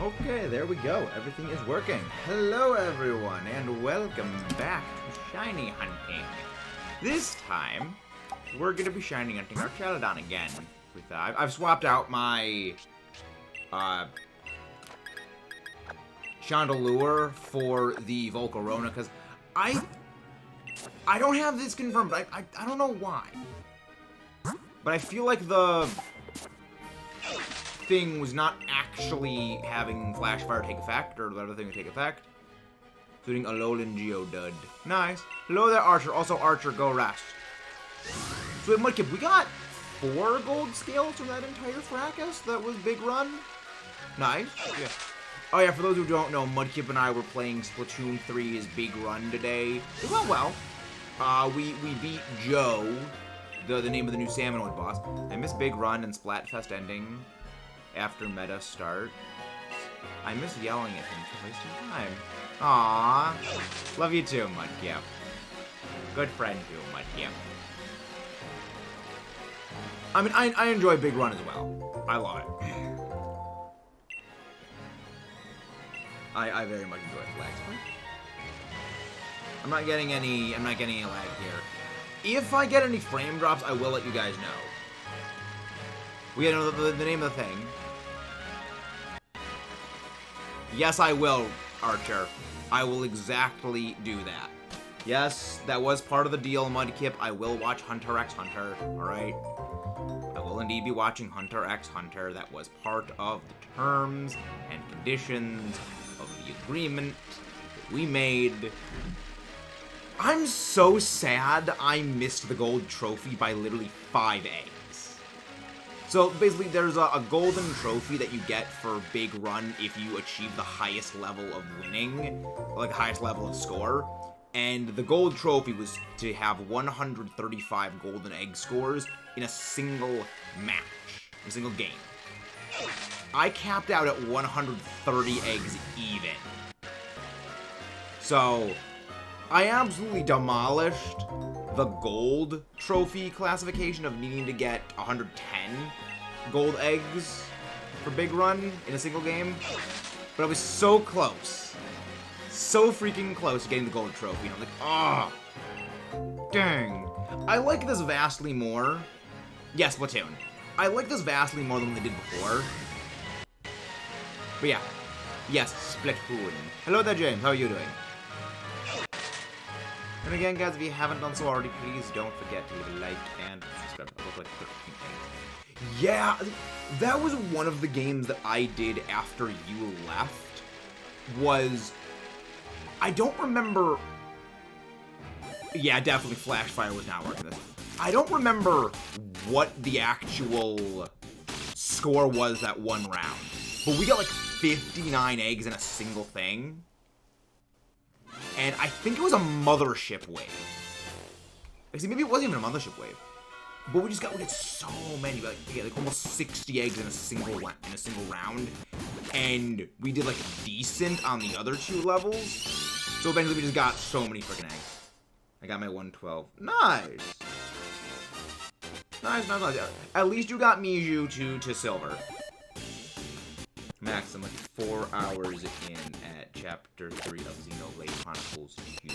Okay, there we go. Everything is working. Hello, everyone, and welcome back to Shiny Hunting. This time, we're going to be Shiny Hunting ARCHALUDON again. I've swapped out my Chandelure for the Volcarona, because I don't have this confirmed, but I don't know why. But I feel like the thing was not actually having Flash Fire take effect, or the other thing would take effect. Including Alolan Geodude. Nice. Hello there, Archer. Also, Archer, go rest. So wait, Mudkip, we got 4 gold scales from that entire fracas that was Big Run. Nice. Yeah. Oh yeah, for those who don't know, Mudkip and I were playing Splatoon 3's Big Run today. It went well. We beat Joe, the name of the new Salmonoid boss. I miss Big Run and Splatfest ending after meta start. I miss yelling at him for wasting time. Aww. Love you too, Mudkip. Good friend too, Mudkip. I mean, I enjoy Big Run as well. I love it. I very much enjoy flags. I'm not getting any lag here. If I get any frame drops, I will let you guys know. We gotta know the name of the thing. Yes, I will, Archer. I will exactly do that. Yes, that was part of the deal, Mudkip. I will watch Hunter x Hunter, alright? I will indeed be watching Hunter x Hunter. That was part of the terms and conditions of the agreement that we made. I'm so sad I missed the gold trophy by literally 5 eggs. So basically there's a golden trophy that you get for Big Run if you achieve the highest level of winning, like highest level of score. And the gold trophy was to have 135 golden egg scores in a single match, in a single game. I capped out at 130 eggs even. So I absolutely demolished the gold trophy classification of needing to get 110 gold eggs for Big Run in a single game. But I was so close. So freaking close to getting the gold trophy. And I'm like, ah, oh, dang. I like this vastly more. Yes, Splatoon. I like this vastly more than they did before. But yeah. Yes, Splatoon. Hello there, James. How are you doing? And again, guys, if you haven't done so already, please don't forget to leave a like and subscribe. I look like 13 things. Yeah, that was one of the games that I did after you left. I don't remember. Yeah, definitely Flash Fire was not working this. I don't remember what the actual score was that one round, but we got like 59 eggs in a single thing. And I think it was a mothership wave. Actually, maybe it wasn't even a mothership wave. But we get so many, like almost 60 eggs in a single round. And we did like decent on the other 2 levels. So eventually we just got so many freaking eggs. I got my 112. Nice. Nice. At least you got Miju to silver. Max, I'm like 4 hours in at Chapter 3 of Xenoblade Chronicles 2.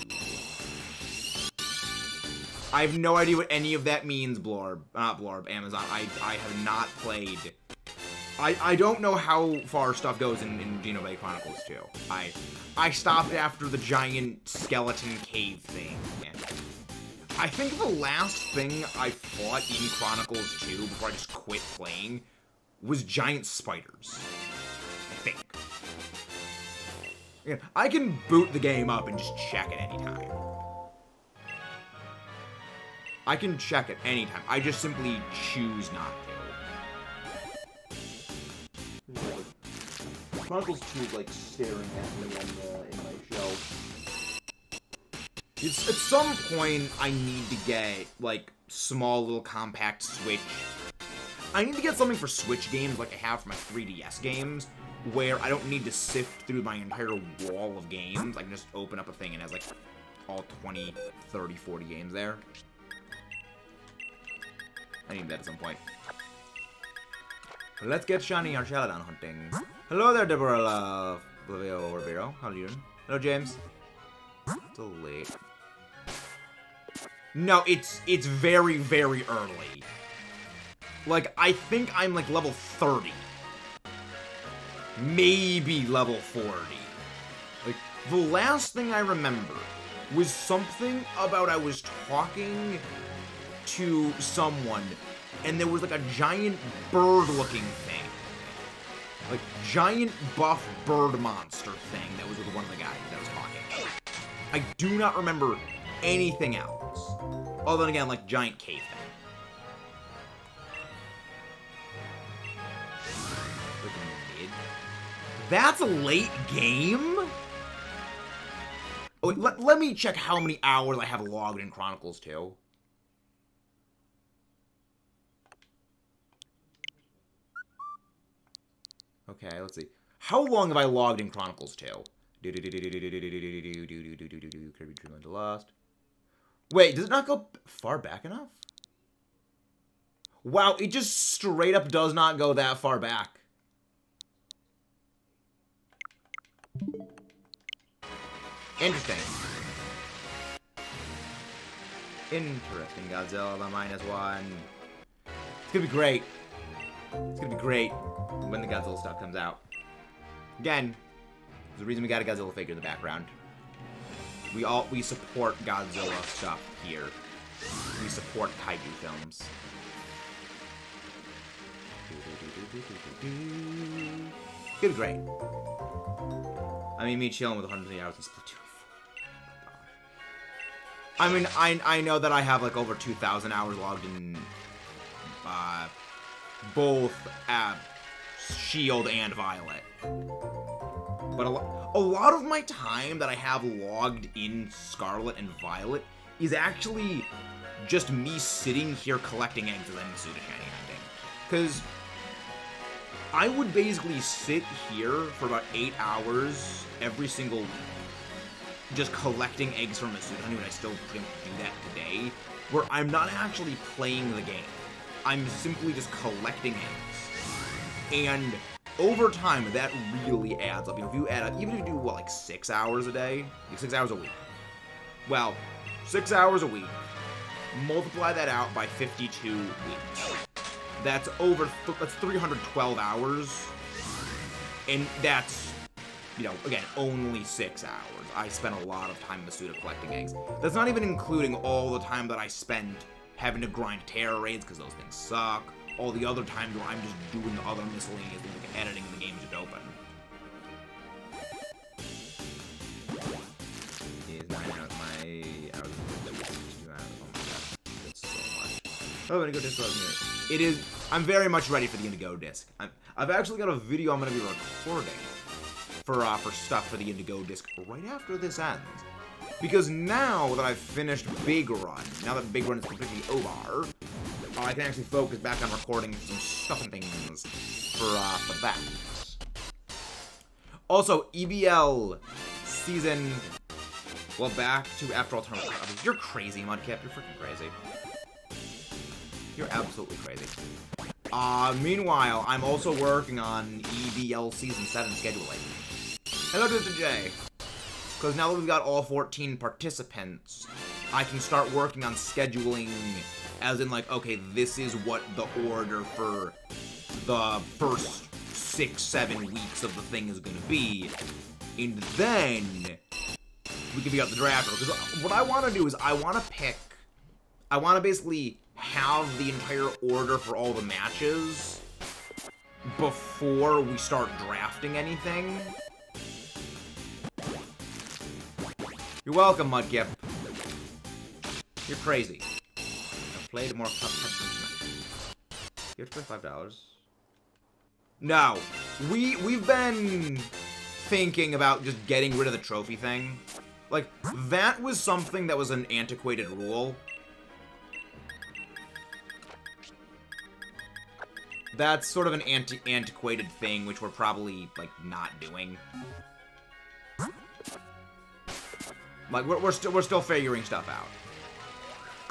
I have no idea what any of that means, Blorb. Not Blorb, Amazon. I have not played. I don't know how far stuff goes in Xenoblade Chronicles 2. I stopped after the giant skeleton cave thing. I think the last thing I fought in Chronicles 2 before I just quit playing was giant spiders. I think. Again, I can boot the game up and just check it anytime. I can check it anytime. I just simply choose not to. Chronicles 2 is like staring at me in my shelf. At some point, I need to get like small little compact Switch. I need to get something for Switch games like I have for my 3DS games, where I don't need to sift through my entire wall of games. I can just open up a thing and it has like all 20, 30, 40 games there. I need that at some point. Let's get shiny Archaludon hunting. Hello there, Deborah Ribeiro. How are you doing? Hello, James. It's a little late. No, it's very, very early. Like, I think I'm like level 30. Maybe level 40. Like, the last thing I remember was something about I was talking to someone and there was like a giant bird-looking thing. Like, giant buff bird monster thing that was with one of the guys that was talking. I do not remember anything else. Other than, again, like, giant cave thing. Like, mid. That's a late game? Oh, wait, let me check how many hours I have logged in Chronicles 2. Okay, let's see. How long have I logged in Chronicles 2? Kirby Dreamland Lost. Wait, does it not go far back enough? Wow, it just straight up does not go that far back. Interesting. Interesting, Godzilla, the -1. It's gonna be great. It's gonna be great when the Godzilla stuff comes out. Again, there's a reason we got a Godzilla figure in the background. We support Godzilla stuff here. We support kaiju films. It's gonna be great. I mean, me chilling with 100 hours in Splatoon 4. I mean, I know that I have like over 2,000 hours logged in both Shield and Violet. But a lot of my time that I have logged in Scarlet and Violet is actually just me sitting here collecting eggs as I'm Masuda shiny hunting. Because I would basically sit here for about 8 hours every single just collecting eggs from Masuda hunting, and I still pretty much do that today, where I'm not actually playing the game. I'm simply just collecting eggs. And over time, that really adds up. You know, if you add up, even if you do, what, like 6 hours a day? Like 6 hours a week. Well, 6 hours a week. Multiply that out by 52 weeks. That's that's 312 hours. And that's, you know, again, only 6 hours. I spent a lot of time in Masuda collecting eggs. That's not even including all the time that I spent having to grind terror raids, because those things suck. All the other times where I'm just doing the other miscellaneous things, like editing the game just open. Is 9 out of my hours. That's so much. Oh, I'm gonna go disc here. It is. I'm very much ready for the Indigo disc. I've actually got a video I'm gonna be recording for stuff for the Indigo disc right after this ends. Because now that I've finished Big Run, now that Big Run is completely over, I can actually focus back on recording some stuff and things for that. Also, EBL season, well, back to After All Tournament. You're crazy, Mudkip. You're freaking crazy. You're absolutely crazy. Meanwhile, I'm also working on EBL Season 7 scheduling. Hello, Mr. J. Because now that we've got all 14 participants, I can start working on scheduling, as in like, okay, this is what the order for the first 6-7 weeks of the thing is going to be, and then we can figure out the draft. Because what I want to do is I want to basically have the entire order for all the matches before we start drafting anything. You're welcome, Mudkip. You're crazy. I've played more cup tonight. You have to pay $5. No. We've been thinking about just getting rid of the trophy thing. Like, that was something that was an antiquated rule. That's sort of an antiquated thing, which we're probably, like, not doing. Like, we're still figuring stuff out.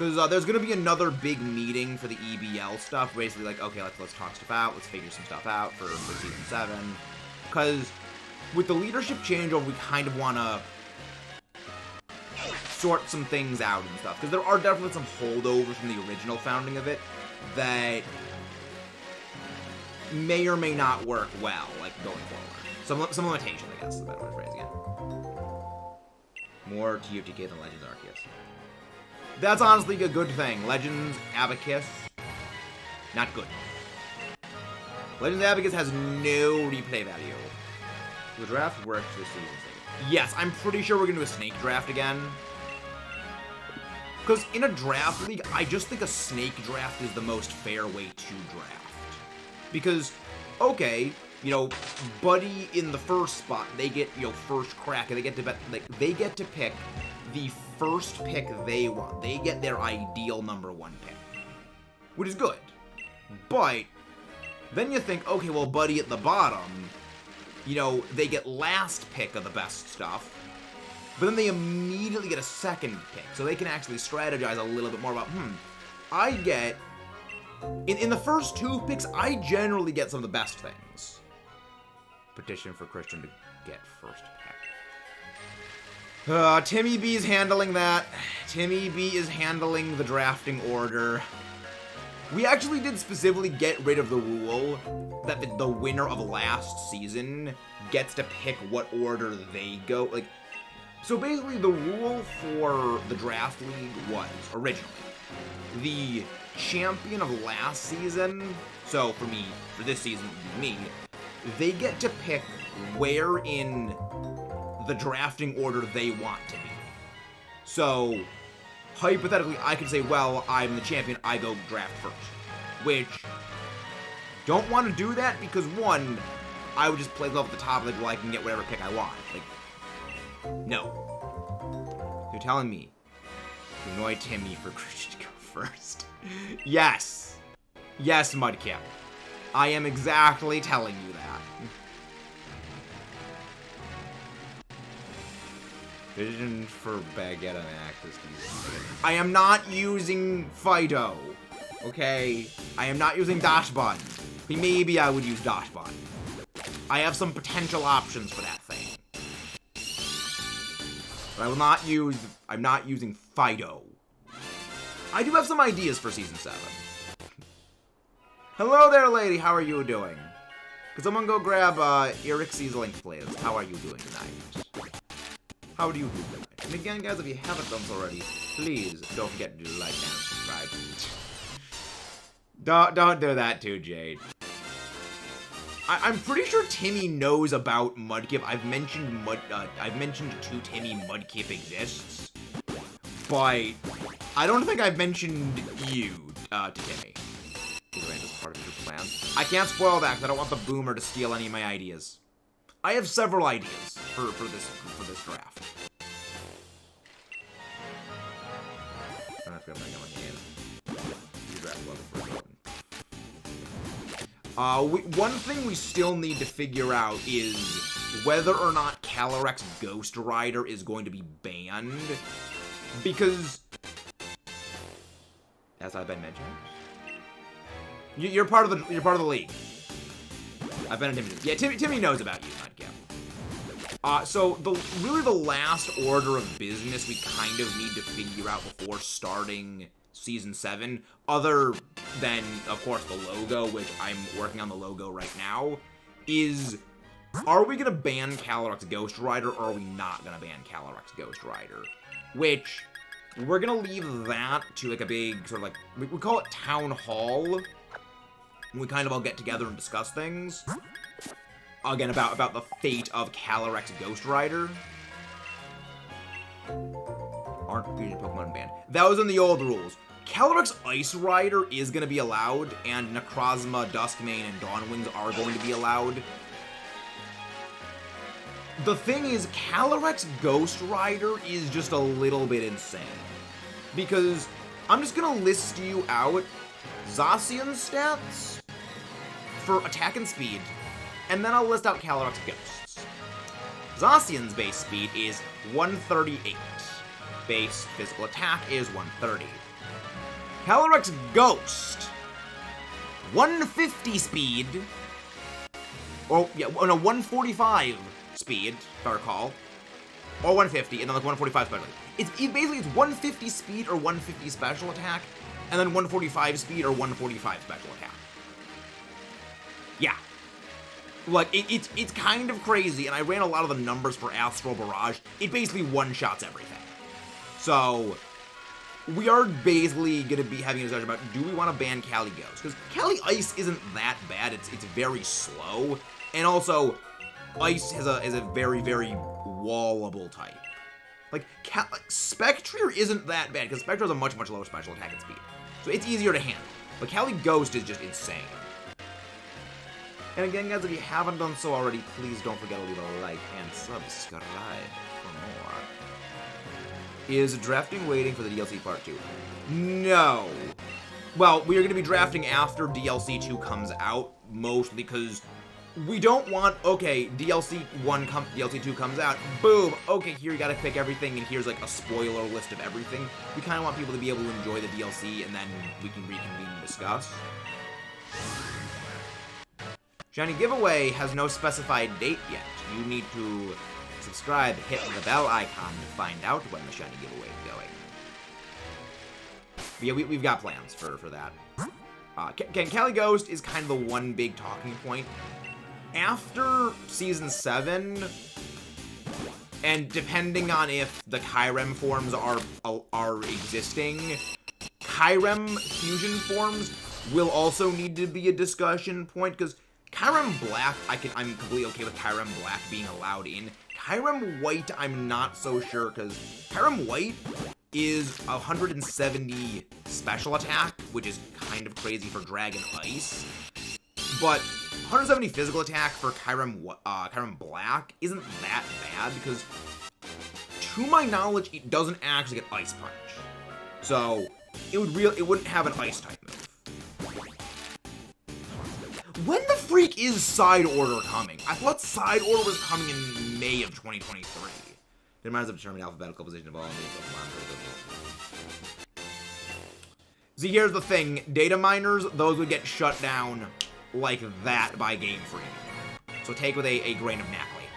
Because there's going to be another big meeting for the EBL stuff. Basically, like, okay, let's talk stuff out. Let's figure some stuff out for Season 7. Because with the leadership changeover, we kind of want to sort some things out and stuff. Because there are definitely some holdovers from the original founding of it that may or may not work well, like, going forward. Some limitations, I guess, is a better way to phrase it. More TFTK than Legends Arceus. That's honestly a good thing. Legends Abacus, not good. Legends Abacus has no replay value. The draft works this season. Yes, I'm pretty sure we're going to do a snake draft again. Because in a draft league, I just think a snake draft is the most fair way to draft. Because, okay, you know, Buddy in the first spot, they get, you know, first crack, and they get to bet, like, they get to pick the first pick they want. They get their ideal #1 pick, which is good. But then you think, okay, well, Buddy at the bottom, you know, they get last pick of the best stuff, but then they immediately get a second pick, so they can actually strategize a little bit more about, I get, in the first 2 picks, I generally get some of the best things. Petition for Christian to get first pick. Timmy B is handling that. Timmy B is handling the drafting order. We actually did specifically get rid of the rule that the winner of last season gets to pick what order they go. Like, so basically the rule for the draft league was, originally, the champion of last season, so for me, for this season, me, they get to pick where in the drafting order they want to be. So, hypothetically, I could say, well, I'm the champion, I go draft first. Which, don't want to do that because, one, I would just play level at the top, like, well, I can get whatever pick I want. Like, no. You're telling me to annoy Timmy for Christian to go first. Yes. Yes, Mudkip. I am exactly telling you that. Vision for Baguette and Axis. I am not using Fido. Okay? I am not using Dashbun. Maybe I would use Dashbun. I have some potential options for that thing. But I will not use... I'm not using Fido. I do have some ideas for Season 7. Hello there, lady. How are you doing? Could someone go grab Erixie's link, please? How are you doing tonight? How do you do tonight? And again, guys, if you haven't done so already, please don't forget to like and subscribe. Don't do that too, Jade. I'm pretty sure Timmy knows about Mudkip. I've mentioned to Timmy Mudkip exists, but I don't think I've mentioned you to Timmy. Part of your plan. I can't spoil that because I don't want the boomer to steal any of my ideas. I have several ideas for this draft. I don't have to go back on my game. Draft level for one thing we still need to figure out is whether or not Calyrex Ghost Rider is going to be banned, because, as I've been mentioning, you're part of the league. I've been intimidated. Yeah, Timmy knows about you, Mudkip. So really the last order of business we kind of need to figure out before starting Season 7, other than, of course, the logo, which I'm working on the logo right now, is, are we gonna ban Calyrex Ghost Rider, or are we not gonna ban Calyrex Ghost Rider? Which, we're gonna leave that to, like, a big, sort of, like, we call it Town Hall. We kind of all get together and discuss things. Again, about the fate of Calyrex Ghost Rider. Aren't fusion Pokemon banned? That was in the old rules. Calyrex Ice Rider is going to be allowed, and Necrozma, Duskmane, and Dawnwings are going to be allowed. The thing is, Calyrex Ghost Rider is just a little bit insane. Because I'm just going to list you out Zacian's stats for attack and speed, and then I'll list out Calyrex Ghosts. Zacian's base speed is 138. Base physical attack is 130. Calyrex Ghost. 150 speed. Or, yeah, no, 145 speed, if I recall. Or 150, and then like 145 special. Basically, it's 150 speed or 150 special attack, and then 145 speed or 145 special attack. Yeah. Like, it's kind of crazy, and I ran a lot of the numbers for Astral Barrage. It basically one-shots everything. So, we are basically going to be having a discussion about, do we want to ban Cali Ghost? Because Cali Ice isn't that bad, it's very slow, and also, Ice is a very, very wallable type. Like, Spectre isn't that bad, because Spectre has a much, much lower special attack and speed. So it's easier to handle. But Cali Ghost is just insane. And again, guys, if you haven't done so already, please don't forget to leave a like and subscribe for more. Is drafting waiting for the DLC Part 2? No. Well, we are going to be drafting after DLC 2 comes out, mostly because we don't want, okay, DLC 2 comes out, boom, okay, here you gotta pick everything, and here's like a spoiler list of everything. We kind of want people to be able to enjoy the DLC, and then we can reconvene and discuss. Shiny Giveaway has no specified date yet. You need to subscribe, hit the bell icon to find out when the Shiny Giveaway is going. But yeah, we've got plans for that. Cali Ghost is kind of the one big talking point. After Season 7, and depending on if the Kyrem forms are existing, Kyrem fusion forms will also need to be a discussion point, because Kyrem Black, I'm completely okay with Kyrem Black being allowed in. Kyrem White, I'm not so sure, because Kyrem White is 170 special attack, which is kind of crazy for Dragon Ice, but 170 physical attack for Kyrem Black isn't that bad, because to my knowledge, it doesn't actually get Ice Punch. So it wouldn't have an Ice type move. When the freak is Side Order coming? I thought Side Order was coming in May of 2023. It reminds of determining alphabetical position of all of the Pokemon. See, here's the thing. Data miners, those would get shut down like that by Game Freak. So take with a grain of Nackley.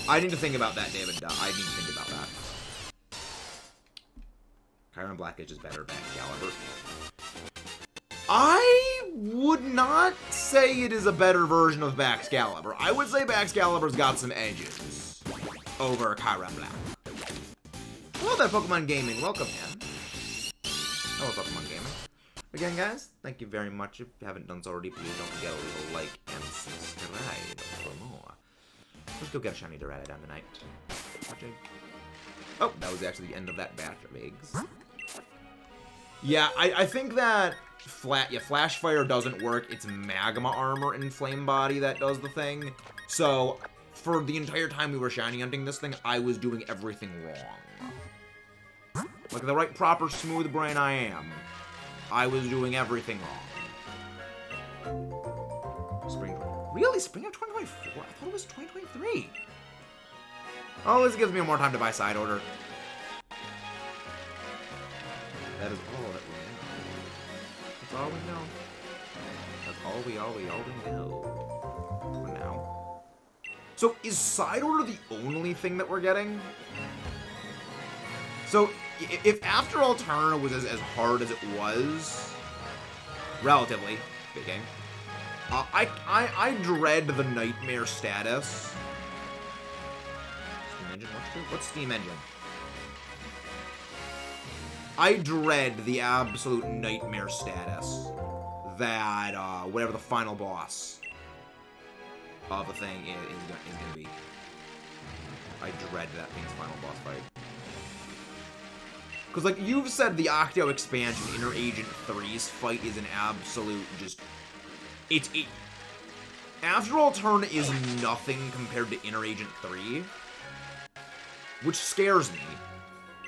I need to think about that, David. I need to think about that. Kyrem Black is just better than Excalibur. I would not say it is a better version of Baxcalibur. I would say Baxcalibur's got some edges over Kyrem Black. Hello there, Pokemon Gaming. Welcome, man. Hello, Pokemon Gaming. Again, guys, thank you very much. If you haven't done so already, please don't forget to leave a like and subscribe for more. Let's go get a shiny Duraludon tonight. Oh, that was actually the end of that batch of eggs. Yeah, I think that Flash Fire doesn't work. It's Magma Armor and Flame Body that does the thing. So, for the entire time we were shiny hunting this thing, I was doing everything wrong. Like the right, proper, smooth brain I am, I was doing everything wrong. Spring. Really? Spring of 2024? I thought it was 2023. Oh, this gives me more time to buy Side Order. That is all that we know. That's all we know. That's all we know. For now. So, is Side Order the only thing that we're getting? So, if After Alterna was as hard as it was, relatively speaking, I dread the Nightmare status. Steam Engine? What's Steam Engine? I dread the absolute nightmare status that, whatever the final boss of a thing is gonna be. I dread that thing's final boss fight. Because, like, you've said the Octo expansion, Inner Agent 3's fight is an absolute just... After Alterna is nothing compared to Inner Agent 3, which scares me.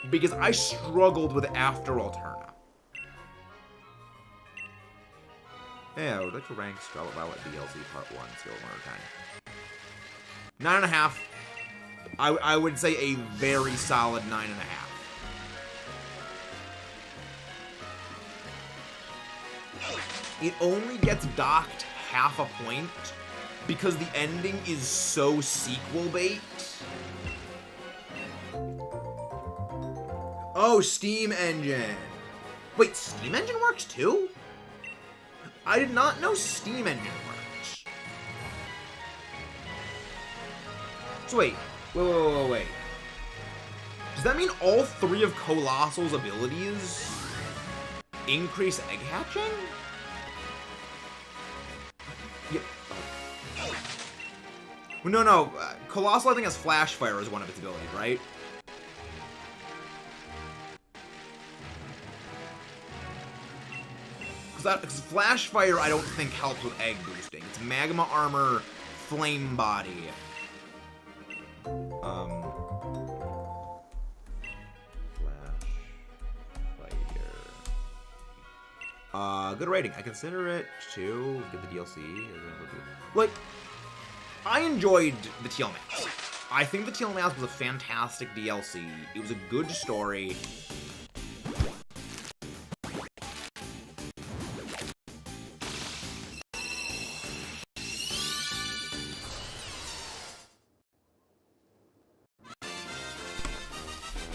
Because I struggled with After Alterna. Hey, I would like to rank Scarlet Violet DLC Part 1, Skill 1 out of 10. 9.5. I would say a very solid 9.5. It only gets docked half a point because the ending is so sequel bait. Oh, Steam Engine. Wait, Steam Engine works too? I did not know Steam Engine works. So wait. Does that mean all 3 of Colossal's abilities increase egg hatching? Yep. Well, no. Colossal, I think, has Flash Fire as one of its abilities, right? Because Flash Fire, I don't think helps with egg boosting. It's Magma Armor, Flame Body. Good rating. I consider it to get the DLC. Like, I enjoyed the Teal Mask. I think the Teal Mask was a fantastic DLC. It was a good story.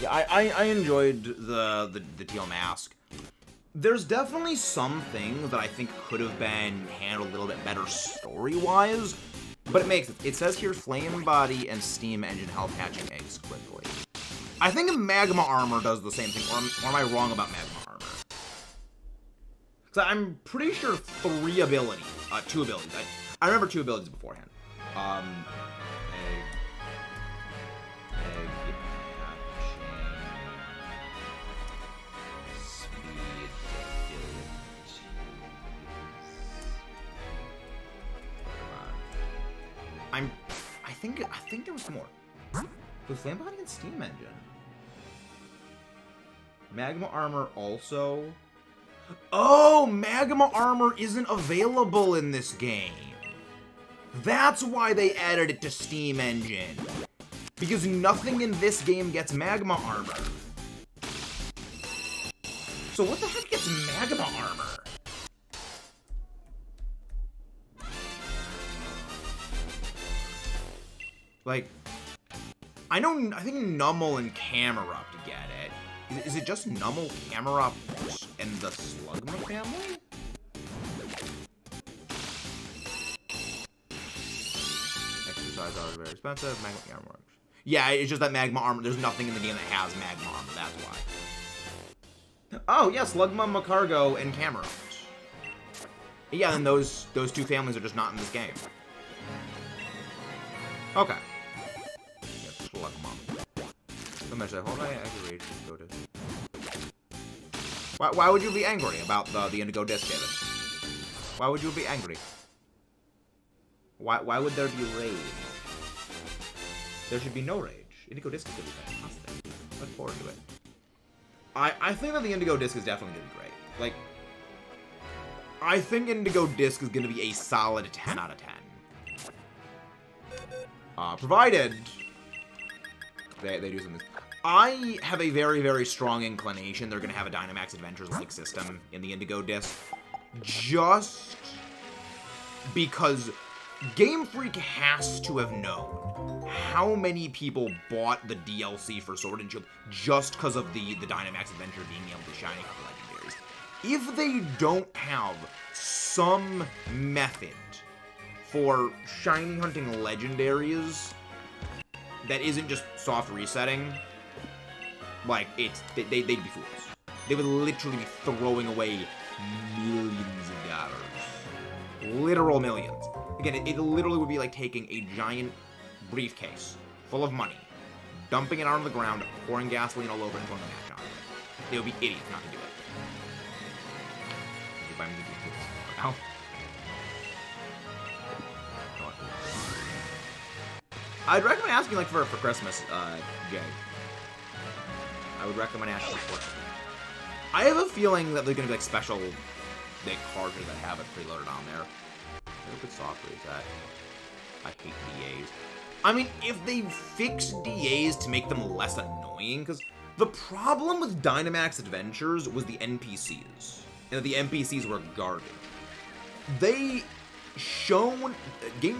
Yeah, I enjoyed the Teal Mask. There's definitely some things that I think could have been handled a little bit better story-wise, but it makes it. It says here Flame Body and Steam Engine help hatching eggs quickly. I think Magma Armor does the same thing, or am I wrong about Magma Armor? Because I'm pretty sure 2 abilities. I remember 2 abilities beforehand. I think there was more. Was Flame Body and Steam Engine? Magma Armor also? Oh, Magma Armor isn't available in this game. That's why they added it to Steam Engine. Because nothing in this game gets Magma Armor. So what the heck gets Magma Armor? Like, I think Nummel and Camerupt get it. Is it just Nummel, Camerupt, and the Slugma family? Exercise hours are very expensive. Magma Armor works. Yeah, it's just that Magma Armor, there's nothing in the game that has Magma Armor, that's why. Oh, yeah, Slugma, Macargo, and Camerupt. Yeah, and those 2 families are just not in this game. Okay. Why would you be angry about the Indigo Disc, David? Why would you be angry? Why would there be rage? There should be no rage. Indigo Disc is going to be fantastic. Look forward to it. I think that the Indigo Disc is definitely going to be great. Like, I think Indigo Disc is going to be a solid 10 out of 10. Provided they do something. I have a very, very strong inclination they're going to have a Dynamax Adventures-like system in the Indigo Disc. Just because Game Freak has to have known how many people bought the DLC for Sword and Shield just because of the Dynamax Adventure being able to shine a couple legendaries. If they don't have some method for shiny hunting legendaries that isn't just soft resetting, like, they'd be fools. They would literally be throwing away millions of dollars. Literal millions. Again, it literally would be like taking a giant briefcase full of money, dumping it on the ground, pouring gasoline all over, and throwing a match on it. They would be idiots not to do it. Ow. I'd recommend asking, like, for Christmas, Jay. I would recommend asking for it. I have a feeling that there's gonna be, like, special, like, cartridges that have it preloaded on there. Look at soft reset. I hate DAs. I mean, if they fix DAs to make them less annoying, because the problem with Dynamax Adventures was the NPCs. And the NPCs were garbage. Game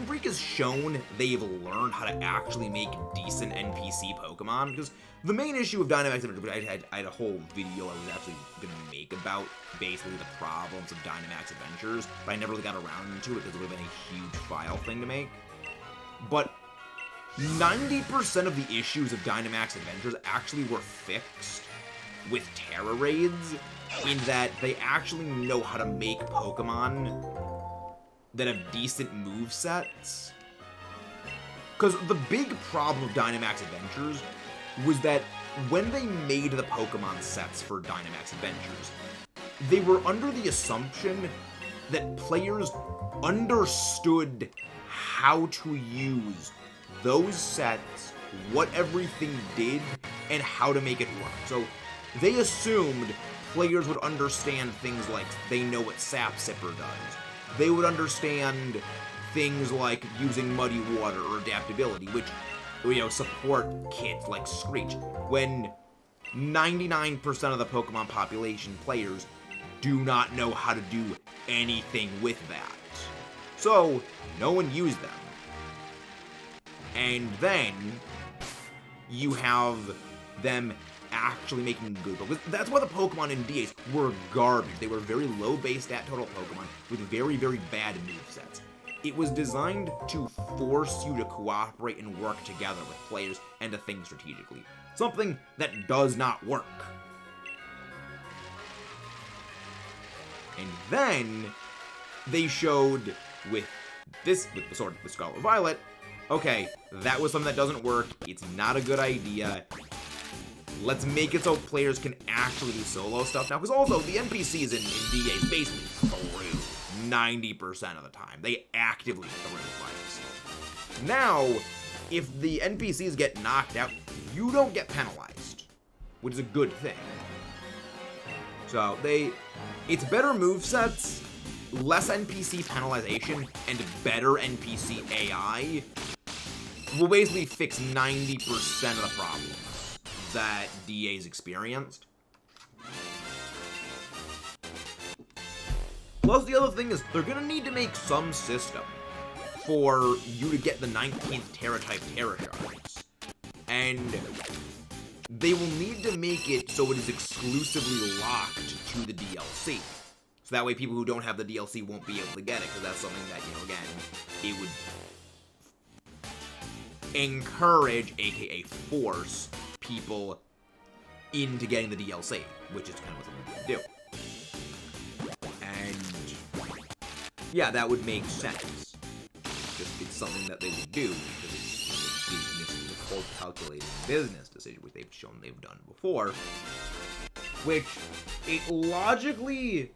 Freak has shown they've learned how to actually make decent NPC Pokemon, because the main issue of Dynamax Adventures, I had a whole video I was actually going to make about basically the problems of Dynamax Adventures, but I never really got around to it because it would have been a huge file thing to make. But 90% of the issues of Dynamax Adventures actually were fixed with Terra Raids, in that they actually know how to make Pokemon that have decent movesets. Because the big problem of Dynamax Adventures was that when they made the Pokemon sets for Dynamax Adventures, they were under the assumption that players understood how to use those sets, what everything did, and how to make it work. So they assumed players would understand things like they know what Sap Sipper does. They would understand things like using Muddy Water or Adaptability, which, support kits like Screech, when 99% of the Pokemon population players do not know how to do anything with that. So, no one used them. And then, you have them actually making good Pokemon. That's why the Pokemon in DAs were garbage. They were very low base stat total Pokemon with very, very bad movesets. It was designed to force you to cooperate and work together with players and to think strategically. Something that does not work. And then they showed with the Scarlet Violet, okay, that was something that doesn't work. It's not a good idea. Let's make it so players can actually do solo stuff now. Because also, the NPCs in DA basically through 90% of the time. They actively through fights. Now, if the NPCs get knocked out, you don't get penalized. Which is a good thing. So, it's better movesets, less NPC penalization, and better NPC AI will basically fix 90% of the problems that DA's experienced. Plus, the other thing is, they're gonna need to make some system for you to get the 19th Terra-type Terra Shards. And they will need to make it so it is exclusively locked to the DLC. So that way people who don't have the DLC won't be able to get it, because that's something that, again, it would encourage, aka force, people into getting the DLC, which is kind of what they're going to do. And yeah, that would make sense. Just it's something that they would do because it's a cold calculated business decision, which they've shown they've done before. Which it logically,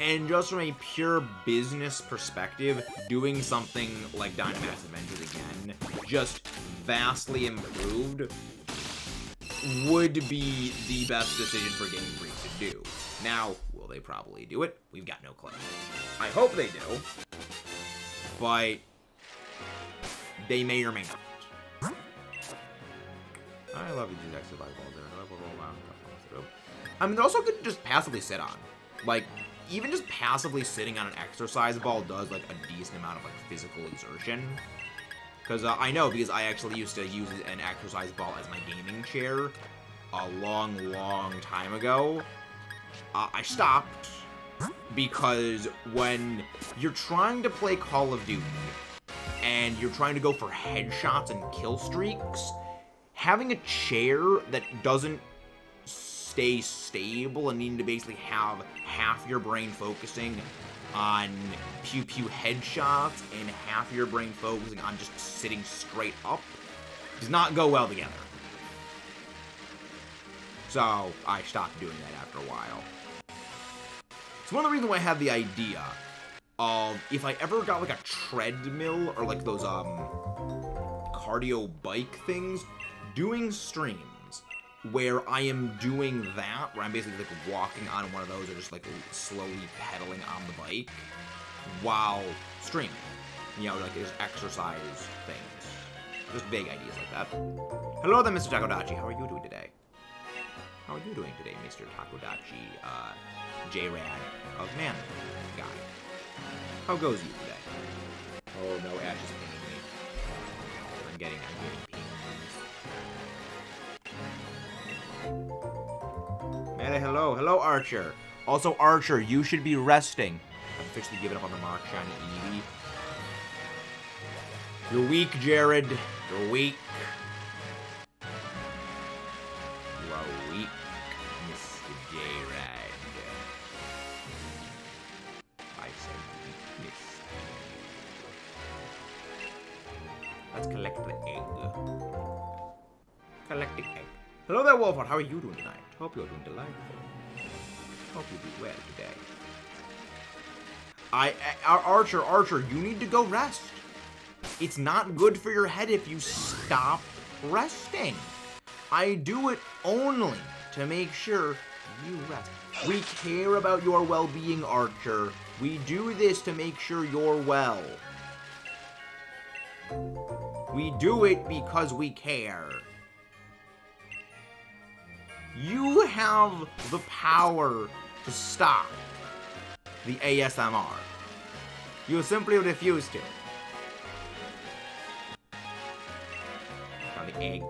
and just from a pure business perspective, doing something like Dynamax Adventures again, just vastly improved, would be the best decision for Game Freak to do. Now, will they probably do it? We've got no clue. I hope they do, but they may or may not. I love these extra light balls there. I mean, they're also good to just passively sit on. Like, even just passively sitting on an exercise ball does, like, a decent amount of, like, physical exertion. Because I know, because I actually used to use an exercise ball as my gaming chair a long, long time ago. I stopped because when you're trying to play Call of Duty and you're trying to go for headshots and kill streaks, having a chair that doesn't stay stable and needing to basically have half your brain focusing on pew-pew headshots and half your brain focusing on just sitting straight up does not go well together. So, I stopped doing that after a while. It's one of the reasons why I had the idea of, if I ever got, like, a treadmill or, like, those, cardio bike things, doing streams where I am doing that, where I'm basically, like, walking on one of those or just, like, slowly pedaling on the bike while streaming. Like, there's exercise things. Just vague ideas like that. Hello there, Mr. Takodachi. How are you doing today? How are you doing today, Mr. Takodachi, J-Rad of Man Guy? How goes you today? Oh no, Ash is pinging me. I'm getting pings. Man, hello. Hello, Archer. Also, Archer, you should be resting. I've officially given up on the Mark Shiny Eevee. You're weak, Jared. You're weak. You are weak, Mr. J-Rad. I said weakness. Let's collect the egg. Collect the egg. Hello there, Wolfheart. How are you doing tonight? Hope you're doing delightful. Hope you do well today. Archer, you need to go rest. It's not good for your head if you stop resting. I do it only to make sure you rest. We care about your well-being, Archer. We do this to make sure you're well. We do it because we care. You have the power to stop the ASMR. You simply refuse to. Found the egg.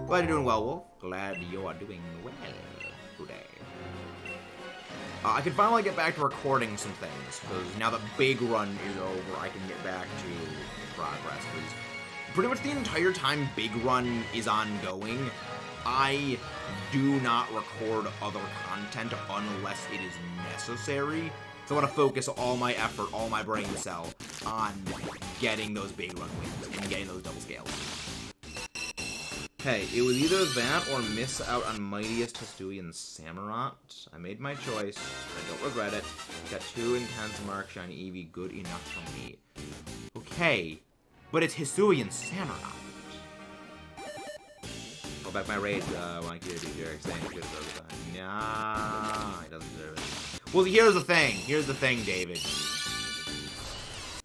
Glad you're doing well, Wolf. Glad you are doing well today. I can finally get back to recording some things, because now that Big Run is over, I can get back to progress. Because pretty much the entire time Big Run is ongoing, I do not record other content unless it is necessary. So I want to focus all my effort, all my brain cell, on getting those Big Run wins and getting those double scales. Hey, it was either that or miss out on Mightiest Hisuian Samurott. I made my choice. I don't regret it. Got 2 intense Mark Shiny Eevee, good enough for me. Okay, but it's Hisuian Samurott. Go back my raid, want you to be Derek saying good for the time. Nah, he doesn't deserve it. Well, here's the thing. Here's the thing, David.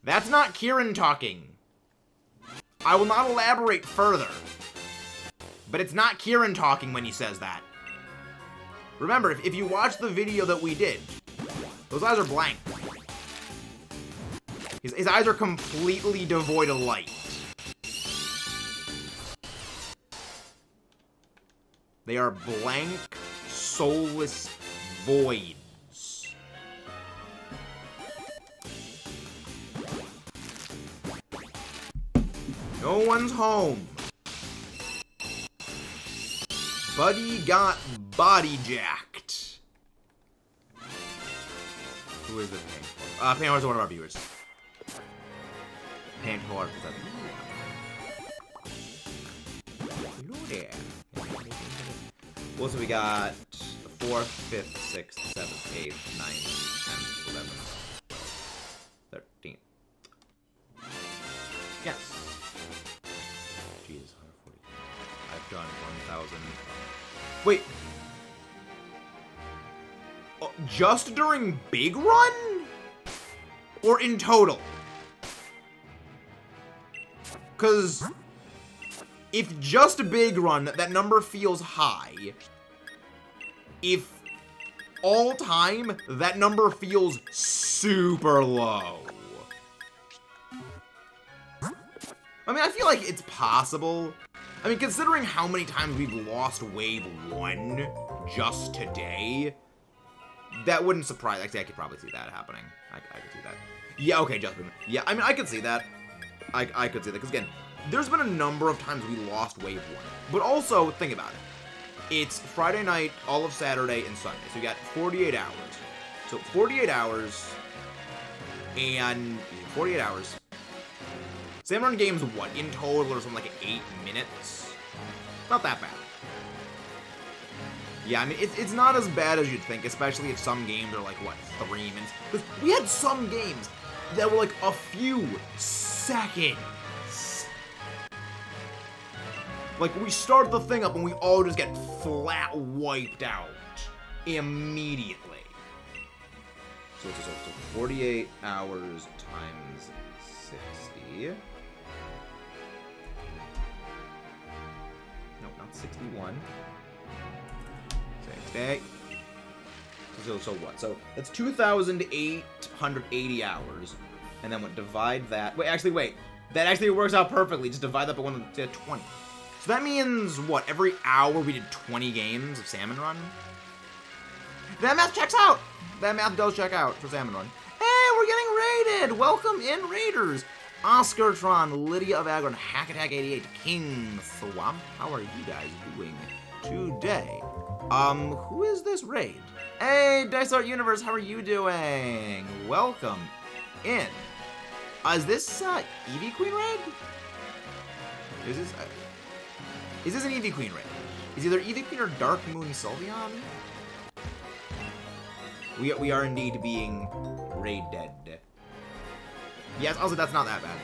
That's not Kieran talking. I will not elaborate further. But it's not Kieran talking when he says that. Remember, if you watch the video that we did, those eyes are blank. His eyes are completely devoid of light. They are blank, soulless voids. No one's home. Buddy got body jacked. Who is this Paintor? Paintor is one of our viewers. Paintor is that? Hello there. Well, so we got the 4th, 5th, 6th, 7th, 8th, 9th, 10th, 11th, 13th. Yes. Jesus, 140. I've done 1,000. Wait. Just during Big Run? Or in total? Because if just Big Run, that number feels high. If all time, that number feels super low. I mean, I feel like it's possible. I mean, considering how many times we've lost Wave 1 just today, that wouldn't surprise. Actually, I could probably see that happening. I could see that. Yeah, okay, Justin. Yeah, I mean, I could see that. I could see that, because again, there's been a number of times we lost Wave 1. But also, think about it. It's Friday night, all of Saturday, and Sunday. So we got 48 hours. So 48 hours, and 48 hours. Salmon games, what, in total, or something like 8 minutes? Not that bad. Yeah, I mean, it's not as bad as you'd think, especially if some games are like, what, 3 minutes? Because we had some games that were like a few seconds. Like, we start the thing up and we all just get flat wiped out immediately. So it's 48 hours times 60. not 61. 60. So what? So that's 2,880 hours. And then what? Divide that. Wait, actually, wait. That actually works out perfectly. Just divide that by 20. So that means, what? Every hour we did 20 games of Salmon Run? That math checks out! That math does check out for Salmon Run. Hey, we're getting raided! Welcome in, Raiders! Oscartron, Lydia of Agron, Hackattack88, King Swamp. How are you guys doing today? Who is this raid? Hey, Dice Art Universe, how are you doing? Welcome in. Is this, Eevee Queen raid? Is this an Eevee Queen raid? Is either Eevee Queen or Dark Moon Sylveon? We are indeed being raided. Yes, also that's not that bad.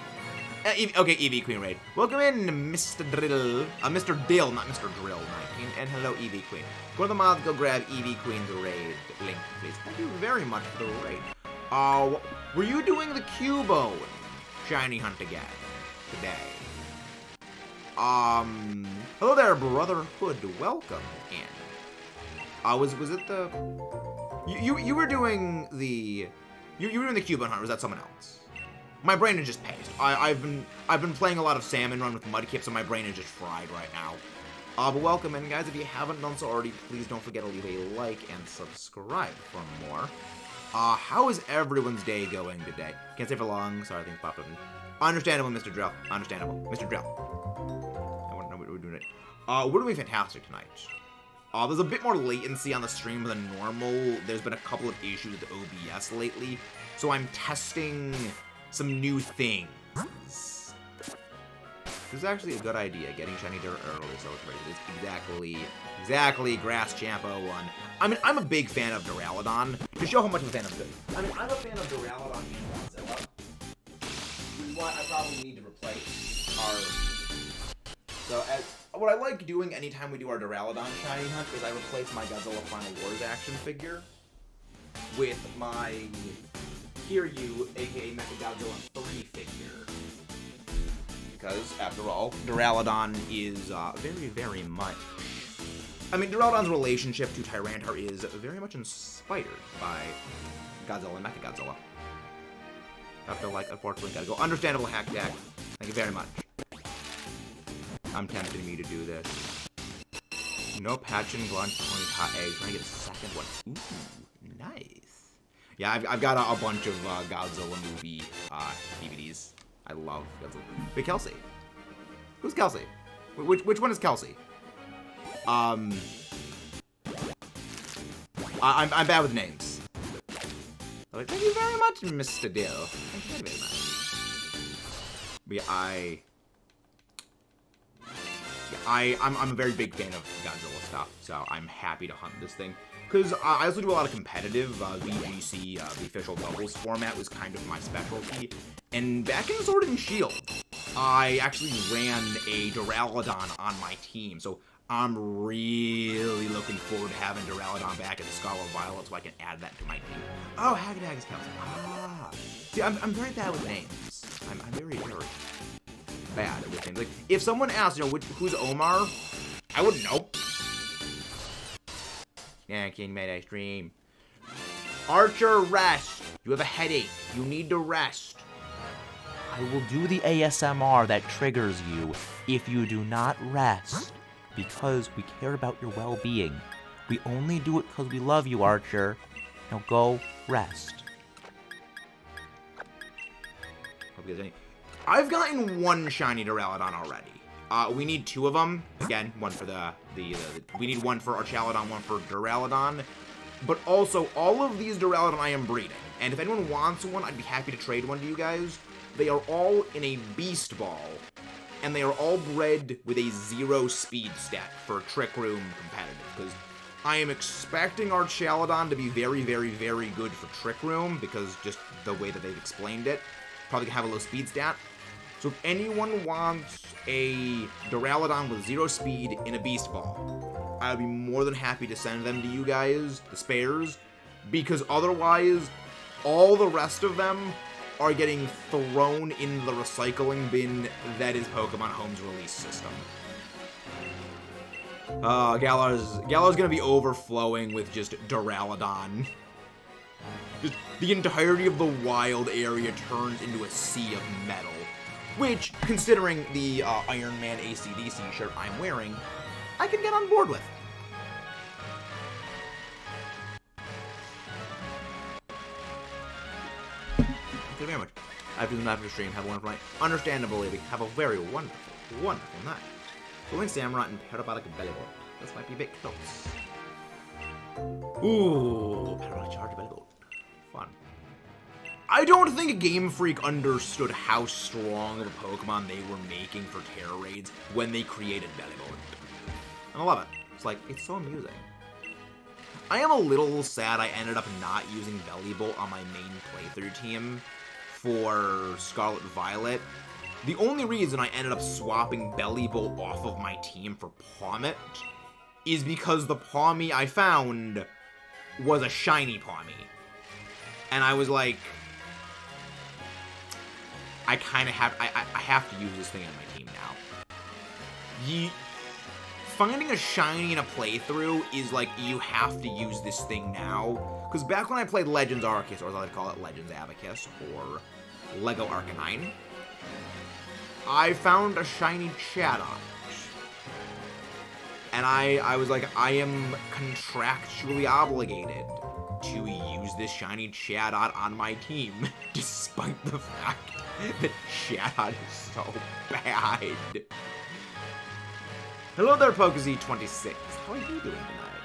Okay, Eevee Queen raid. Welcome in, Mr. Drill. Mr. Dill, not Mr. Drill 19. And hello, Eevee Queen. Go to the mod, go grab Eevee Queen's raid link, please. Thank you very much for the raid. Were you doing the Cubone shiny hunt again today? Hello there, Brotherhood. Welcome in. Was it the... You were doing the... You were doing the Cubone hunt, or was that someone else? My brain is just paced. I've been playing a lot of Salmon Run with Mudkip, so my brain is just fried right now. But welcome, and guys, if you haven't done so already, please don't forget to leave a like and subscribe for more. How is everyone's day going today? Can't say for long. Sorry, things popped up. Understandable, Mr. Drill. Understandable, Mr. Drill. I want to know what we're doing today. We're doing fantastic tonight. There's a bit more latency on the stream than normal. There's been a couple of issues with OBS lately, so I'm testing some new things. This is actually a good idea, getting shiny dirt early, so it's exactly Grass Champ 01. I mean, I'm a big fan of Duraludon, to show how much of a fan I'm good. I mean, I'm a fan of Duraludon and Godzilla, which is why I probably need to replace our... So, what I like doing anytime we do our Duraludon shiny hunt is I replace my Godzilla Final Wars action figure with my Kiryu, aka Mechagodzilla 3 figure. Because, after all, Duraludon is very, very much... I mean, Duraludon's relationship to Tyranitar is very much inspired by Godzilla and Mechagodzilla. I feel like, unfortunately, gotta go. Understandable, Hack Deck. Thank you very much. I'm tempting me to do this. No patching, Blunt, 20 trying to get a second one. Ooh, nice. Yeah, I've got a bunch of Godzilla movie DVDs. I love Godzilla. Wait, Kelsey. Who's Kelsey? Which one is Kelsey? I'm bad with names. Like, thank you very much, Mr. Dill. Thank you very much. But yeah, I'm a very big fan of Godzilla stuff, so I'm happy to hunt this thing. Because I also do a lot of competitive VGC, the official doubles format was kind of my specialty. And back in Sword and Shield, I actually ran a Duraludon on my team, so I'm really looking forward to having Duraludon back in the Scarlet Violet so I can add that to my team. Oh, Haggadag is Kelsey. Ah. See, I'm very bad with names. I'm very, very bad with names. Like, if someone asked, you know, who's Omar, I wouldn't know. Yeah, King made a stream. Archer, rest. You have a headache. You need to rest. I will do the ASMR that triggers you if you do not rest. Because we care about your well-being. We only do it because we love you, Archer. Now go rest. I've gotten one shiny Duraludon already. We need 2 of them. Again, one for we need one for Archaludon, one for Duraludon. But also, all of these Duraludon I am breeding. And if anyone wants one, I'd be happy to trade one to you guys. They are all in a Beast Ball. And they are all bred with a 0 speed stat for Trick Room competitive. Because I am expecting Archaludon to be very, very, very good for Trick Room. Because just the way that they've explained it. Probably gonna have a low speed stat. So if anyone wants a Duraludon with 0 speed in a Beast Ball, I would be more than happy to send them to you guys, the spares, because otherwise, all the rest of them are getting thrown in the recycling bin that is Pokemon Home's release system. Galar's gonna be overflowing with just Duraludon. Just the entirety of the wild area turns into a sea of metal. Which, considering the Iron Man AC/DC shirt I'm wearing, I can get on board with. Thank you very much. After the night of the stream, have a wonderful night. Understandably, have a very wonderful, wonderful night. Going Samurott and Parabolic Bellybolt. This might be a bit close. Ooh, Parabolic Charge Bellybolt. Fun. I don't think Game Freak understood how strong of a Pokemon they were making for Terra Raids when they created Bellybolt. I love it. It's like, it's so amusing. I am a little sad I ended up not using Bellybolt on my main playthrough team for Scarlet Violet. The only reason I ended up swapping Bellybolt off of my team for Pawmit is because the Pawmi I found was a shiny Pawmi. And I was like, I have to use this thing on my team now. Finding a shiny in a playthrough is like, you have to use this thing now. Because back when I played Legends Arceus, or as I like to call it, Legends Abacus, or Lego Arcanine, I found a shiny Chatot. And I was like, I am contractually obligated to use this shiny Chatot on my team, despite the fact that Chatot is so bad. Hello there, PokeZ26. How are you doing tonight?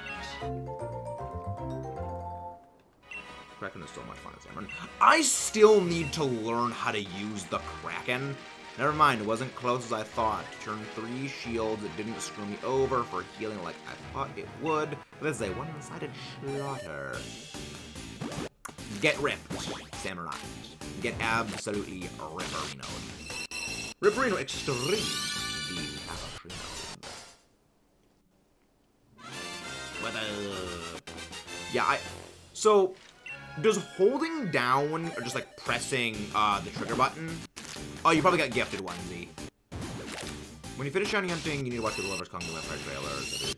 Kraken is so much fun as Cameron. I still need to learn how to use the Kraken. Never mind, it wasn't close as I thought. Turn 3 shields, it didn't screw me over for healing like I thought it would. This is a one-sided slaughter. Get ripped, Samurai. Get absolutely ripperinoed. Ripperino Extreme. The Cappuccino. What yeah, so, does holding down, or just like pressing the trigger button, oh, you probably got gifted one, Z. When you finish shiny hunting, you need to watch the Lovers Kong Vampire trailers.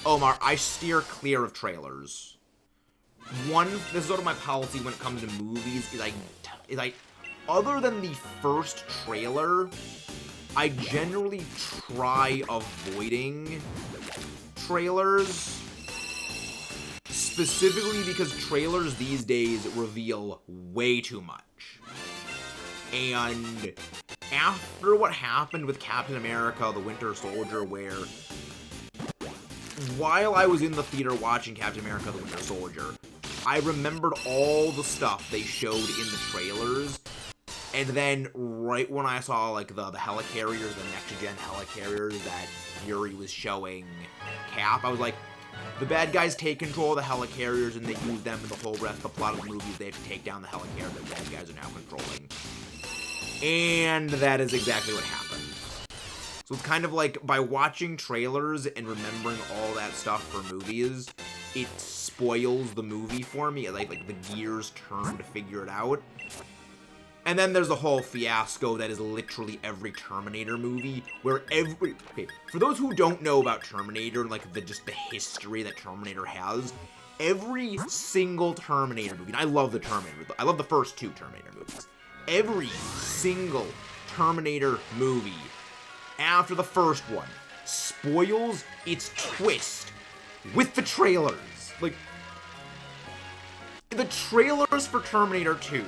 Omar, I steer clear of trailers. This is sort of my policy when it comes to movies, is I, other than the first trailer, I generally try avoiding trailers. Specifically because trailers these days reveal way too much. And after what happened with Captain America, the Winter Soldier, where while I was in the theater watching Captain America, the Winter Soldier, I remembered all the stuff they showed in the trailers, and then right when I saw like the helicarriers, the next-gen helicarriers that Fury was showing Cap, I was like, the bad guys take control of the helicarriers and they use them in the whole rest of the plot of the movies. They have to take down the helicarrier the bad guys are now controlling. And that is exactly what happened. So it's kind of like, by watching trailers and remembering all that stuff for movies, it spoils the movie for me. Like the gears turn to figure it out. And then there's the whole fiasco that is literally every Terminator movie, where okay, for those who don't know about Terminator and like just the history that Terminator has, every single Terminator movie, and I love the Terminator, I love the first 2 Terminator movies, every single Terminator movie after the first one spoils its twist with the trailers. Like, the trailers for Terminator 2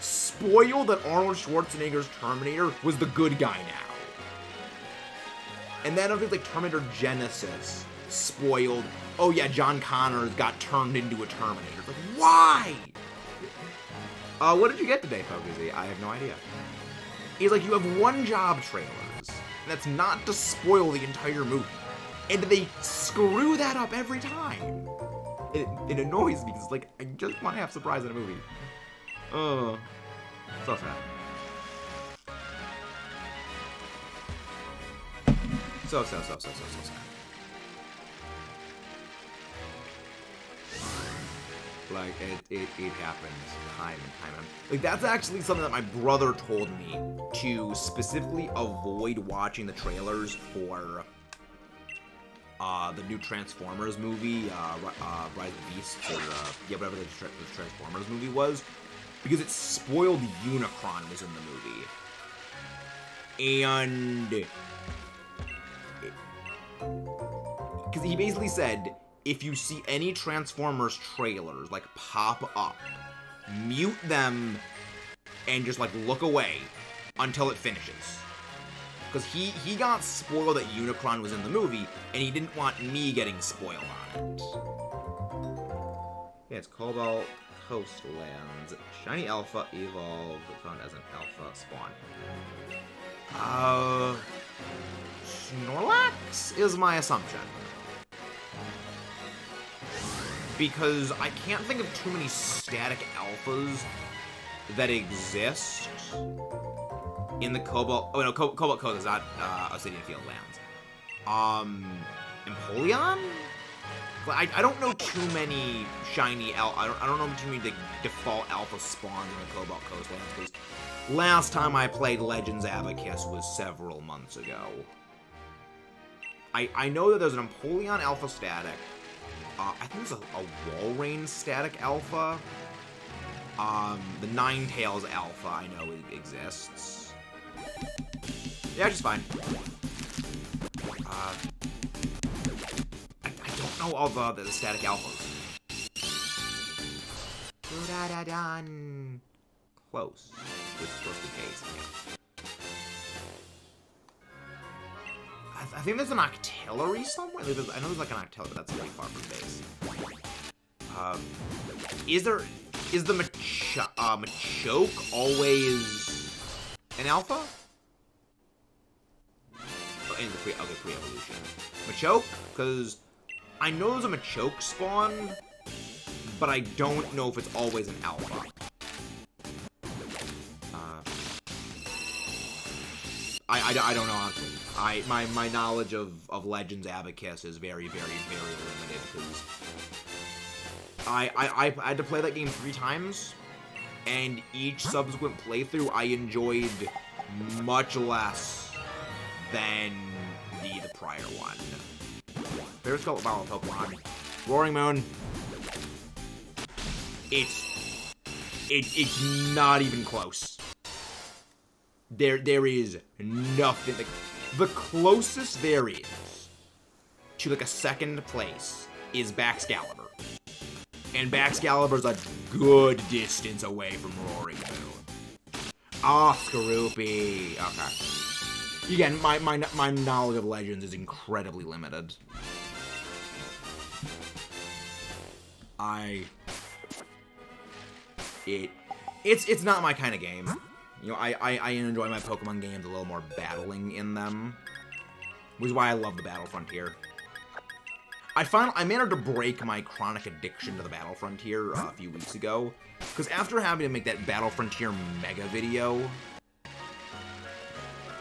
spoil that Arnold Schwarzenegger's Terminator was the good guy now. And then I think like Terminator Genesis spoiled, oh yeah, John Connors got turned into a Terminator. Like, why? What did you get today, PokeZ? I have no idea. He's like, you have one job, trailers, and that's not to spoil the entire movie. And they screw that up every time. It annoys me, because like, I just want to have surprise in a movie. So sad. So sad. Like, it happens time and time. Like, that's actually something that my brother told me to specifically avoid watching the trailers for the new Transformers movie, Rise of the Beasts, or yeah, whatever the Transformers movie was, because it spoiled Unicron was in the movie, and because he basically said, if you see any Transformers trailers like pop up, mute them and just like look away until it finishes. Because he got spoiled that Unicron was in the movie, and he didn't want me getting spoiled on it. Yeah, it's Cobalt Coastlands. Shiny Alpha evolved, found as an Alpha spawn. Snorlax is my assumption. Because I can't think of too many static alphas that exist in the Cobalt... Oh, no, Cobalt Coast is not Obsidian Field Lands. Empoleon? I don't know too many shiny I don't know too many like, default alpha spawns in the Cobalt Coastlands, because last time I played Legends Abacus was several months ago. I know that there's an Empoleon alpha static. I think there's a Walrein static alpha. The Ninetales alpha I know exists. Yeah, just fine. I don't know all the static alphas. Close. It's close to base. I think there's an Octillery somewhere. I know there's like an Octillery, but that's pretty far from base. Is the Machoke always an alpha? Oh, in the pre-evolution. Machoke? Because I know there's a Machoke spawn, but I don't know if it's always an alpha. I don't know, honestly. My knowledge of Legends Abacus is very, very, very limited, because I had to play that game 3 times, and each subsequent playthrough I enjoyed much less than the prior one. Favorite Scarlet Battle Pokemon. Roaring Moon. It's not even close. There is nothing. Like, the closest there is to like a second place is Baxcalibur. And Baxcalibur's a good distance away from Roaring Moon. Ah, Skorupi. Okay. Again, my knowledge of Legends is incredibly limited. It's not my kind of game. You know, I enjoy my Pokemon games a little more battling in them, which is why I love the Battle Frontier. I managed to break my chronic addiction to the Battle Frontier a few weeks ago, because after having to make that Battle Frontier mega video,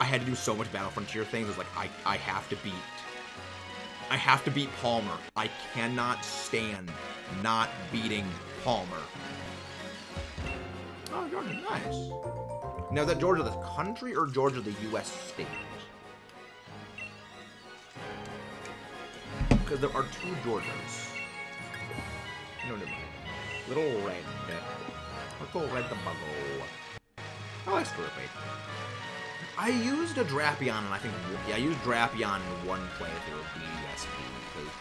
I had to do so much Battle Frontier things. It's like, I have to beat Palmer. I cannot stand not beating Palmer. Oh, Georgia, nice. Now, is that Georgia the country or Georgia the U.S. state? Because there are 2 Georgias. No, never mind. Little Red. Little Red the Buggo. I like Scorpion. I used a Drapion, and I think, yeah, I used Drapion in one playthrough of BSP, because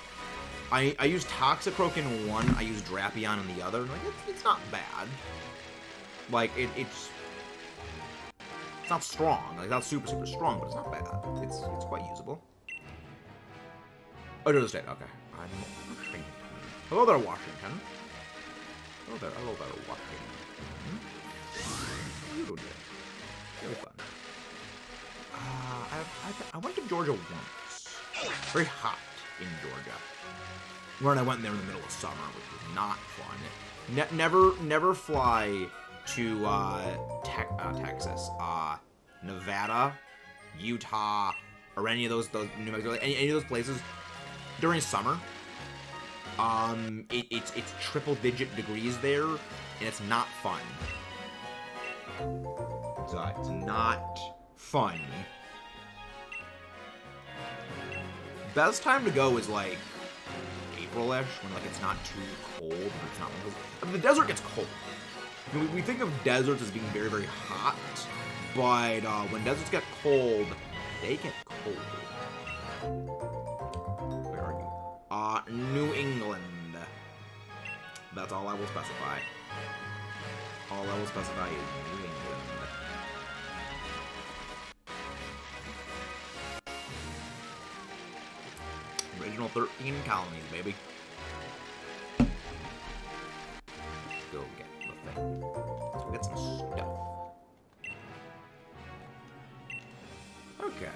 I used Toxicroak in one, I used Drapion in the other. Like, it's not bad. Like, it's not strong. Like, not super, super strong, but it's not bad. It's quite usable. Oh, Georgia State, okay. I'm Washington. Hello there, Washington. Hello there, Washington. How are you doing today? Very fun. I went to Georgia once. Very hot in Georgia. When I went there in the middle of summer, which was not fun. Never fly to Texas, Nevada, Utah, or any of those New Mexico, any of those places during summer. It's triple-digit degrees there, and it's not fun. It's not fun. best time to go is like April-ish, when like it's not too cold, but it's not. I mean, the desert gets cold. I mean, we think of deserts as being very, very hot, but when deserts get cold, they get cold. Where are you? New England. That's all I will specify. All I will specify is New England. Original 13 colonies, baby. Let's go get the thing. Let's go get some stuff. Okay.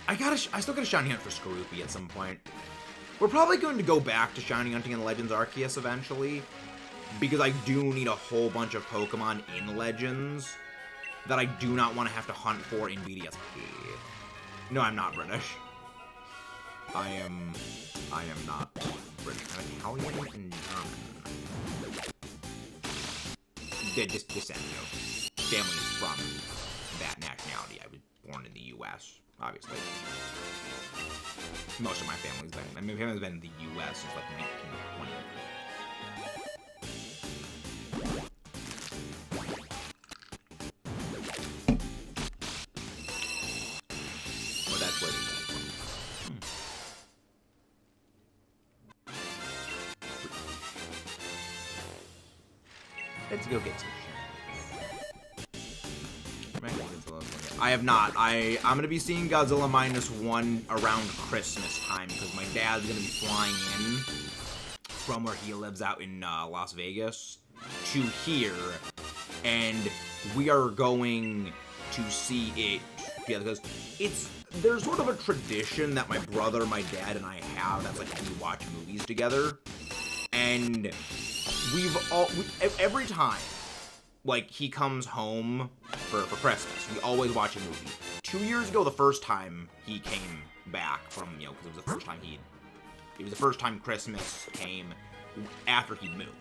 I still gotta shiny hunt for Skorupi at some point. We're probably going to go back to shiny hunting in Legends Arceus eventually, because I do need a whole bunch of Pokemon in Legends that I do not want to have to hunt for in BDSP. No, I'm not British. I am not British. I'm Italian and German. Just descent, you know. Family is from that nationality. I was born in the U.S., obviously. Most of my family's been, my family's been in the U.S. since like 1920. Well, that's where they came from. Let's go get some shit. I have not. I'm gonna be seeing Godzilla -1 around Christmas time because my dad's gonna be flying in from where he lives out in Las Vegas to here, and we are going to see it together because there's sort of a tradition that my brother, my dad, and I have that's like we watch movies together, and every time like he comes home for Christmas, we always watch a movie. 2 years ago, the first time he came back from, you know, because it was the first time Christmas came after he'd moved.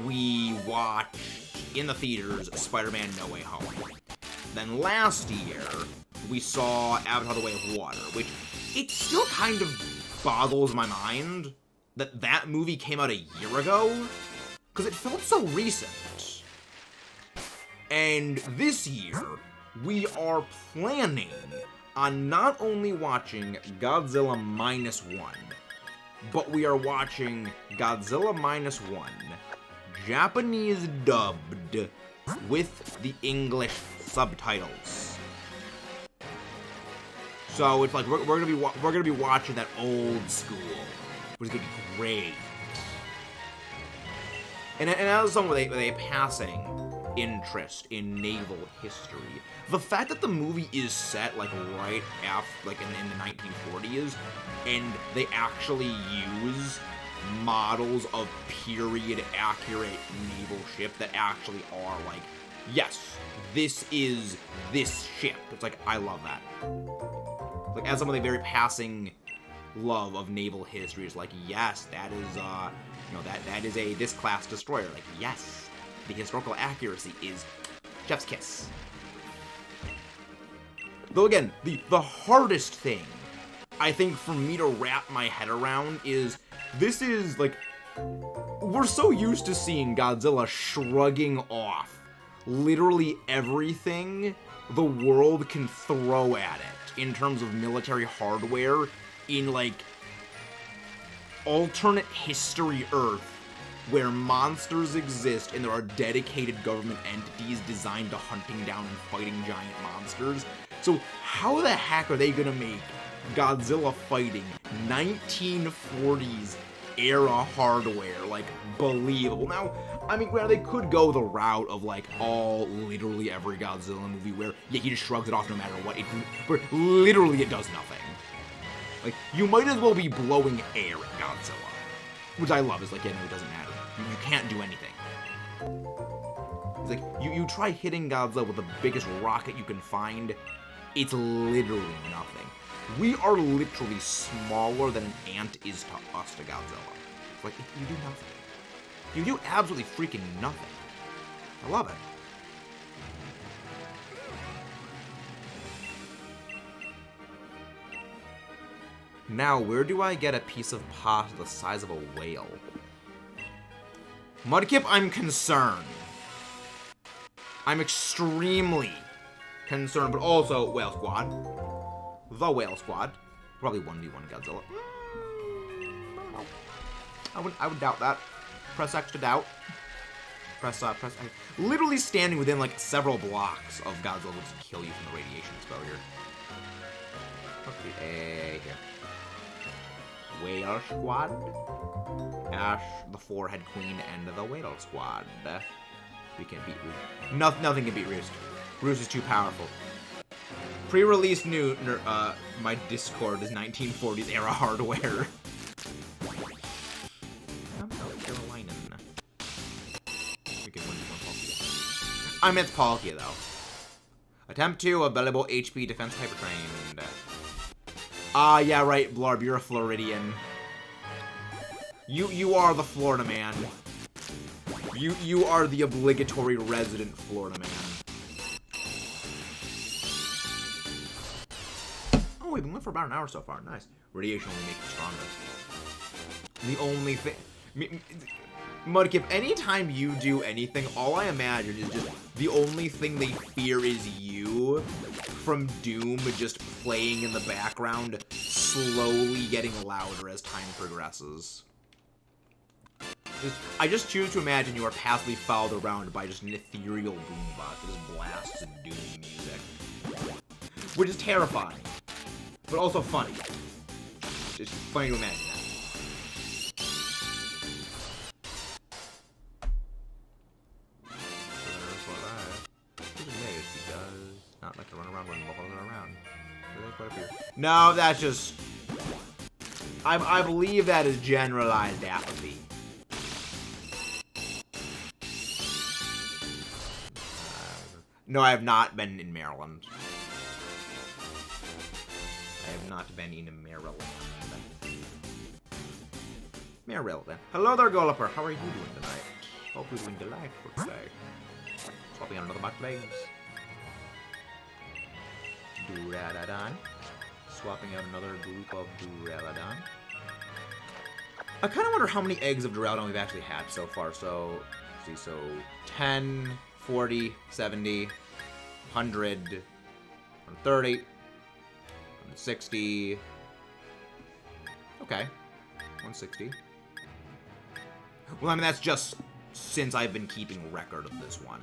We watched in the theaters Spider-Man No Way Home. Then last year, we saw Avatar The Way of Water, which it still kind of boggles my mind that movie came out a year ago, because it felt so recent. And this year, we are planning on not only watching Godzilla -1, but we are watching Godzilla -1 Japanese dubbed with the English subtitles. So it's like we're gonna be watching that old school, which is gonna be great. And as someone with a passing interest in naval history, the fact that the movie is set like right after, like in the 1940s, and they actually use models of period accurate naval ship that actually are like, yes, this is this ship. It's like, I love that. Like, as someone with a very passing love of naval history, is like, yes, that is you know, that is this class destroyer. Like, yes, the historical accuracy is chef's kiss. Though again, the hardest thing I think for me to wrap my head around is, this is like, we're so used to seeing Godzilla shrugging off literally everything the world can throw at it in terms of military hardware in like alternate history Earth, where monsters exist and there are dedicated government entities designed to hunting down and fighting giant monsters. So how the heck are they gonna make Godzilla fighting 1940s era hardware like believable? Now, I mean, well, they could go the route of like literally every Godzilla movie where he just shrugs it off no matter what. Where literally it does nothing. Like, you might as well be blowing air at Godzilla, which I love. Is like, yeah, no, it doesn't matter. You can't do anything. It's like, you try hitting Godzilla with the biggest rocket you can find, it's literally nothing. We are literally smaller than an ant is to us to Godzilla. It's like, you do nothing. You do absolutely freaking nothing. I love it. Now, where do I get a piece of pasta the size of a whale? Mudkip, I'm concerned. I'm extremely concerned, but also Whale Squad. The Whale Squad. Probably 1v1 Godzilla. I would doubt that. Press X to doubt. Press X. Literally standing within like several blocks of Godzilla will just kill you from the radiation exposure. Okay, here. Whale Squad. Ash, the Forehead Queen, and the Whale Squad. We can beat Roost. Nothing can beat Roost. Roost is too powerful. Pre-release new, my Discord is 1940s era hardware. South Carolina. We can win one Palkia. I meant Palkia, though. Attempt 2, available HP defense hyper trained. Ah, yeah, right, Blarb, you're a Floridian. You are the Florida man. You are the obligatory resident Florida man. Oh, we've been going for about an hour so far. Nice. Radiation only makes you stronger. The only thing... Mudkip, anytime you do anything, all I imagine is just the only thing they fear is you from Doom just playing in the background, slowly getting louder as time progresses. I just choose to imagine you are passively followed around by just an ethereal boombox that just blasts Doom music. Which is terrifying, but also funny. It's funny to imagine that. Not like to run around when balls are around. No, that's just... I believe that is generalized apathy. No, I have not been in Maryland. I have not been in Maryland. Maryland. Hello there, Golliper. How are you doing tonight? Hope you're doing delightful today. Swapping out another bot legs. Duraludon. Swapping out another group of Duraludon. I kind of wonder how many eggs of Duraludon we've actually had so far. So, let's see, so 10, 40, 70, 100, 130, 160. Okay, 160. Well, I mean, that's just since I've been keeping record of this one.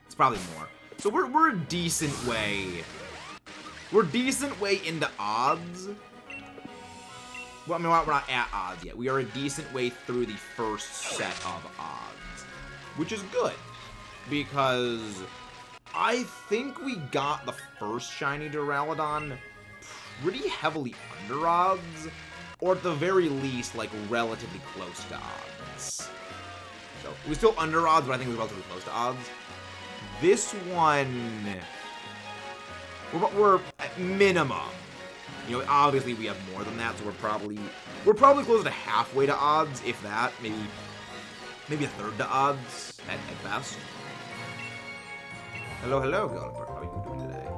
It's probably more. So we're a decent way. We're decent way into odds. Well, I mean, we're not at odds yet. We are a decent way through the first set of odds, which is good because I think we got the first shiny Duraludon pretty heavily under odds, or at the very least, like relatively close to odds. So it was still under odds, but I think it was relatively close to odds. This one, we're at minimum. You know, obviously we have more than that, so we're probably closer to halfway to odds, if that. Maybe a third to odds at best. Hello, Golliper. How are you doing today?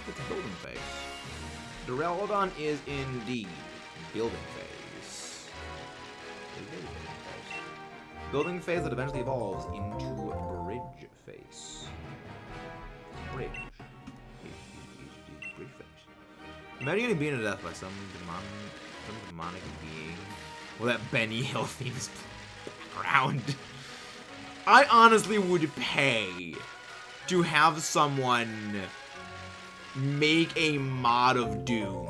It's a building phase. Duraludon is indeed building phase. Building phase that eventually evolves into bridge phase. Bridge phase. Imagine getting beaten to death by some demonic being. Well, that Benny Hill theme's background. I honestly would pay to have someone make a mod of Doom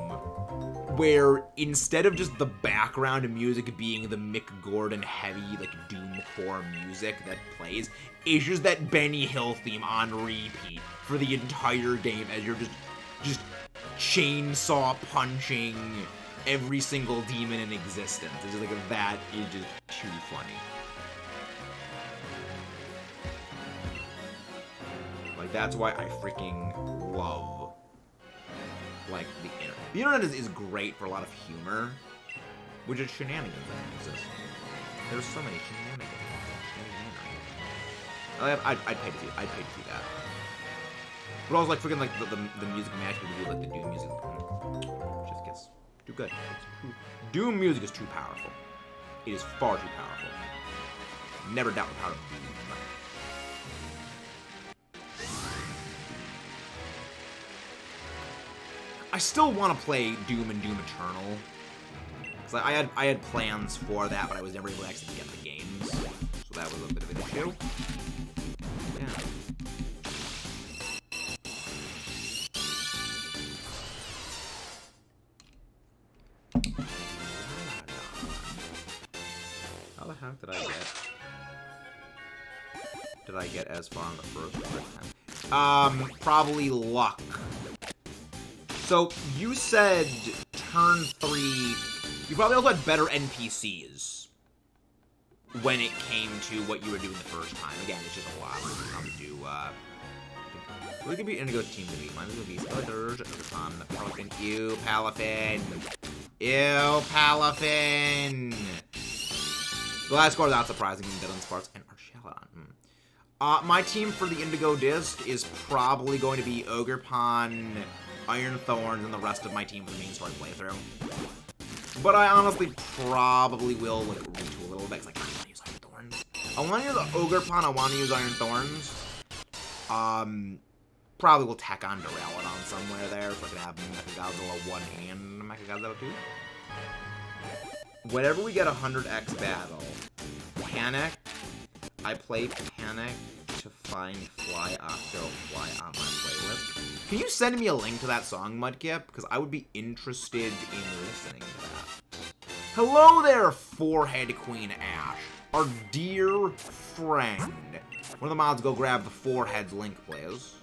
where instead of just the background music being the Mick Gordon heavy, like, Doomcore music that plays, it's just that Benny Hill theme on repeat for the entire game as you're just chainsaw punching every single demon in existence. It's just like, that is just too funny. Like, that's why I freaking love like, the internet. The internet is great for a lot of humor, which is shenanigans that exist. There's so many shenanigans. I'd pay to see that. But also, like, freaking, like, the music match would be, like, the Doom music. Just gets too good. Doom music is too powerful. It is far too powerful. Never doubt the power of Doom. I still want to play Doom and Doom Eternal. Because I had plans for that, but I was never able to actually get the games. So that was a bit of an issue. Yeah. How the heck did I get as far on the first time? Probably luck. So, you said turn 3... You probably also had better NPCs when it came to what you were doing the first time. Again, it's just a lot. We're to do, we could be Indigo's team to beat. Mine is going to be Scarlet, Palafin. Ew, Palafin. Ew, Palafin. The last score is not surprising. Dylan Sparks and ARCHALUDON. My team for the Indigo disc is probably going to be Ogerpon, Iron Thorns, and the rest of my team for the main story playthrough. But I honestly probably will like retool a little bit, because like, I want to use Iron Thorns. I want to use Ogerpon, I want to use Iron Thorns. Probably will tack on Duraludon somewhere there, so I can have Mechagodzilla 1 and Mechagodzilla 2. Whenever we get a 100x battle, Panic, I play Panic to find Fly Octo Fly on my playlist. Can you send me a link to that song, Mudkip? Because I would be interested in listening to that. Hello there, Forehead Queen Ash, our dear friend. One of the mods go grab the Forehead's link, please.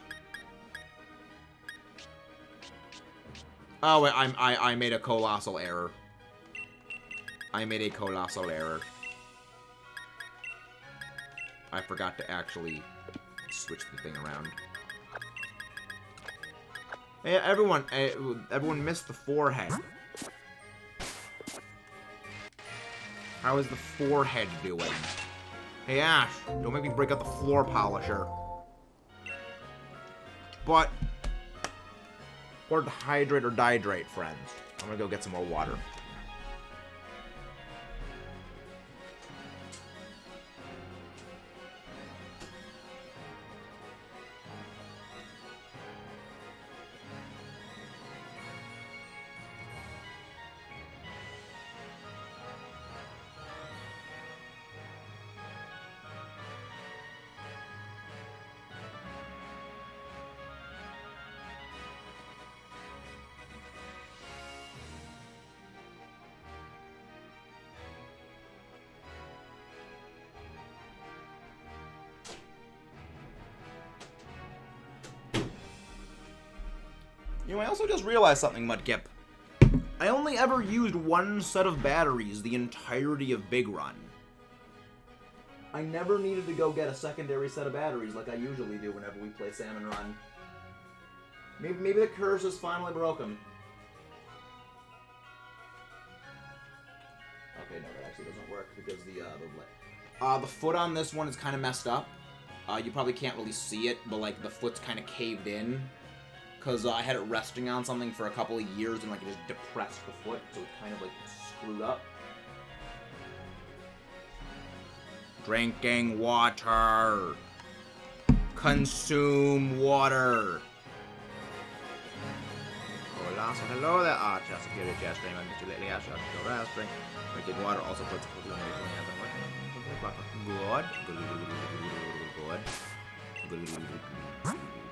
Oh, wait, I made a colossal error. I made a colossal error. I forgot to actually switch the thing around. Hey, everyone missed the forehead. How is the forehead doing? Hey, Ash, don't make me break out the floor polisher. But, or hydrate or dihydrate, friends. I'm gonna go get some more water. You know, I also just realized something, Mudkip. I only ever used one set of batteries the entirety of Big Run. I never needed to go get a secondary set of batteries like I usually do whenever we play Salmon Run. Maybe the curse is finally broken. Okay, no, that actually doesn't work because the foot on this one is kind of messed up. You probably can't really see it, but like the foot's kind of caved in. Because I had it resting on something for a couple of years and like it just depressed the foot, so it's kind of like screwed up. Drinking water. Consume water. Hello there, Archer. Superior jet stream. I'm Mr. Lately Ash. Drink. Drinking water also puts a good.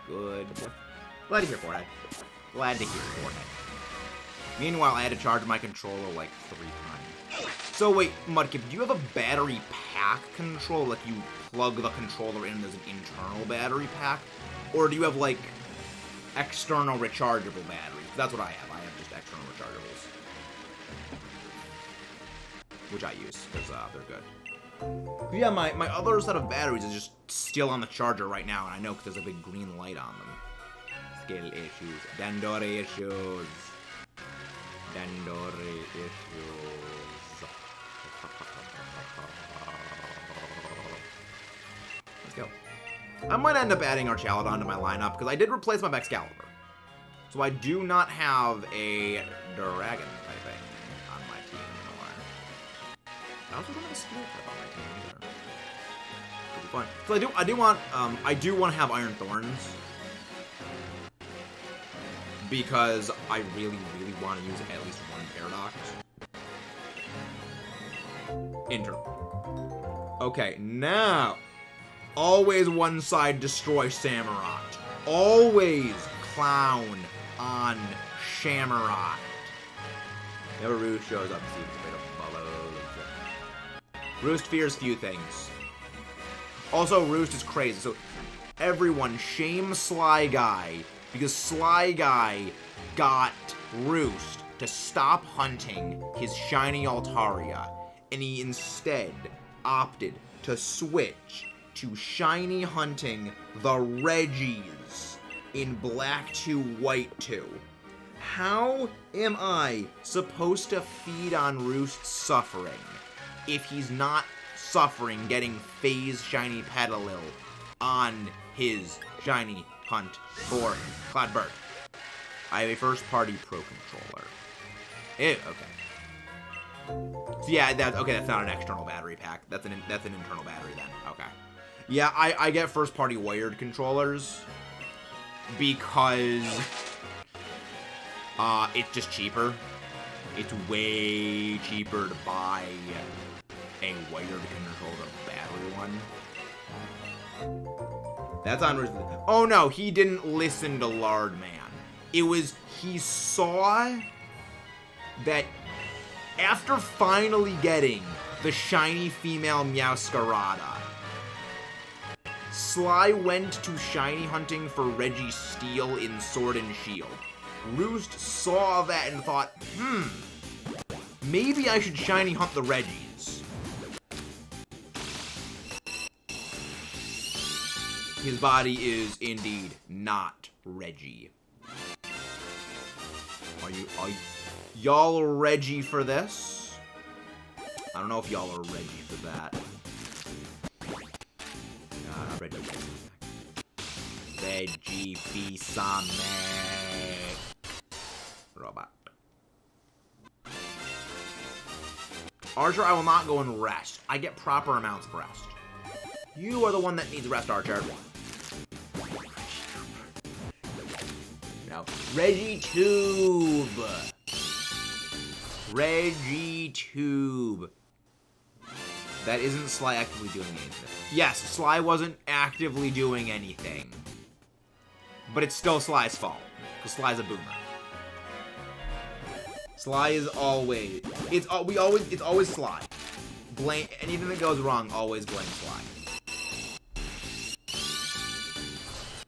Good. Glad to hear, Forehead. Glad to hear, Forehead. Meanwhile, I had to charge my controller like 3 times. So wait, Mudkip, do you have a battery pack controller? Like you plug the controller in as an internal battery pack? Or do you have like external rechargeable batteries? That's what I have. I have just external rechargeables. Which I use, because they're good. But yeah, my other set of batteries is just still on the charger right now, and I know because there's a big green light on them. skill issues. Dandori issues. Dandori issues. Let's go. I might end up adding Archaludon to my lineup because I did replace my Excalibur. So I do not have a dragon typing on my team anymore. I also don't have a skill type on my team either. It'll be fun. So I do want to have Iron Thorns. Because I really, really want to use at least one Paradox. Internal. Okay, now. Always one side destroy Samurott. Always clown on Shamurott. Never Roost shows up to see if it's a bit of bubbles. Roost fears few things. Also, Roost is crazy. So, everyone shame Sly Guy. Because Sly Guy got Roost to stop hunting his shiny Altaria, and he instead opted to switch to shiny hunting the Reggies in Black 2, White 2. How am I supposed to feed on Roost's suffering if he's not suffering getting Phase Shiny Petalil on his shiny hunt for Cloudbird? I have a first-party Pro Controller. Ew, okay. So yeah, that's not an external battery pack. That's an internal battery then. Okay. Yeah, I get first-party wired controllers because it's just cheaper. It's way cheaper to buy a wired controller battery one. That's on. Oh no, he didn't listen to Lard Man. It was, he saw that after finally getting the shiny female Meowscarada, Sly went to shiny hunting for Registeel in Sword and Shield. Roost saw that and thought, maybe I should shiny hunt the Reggies. His body is indeed not Reggie. Are y'all Reggie for this? I don't know if y'all are Reggie for that. Reggie. Reggie Bisame. Robot. Archer, I will not go and rest. I get proper amounts of rest. You are the one that needs rest, Archer. No. Regitube. Regitube. That isn't Sly actively doing anything. Yes, Sly wasn't actively doing anything. But it's still Sly's fault. Because Sly's a boomer. Sly is always... It's always Sly. Blame... Anything that goes wrong, always blame Sly.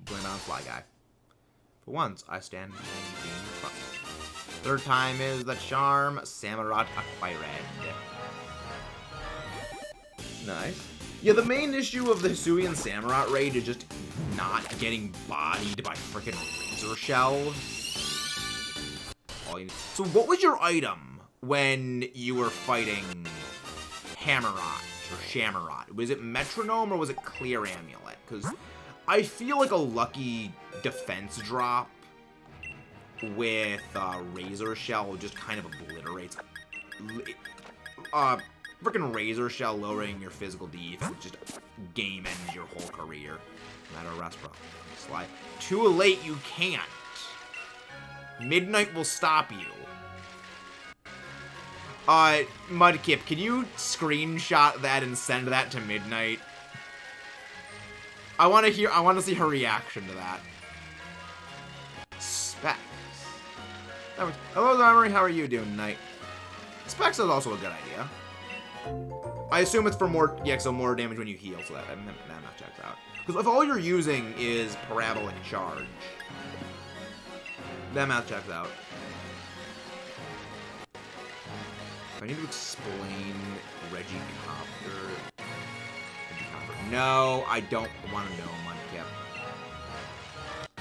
Blame it on Sly Guy. For once, I stand being trusted. Third time is the charm, Samurott acquired. Nice. Yeah, the main issue of the Hisuian Samurott raid is just not getting bodied by frickin' Razor Shell. So what was your item when you were fighting Hammerot or Shamurott? Was it Metronome or was it Clear Amulet? Because I feel like a lucky defense drop with Razor Shell just kind of obliterates. Frickin' Razor Shell lowering your physical defense just game ends your whole career. Matter of rest, bro. Sly. Too late, you can't. Midnight will stop you. Mudkip, can you screenshot that and send that to Midnight? I want to see her reaction to that. Specs. Hello, Armory, how are you doing tonight? Specs is also a good idea. I assume it's for more, yeah, so more damage when you heal, so that not checks out. Because if all you're using is Parabolic Charge, that math checks out. I need to explain Regicopter. No, I don't want to know, Mudkip.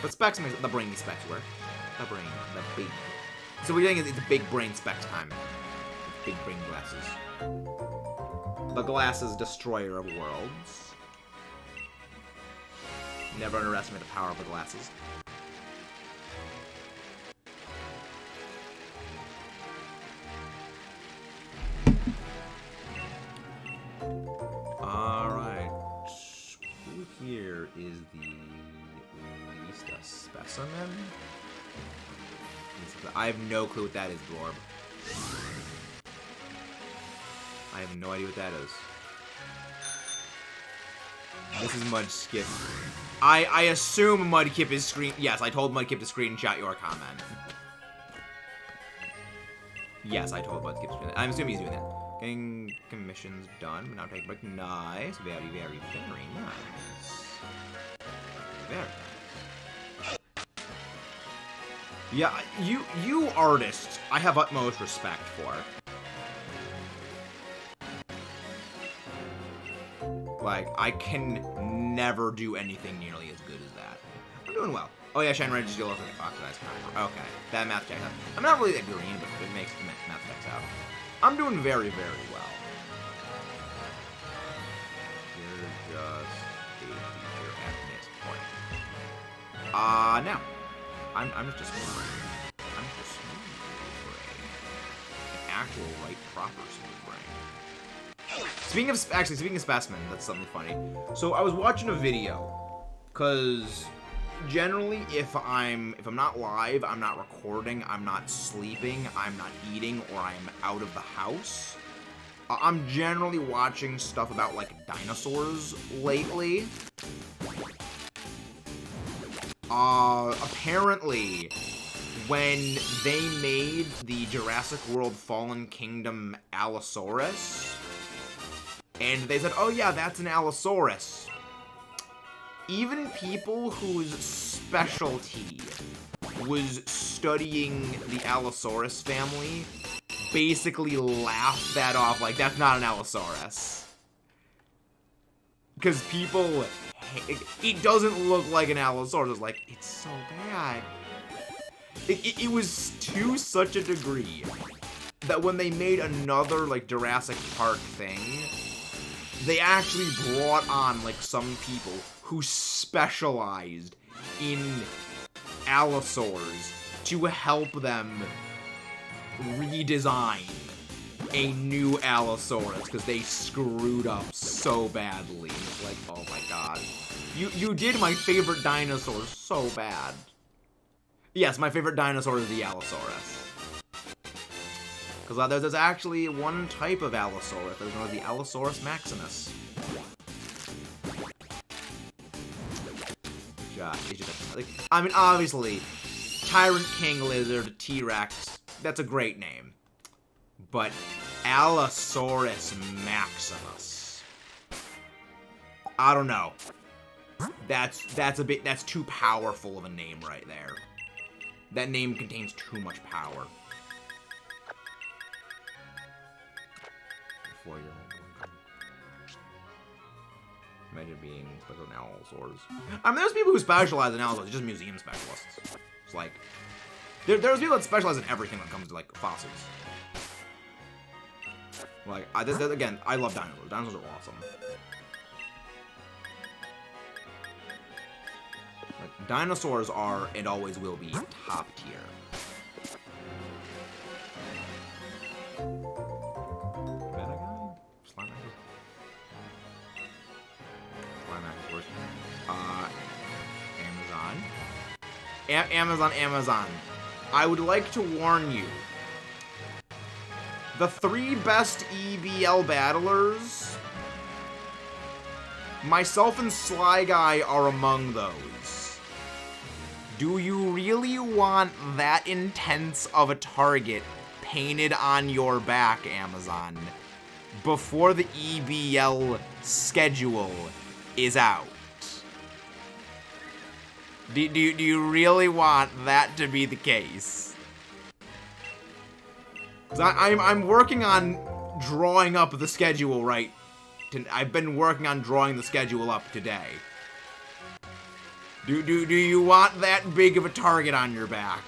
But specs makes the brainy specs work. The big. So we're doing it's big brain specs time. Big brain glasses. The glasses destroyer of worlds. Never underestimate the power of the glasses. Alright. Who here is the least a specimen? I have no clue what that is, Glorb. I have no idea what that is. This is Mudskip. I assume Mudkip is screen. Yes, I told Mudkip to screenshot your comment. Yes, I told Mudkip to screenshot. I'm assuming he's doing that. Getting commissions done, but now take a break. Nice. Very, very, very nice. Very nice. Yeah, you artists, I have utmost respect for. Like, I can never do anything nearly as good as that. I'm doing well. Oh yeah, Shine Red just deals with oxidized copper. Okay, that math checks out. I'm not really that green, but it makes the math checks out. I'm doing very, very well. You're just a teacher at this point. Now. I'm just a smooth brain. I'm just a smooth brain. An actual, right, proper smooth brain. Speaking of specimen, that's something funny. So I was watching a video, cause generally if I'm not live, I'm not recording, I'm not sleeping, I'm not eating, or I'm out of the house, I'm generally watching stuff about like dinosaurs lately. Apparently, when they made the Jurassic World Fallen Kingdom Allosaurus, and they said, oh yeah, that's an Allosaurus, even people whose specialty was studying the Allosaurus family basically laughed that off, like, that's not an Allosaurus. Because people... It doesn't look like an Allosaurus. It's like, it's so bad. It was to such a degree that when they made another, like, Jurassic Park thing, they actually brought on, like, some people who specialized in Allosaurs to help them redesign a new Allosaurus because they screwed up so badly. It's like, oh my god. You did my favorite dinosaur so bad. Yes, my favorite dinosaur is the Allosaurus. Because there's actually one type of Allosaurus. There's known as the Allosaurus maximus. It's just like, I mean, obviously, Tyrant King Lizard, T-Rex, that's a great name. But Allosaurus Maximus, I don't know. That's too powerful of a name right there. That name contains too much power. Imagine being special in Allosaurs. I mean, there's people who specialize in Allosaurs, just museum specialists. It's like, there's people that specialize in everything when it comes to, like, fossils. Like, again, I love dinosaurs. Dinosaurs are awesome. Like, dinosaurs are, and always will be, top tier. Amazon. I would like to warn you. The 3 best EBL battlers, myself and Sly Guy are among those. Do you really want that intense of a target painted on your back, Amazon, before the EBL schedule is out? Do you really want that to be the case? 'Cause I'm working on drawing up the schedule I've been working on drawing the schedule up today. Do you want that big of a target on your back?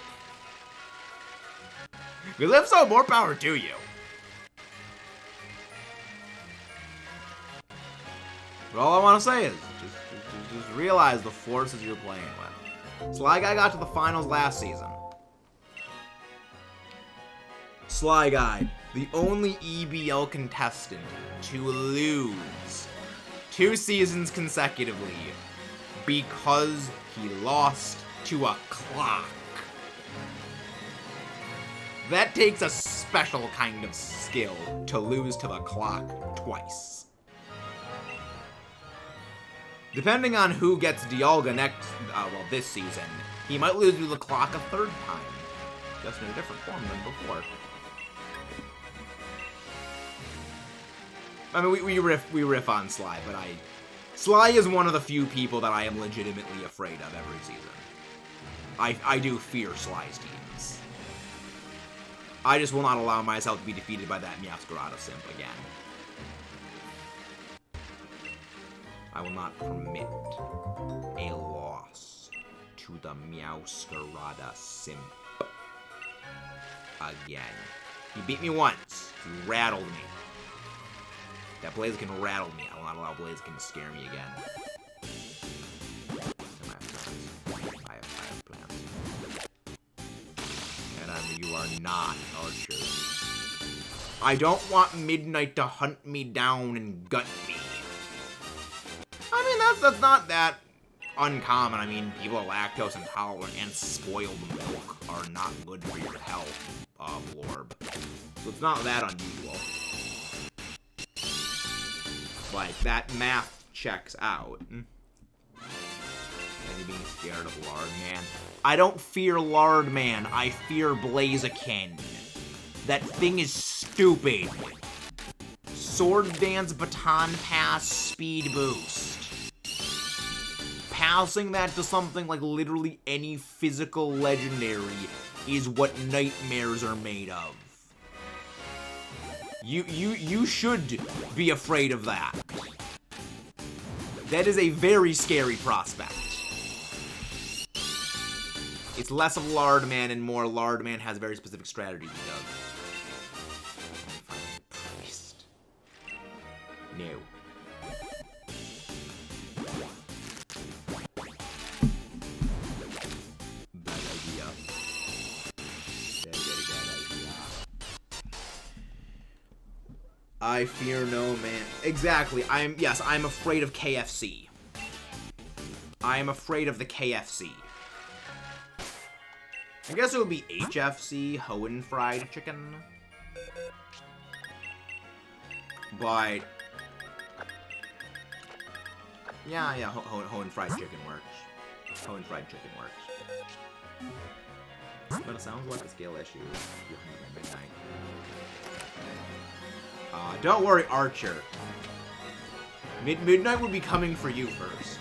Because if so, more power to you. But all I want to say is, just realize the forces you're playing with. Sly Guy got to the finals last season. Sly Guy, the only EBL contestant to lose 2 seasons consecutively because he lost to a clock. That takes a special kind of skill to lose to the clock twice. Depending on who gets Dialga next, this season, he might lose to the clock a 3rd time. Just in a different form than before. I mean, we riff on Sly, but Sly is one of the few people that I am legitimately afraid of every season. I do fear Sly's teams. I just will not allow myself to be defeated by that Meowscarada simp again. I will not permit a loss to the Meowscarada simp again. He beat me once. He rattled me. That Blaziken rattled me. I will not allow Blaziken to scare me again. I have plans. And you are not Archer. I don't want Midnight to hunt me down and gut me. I mean, that's not that uncommon. I mean, people are lactose intolerant and spoiled milk are not good for your health, Blorb. So it's not that unusual. Like, that math checks out. And you being scared of Lardman. I don't fear Lardman, I fear Blaziken. That thing is stupid. Sword Dance Baton Pass Speed Boost. Passing that to something like literally any physical legendary is what nightmares are made of. You should be afraid of that. That is a very scary prospect. It's less of Lardman and more Lardman has a very specific strategy he does. Priest. No. Bad idea. Very, very bad idea. I fear no man. Exactly. I'm afraid of KFC. I am afraid of the KFC. I guess it would be HFC, Hoenn Fried Chicken. But yeah, Hoenn Fried Chicken works. Hoenn Fried Chicken works. But it sounds like a skill issue. Midnight. Don't worry, Archer. Midnight would be coming for you first.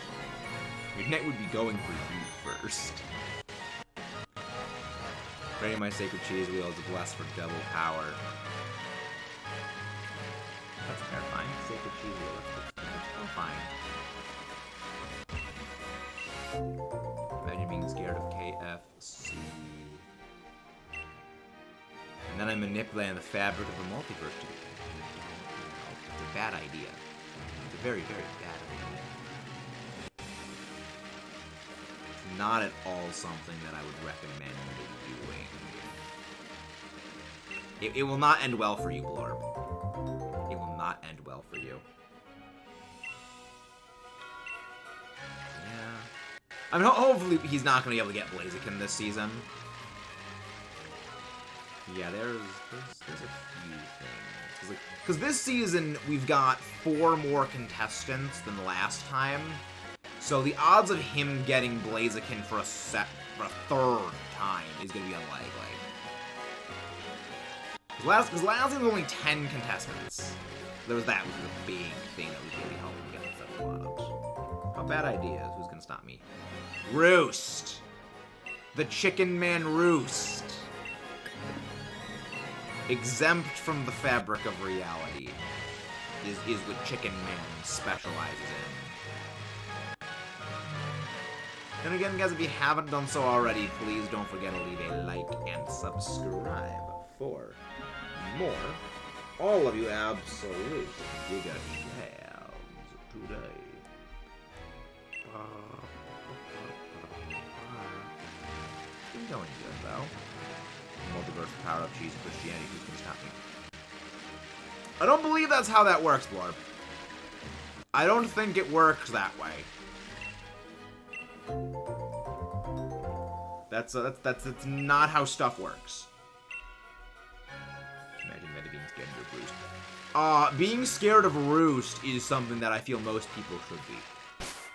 Midnight would be going for you first. Creating my sacred cheese wheel is blessed for double power. That's terrifying. Sacred cheese wheel. That's terrifying. Imagine being scared of KFC. And then I'm manipulating the fabric of the multiverse to It's a bad idea. It's a very, very bad idea. It's not at all something that I would recommend doing. It will not end well for you, Blorb. It will not end well for you. Yeah. I mean, hopefully he's not going to be able to get Blaziken this season. Yeah, there's a few things. Because this season, we've got 4 more contestants than last time. So the odds of him getting Blaziken for a 3rd time is going to be unlikely. Because last season was only 10 contestants. There was that, which was a big thing that was really helping get the 7 bottoms. How bad ideas? Who's going to stop me? Roost! The Chicken Man Roost! Exempt from the fabric of reality is what Chicken Man specializes in. And again, guys, if you haven't done so already, please don't forget to leave a like and subscribe for more. All of you absolute giga chavs today. You're going good, though. Multiverse, power of cheese, Christianity, who's gonna stop me? I don't believe that's how that works, Blorb. I don't think it works that way. That's not how stuff works. Imagine that being scared of Roost. Being scared of Roost is something that I feel most people should be.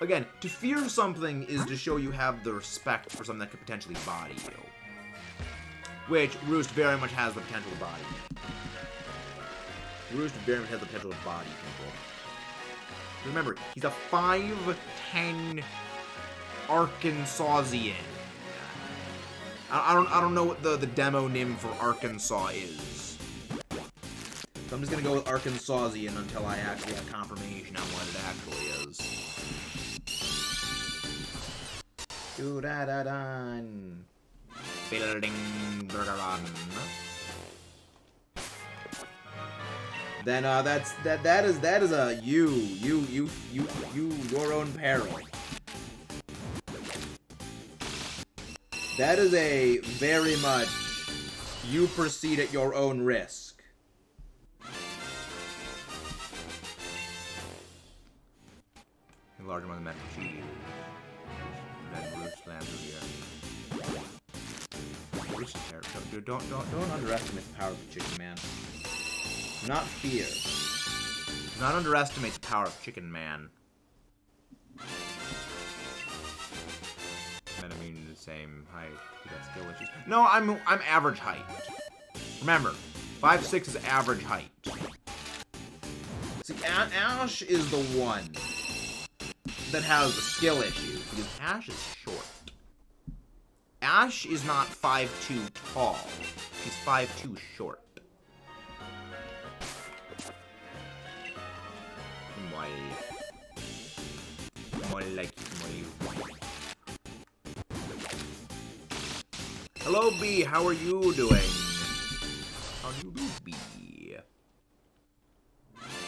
Again, to fear something is to show you have the respect for something that could potentially body you. Which Roost very much has the potential to body. Roost very much has the potential to body people. Remember, he's a 5'10" Arkansasian. I don't know what the demo name for Arkansas is. So I'm just gonna go with Arkansasian until I actually have confirmation on what it actually is. Do-da-da-dun. Building burger-on. Then that is a your own peril. That is a very much you proceed at your own risk. A large amount of metal cheese. Then Roost lands over here. Roost is terrible. Dude, don't underestimate the power of the chicken man. Not fear. Do not underestimate the power of Chicken Man. I mean, the same height. You got skill issues. No, I'm average height. Remember, 5'6" is average height. See, Ash is the one that has the skill issue because Ash is short. Ash is not 5'2" tall. He's 5'2" short. Hello, B. How are you doing? How do you do, B?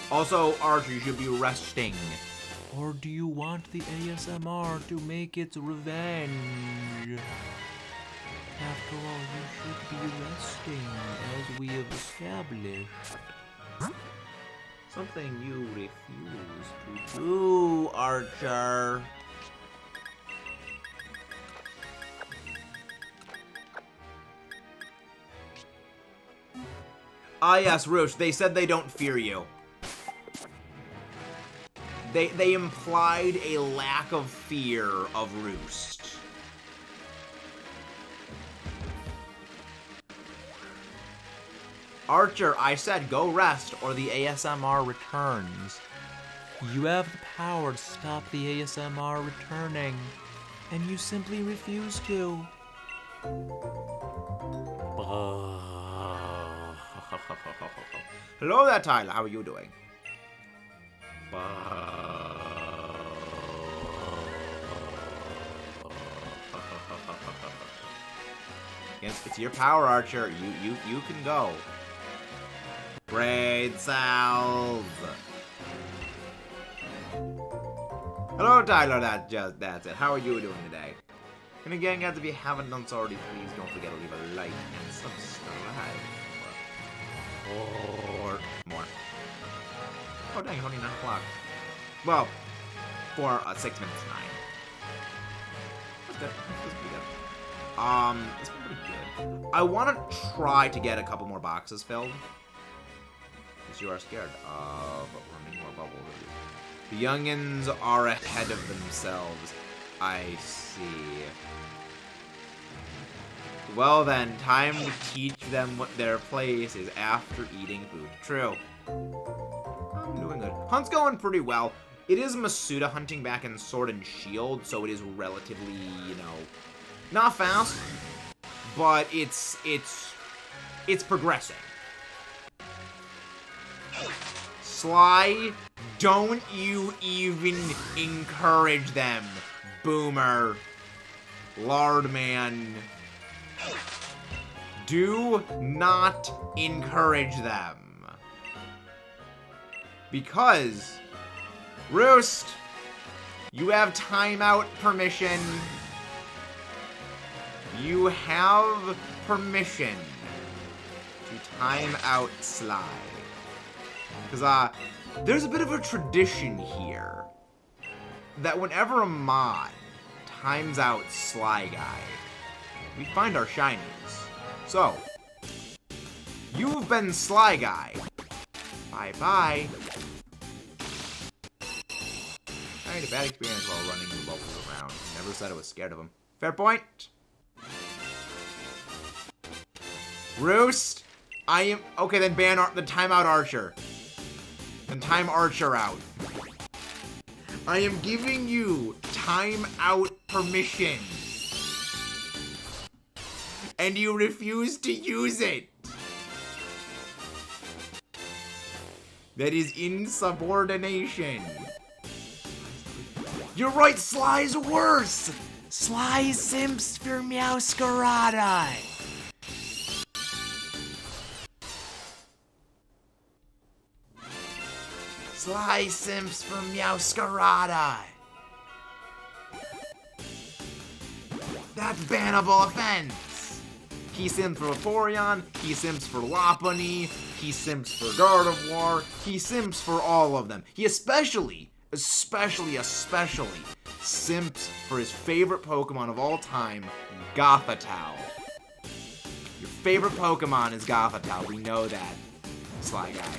Also, Archer, you should be resting. Or do you want the ASMR to make its revenge? After all, you should be resting, as we have established. Something you refuse to do, Archer. Ah, yes, Roosh. They said they don't fear you. They implied a lack of fear of Roost. Archer, I said go rest or the ASMR returns. You have the power to stop the ASMR returning, and you simply refuse to. Hello there, Tyler. How are you doing? It's your power, Archer. You can go. Brain cells. Hello, Tyler. That's it. How are you doing today? And again, guys, if you haven't done so already, please don't forget to leave a like and subscribe for more. Oh, dang, it's only 9 o'clock. Well, for 6 minutes 9. That's good. That's pretty good. It's been pretty good. I want to try to get a couple more boxes filled. Because you are scared of running more bubbles. The youngins are ahead of themselves. I see. Well then, time to teach them what their place is after eating food. True. I'm doing good. Hunt's going pretty well. It is Masuda hunting back in Sword and Shield, so it is relatively, you know, not fast, but it's progressing. Sly, don't you even encourage them, Boomer. Lard Man. Do not encourage them. Because, Roost, you have timeout permission. You have permission to time out Sly. Because, there's a bit of a tradition here that whenever a mod times out Sly Guy, we find our shinies. So, you've been Sly Guy. Bye-bye. I had a bad experience while running the bubbles around. Never said I was scared of them. Fair point. Roost, I am... Okay, then ban the timeout Archer. Then time Archer out. I am giving you timeout permission. And you refuse to use it. That is insubordination. You're right, Sly's worse! Sly simps for Meowscarada. Sly simps for Meowscarada. That's bannable offense. He simps for Vaporeon, he simps for Lopunny, he simps for Gardevoir, he simps for all of them. He especially simps for his favorite Pokemon of all time, Gothitelle. Your favorite Pokemon is Gothitelle, we know that, Sly Guy.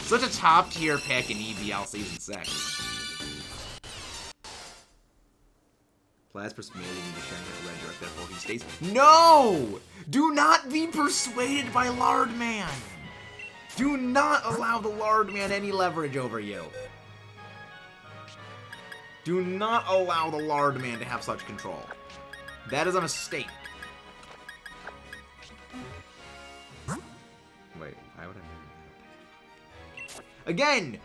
Such a top tier pick in EBL Season 6. Plasper's merely need to shine his red direct, therefore he stays. No! Do not be persuaded by Lardman! Do not allow the Lardman any leverage over you. Do not allow the Lardman to have such control. That is a mistake. Wait, why would I do that? Again!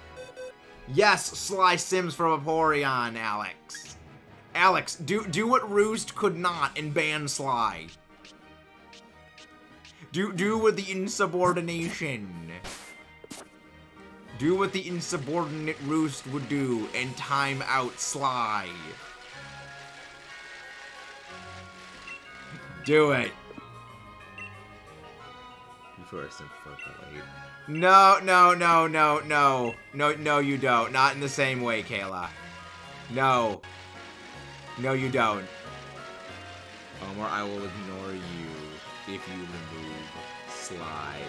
Yes, Sly sims for Vaporeon, Alex. Alex, do what Roost could not and ban Sly. Do what the insubordination. Do what the insubordinate Roost would do and time out Sly. Do it. Before I simp for Blade. No, you don't. Not in the same way, Kayla. No. No, you don't. Omar, I will ignore you if you remove Sly.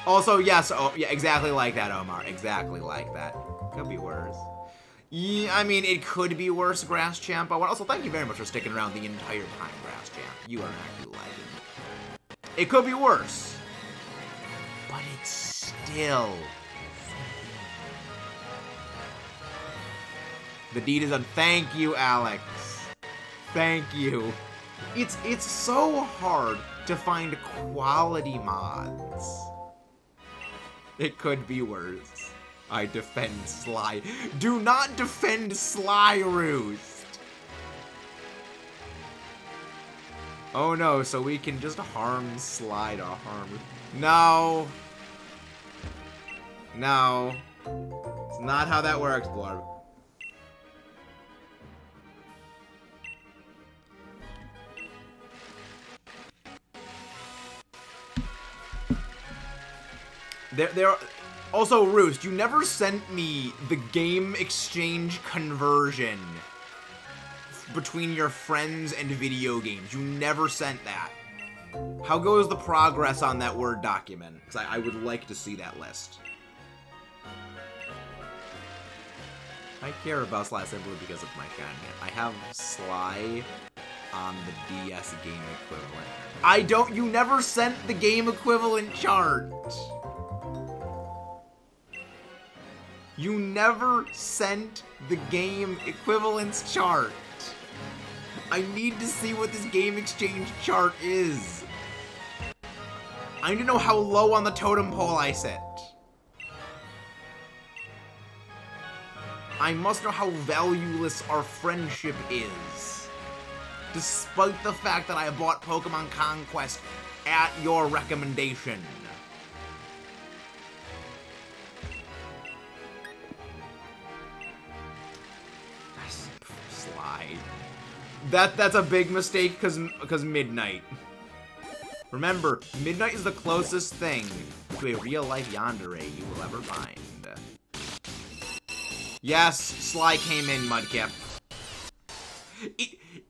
Also, yes, oh, yeah, exactly like that, Omar. Exactly like that. Could be worse. Yeah, I mean, it could be worse, Grass Champ. But also, thank you very much for sticking around the entire time, Grass Champ. You are an absolute legend. It could be worse. But it's still... The deed is done. Thank you, Alex. Thank you. It's so hard to find quality mods. It could be worse. I defend Sly. Do not defend Sly, Roost. Oh no, so we can just harm Sly to harm. No. No. It's not how that works, Blarb. There are, also, Roost, you never sent me the game exchange conversion between your friends and video games. You never sent that. How goes the progress on that Word document? Because I would like to see that list. I care about Sly simply because of my shiny. I have Sly on the DS game equivalent. You never sent the game equivalent chart. You never sent the game equivalence chart. I need to see what this game exchange chart is. I need to know how low on the totem pole I sit. I must know how valueless our friendship is. Despite the fact that I bought Pokemon Conquest at your recommendation. Slide. That's a big mistake because Midnight. Remember, Midnight is the closest thing to a real-life Yandere you will ever find. Yes, Sly came in, Mudkip.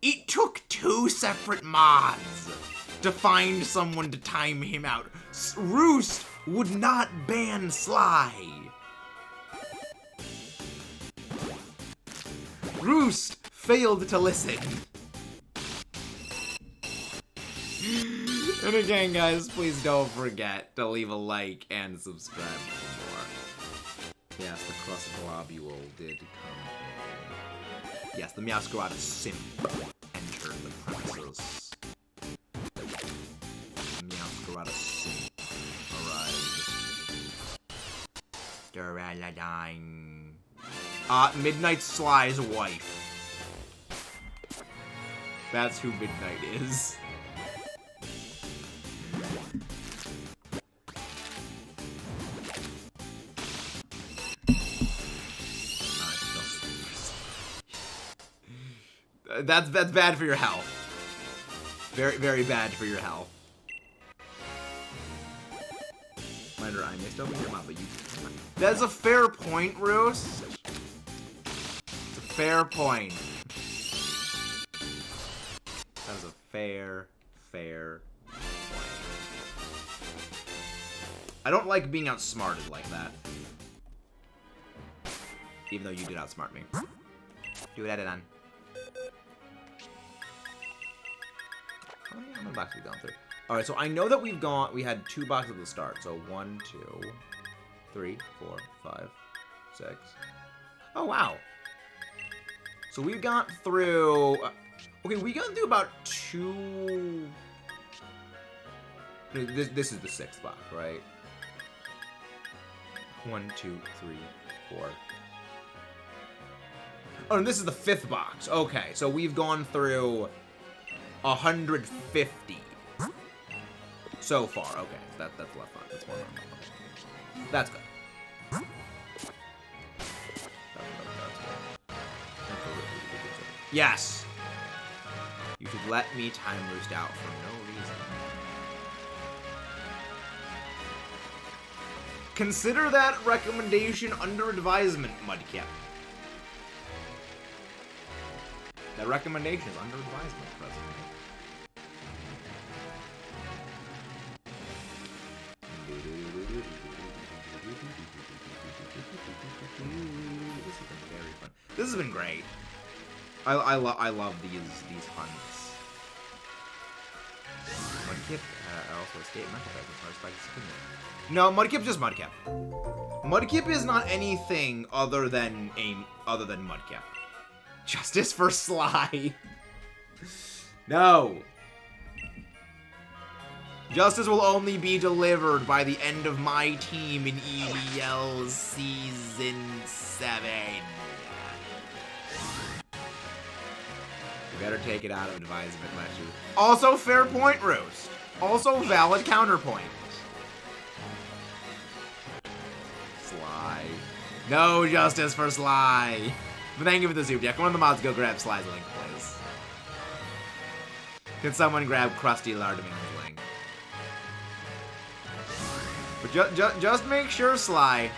It took 2 separate mods to find someone to time him out. Roost would not ban Sly. Roost failed to listen. And again, guys, please don't forget to leave a like and subscribe for more. Yes, the crust globule did come in. Yes, the Meowscarada simp entered the premises. Meowscarada simp arrived. Duraludon. Midnight Sly's wife. That's who Midnight is. That's bad for your health. Very, very bad for your health. Minor, I missed over your mouth, but you. That's a fair point, Roost. It's a fair point. That is a fair point. I don't like being outsmarted like that. Even though you did outsmart me. Do it, edit on. How many boxes have we gone through? Alright, so I know that we had 2 boxes at the start. So 1, 2, 3, 4, 5, 6. Oh, wow. So we've got through... okay, we got through about 2... This is the 6th box, right? 1, 2, 3, 4. Oh, and this is the 5th box. Okay, so we've gone through 150 so far. Okay, that's left on. That's one. That's good. Yes. You should let me time Roost out for no reason. Consider that recommendation under advisement, Mudkip. That recommendation is under advisement, presently. This has been very fun. This has been great. I love these hunts. Mudkip also escaped mental effects. No, Mudkip's just Mudkip. Mudkip is not anything other than Mudkip. Justice for Sly. No. Justice will only be delivered by the end of my team in EDL Season 7. You better take it out of advisement, let you. Also, fair point, Roost. Also, valid counterpoint. Sly. No justice for Sly. But thank you for the soup deck. One of the mods go grab Sly's link, please. Can someone grab Krusty Lardman's link? But just make sure, Sly,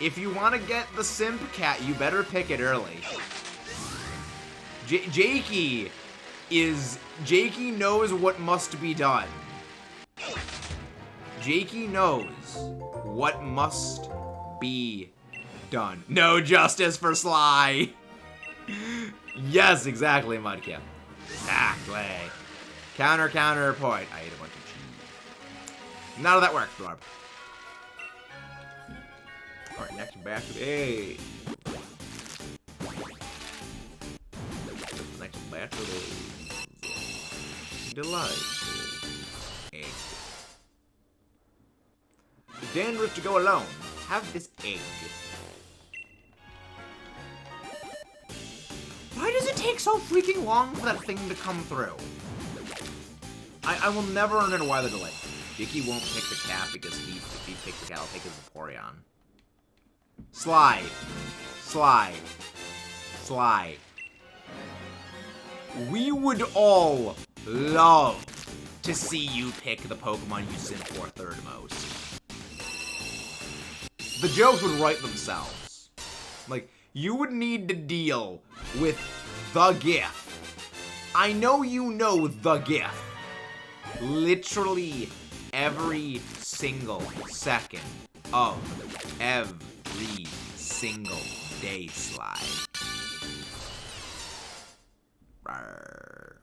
if you want to get the Simp Cat, you better pick it early. Jakey knows what must be done. Jakey knows what must be done. No justice for Sly. Yes, exactly, Mudkip. Exactly. Counter point. I ate a bunch of cheese. None of that works, Barb. Alright, next back to A. Next batch of A. Delightful. Egg. Dangerous to go alone. Have this egg. Why does it take so freaking long for that thing to come through? I will never understand why the delay. Dicky won't pick the cat because if he picks the cat, I'll take his Vaporeon. Slide. Slide. Slide. We would all love to see you pick the Pokemon you sent for third most. The jokes would write themselves. Like, you would need to deal with the GIF. I know you know the GIF. Literally every single second of every single day, Slide. Rawr.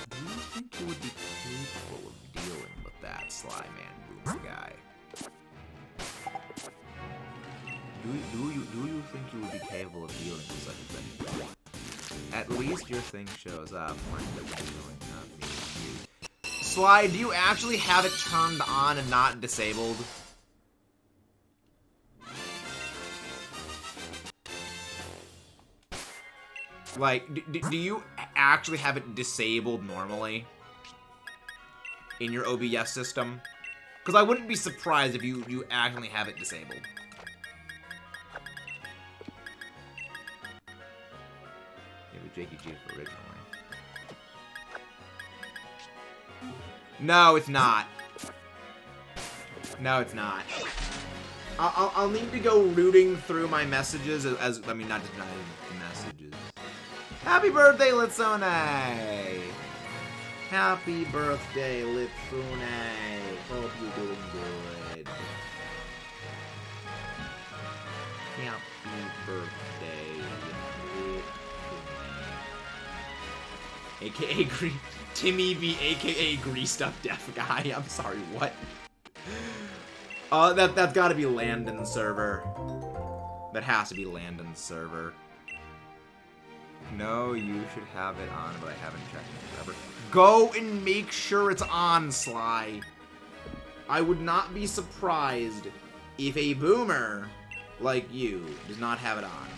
Do you think you would be capable of dealing with that Sly Man Boomer guy? Do you think you would be capable of dealing with such a thing? At least your thing shows up. Sly, do you actually have it turned on and not disabled? Like, do you actually have it disabled normally in your OBS system? Because I wouldn't be surprised if you actually have it disabled. Maybe JKG originally. No, it's not. No, it's not. I'll need to go rooting through my messages as I mean, not just messages. Happy birthday, Litsune! Happy birthday, Litsune! Hope you're doing good. Happy birthday, Litsune. AKA Timmy V, AKA Greased Up Deaf Guy. I'm sorry, what? That's gotta be Landon's server. That has to be Landon's server. No, you should have it on, but I haven't checked it forever. Go and make sure it's on, Sly. I would not be surprised if a boomer like you does not have it on.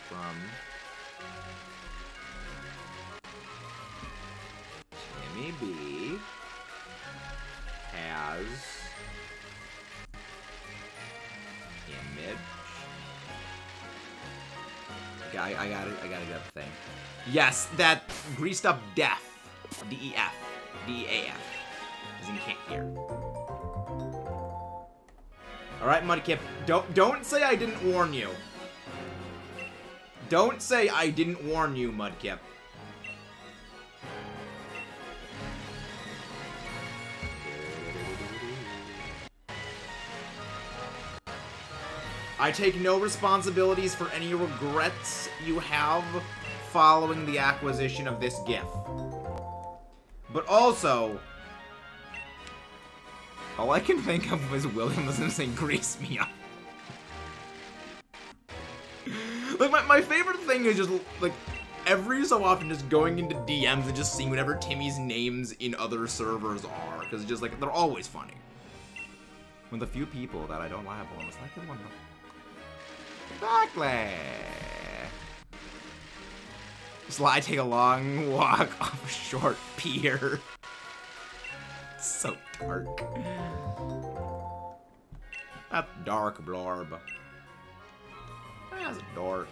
From Timmy B has image. I gotta get up the thing. Yes, that Greased Up Deaf. D-E-F. D-E-A-F. As in you can't hear. Alright, Mudkip. Don't say I didn't warn you. Don't say I didn't warn you, Mudkip. I take no responsibilities for any regrets you have following the acquisition of this GIF. But also, all I can think of is William was gonna say, grease me up. Like, my favorite thing is just, like, every so often just going into DMs and just seeing whatever Timmy's names in other servers are. Because it's just, like, they're always funny. When the few people that I don't lie about, it's like the one. Exactly. Sly take a long walk off a short pier. It's so dark. That's dark, Blorb. That's dark.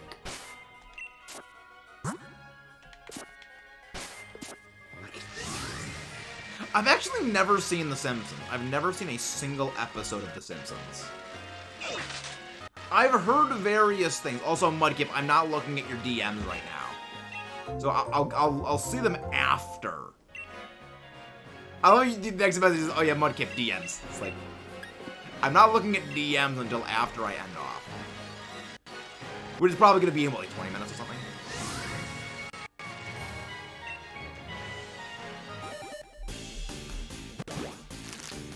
I've actually never seen The Simpsons. I've never seen a single episode of The Simpsons. I've heard various things. Also, Mudkip, I'm not looking at your DMs right now. So I'll see them after. I don't know if the next message is, oh yeah, Mudkip, DMs. It's like, I'm not looking at DMs until after I end off. Which is probably going to be in, what, like 20 minutes or something?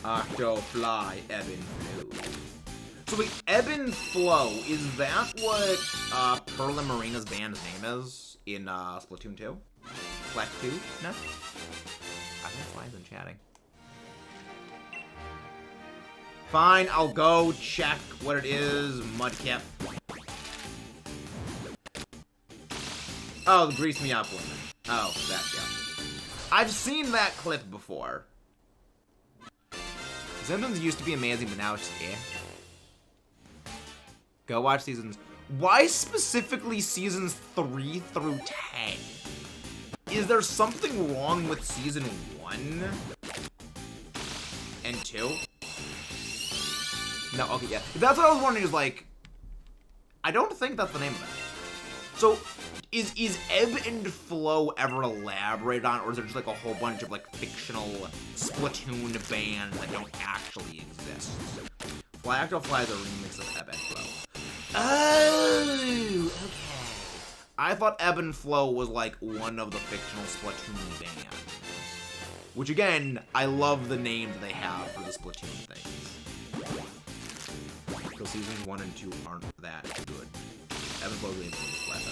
Octofly, ebb and flow. So wait, ebb and flow, is that what Pearl and Marina's band's name is in Splatoon 2? Splat 2? No? I think Slime's in chatting. Fine, I'll go check what it is, Mudkip. Oh, the grease me up woman. Oh, that, yeah. I've seen that clip before. Simpsons used to be amazing, but now it's just Go watch seasons. Why specifically seasons 3 through 10? Is there something wrong with season 1? And 2? No, okay, yeah. That's what I was wondering, is like, I don't think that's the name of it. So, is ebb and flow ever elaborated on, or is there just like a whole bunch of like fictional Splatoon bands that don't actually exist? Fly Acto Fly is a remix of ebb and flow. Oh, okay. I thought ebb and flow was like one of the fictional Splatoon bands. Which again, I love the names they have for the Splatoon things. So seasons 1 and 2 aren't that good. Ebb and flow is flat.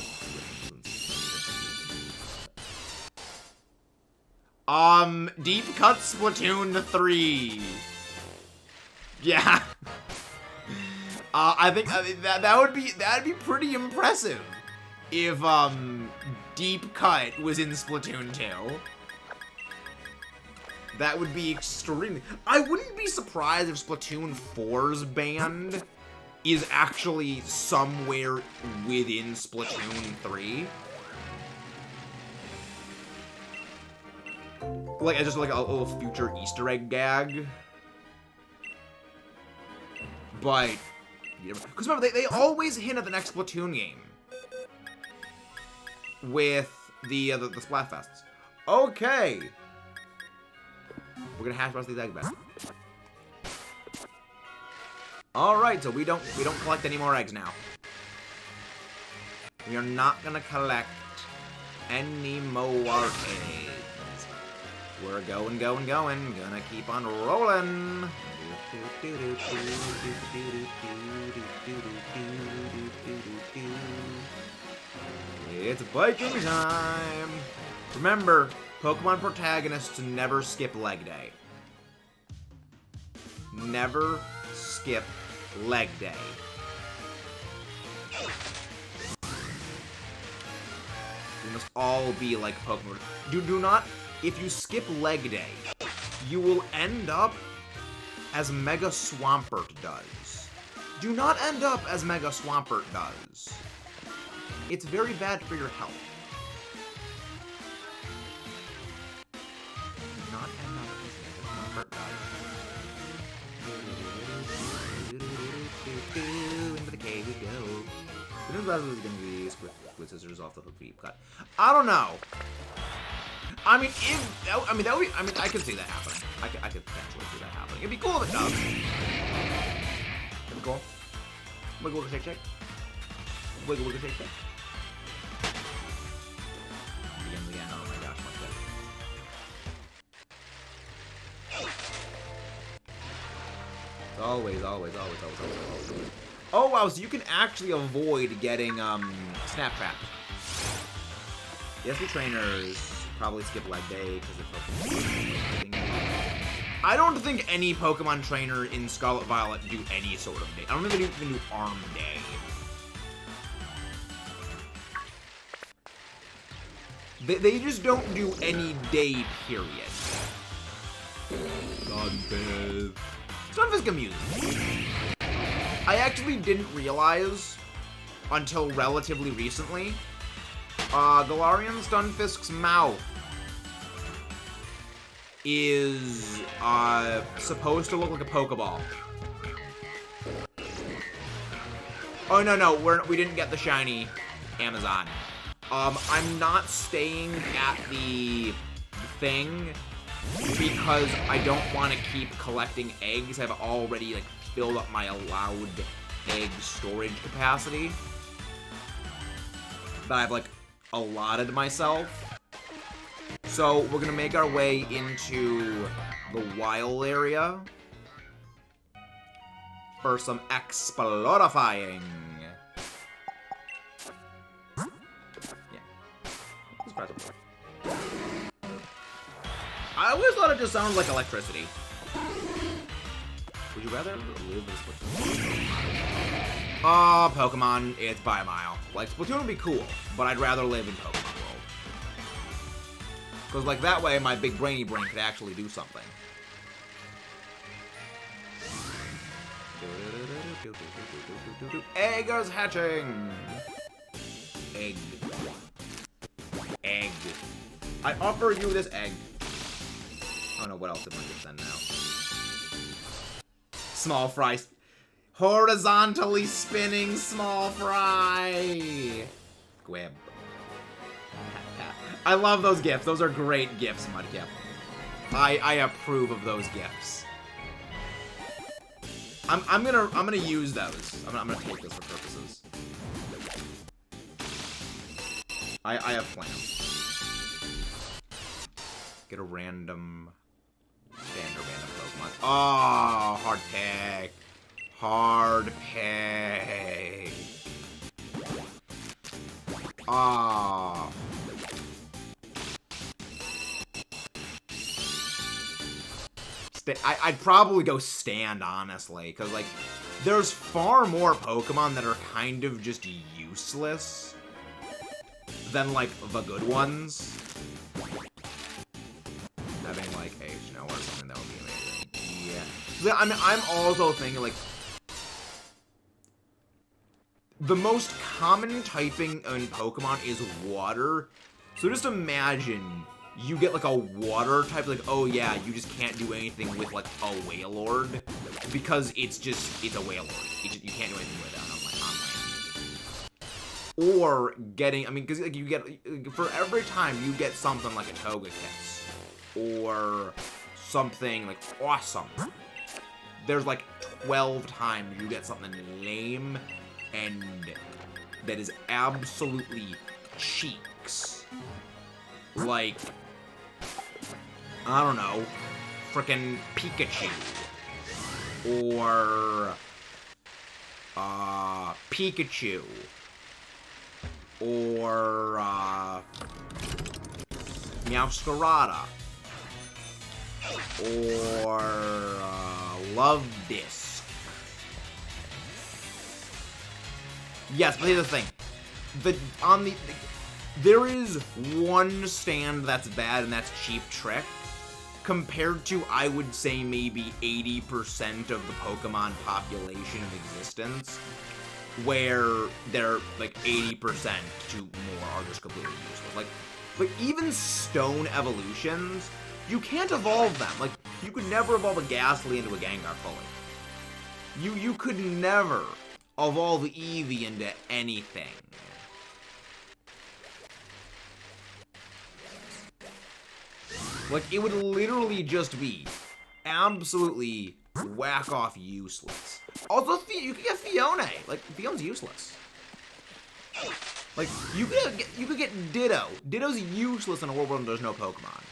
Deep Cut Splatoon 3. Yeah. I think that'd be pretty impressive if Deep Cut was in Splatoon 2. That would be extremely. I wouldn't be surprised if Splatoon 4's band is actually somewhere within Splatoon 3. Like, just like a little future Easter egg gag. But, because remember, they always hint at the next Splatoon game. With the Splatfests. Okay. We're gonna hash across these eggs back. Alright, so we don't collect any more eggs now. We are not gonna collect any more eggs. We're going. Gonna keep on rolling. It's biking time. Remember, Pokemon protagonists never skip leg day. Never skip leg day. We must all be like Pokemon. Do not, if you skip leg day, you will end up as Mega Swampert does. Do not end up as Mega Swampert does. It's very bad for your health. Do not end up as Mega Swampert does. Into the cave we go. The next battle is gonna be with scissors off the hook feet cut. I don't know. I mean, I could see that happening. I could potentially see that happening. It'd be cool if it does. It'd be cool. Wiggle, wiggle, shake, shake. Wiggle, wiggle, shake, shake. Again. Oh my gosh, what's that? Always. Oh wow, so you can actually avoid getting Snapchat. Yes, the trainers probably skip leg day because they're Pokemon. I don't think any Pokemon trainer in Scarlet Violet do any sort of day. I don't think they even do arm day. They just don't do any day, period. Stunfisk. Stunfisk amuses. I actually didn't realize until relatively recently. Galarian Stunfisk's mouth is supposed to look like a Pokeball. Oh no, we didn't get the shiny Amazon. I'm not staying at the thing because I don't want to keep collecting eggs. I've already like filled up my allowed egg storage capacity that I've like allotted myself. So we're gonna make our way into the wild area for some explodifying. I always thought it just sounded like electricity. Would you rather live in Splatoon? Pokemon, it's by a mile. Like, Splatoon would be cool, but I'd rather live in Pokemon. Because, like, that way my big brainy brain could actually do something. Egg is hatching! Egg. Egg. I offer you this egg. Oh no, what else did I get then now? Small fry. Horizontally spinning small fry! Squib. I love those gifs. Those are great gifs, Mudkip. I approve of those gifs. I'm gonna use those. I'm gonna take those for purposes. I have plans. Get a random Pokemon. Oh, hard pick. Hard pick. Oh. I'd probably go stand, honestly, because, like, there's far more Pokemon that are kind of just useless than, like, the good ones. Having, like, a Snow or something, that would be amazing. Yeah. I mean, I'm also thinking, like, the most common typing in Pokemon is water. So just imagine you get, like, a water type, like, oh yeah, you just can't do anything with, like, a Wailord, because it's a Wailord. You can't do anything with that on land. Or getting, I mean, because, like, you get, for every time you get something like a Togekiss, or something, like, awesome, there's, like, 12 times you get something lame, and that is absolutely cheeks. Like, I don't know, frickin' Pikachu, or, Pikachu, or, Meowscarada, or, Luvdisc. Yes, but here's the thing, there is one stand that's bad, and that's Cheap Trick, compared to, I would say, maybe 80% of the Pokemon population of existence, where they're, like, 80% to more are just completely useless. Like, even Stone evolutions, you can't evolve them. Like, you could never evolve a Ghastly into a Gengar fully. You could never evolve Eevee into anything. Like, it would literally just be absolutely whack-off useless. Also, you could get Fiona. Like, Fiona's useless. Like, you could get Ditto. Ditto's useless in a world where there's no Pokemon.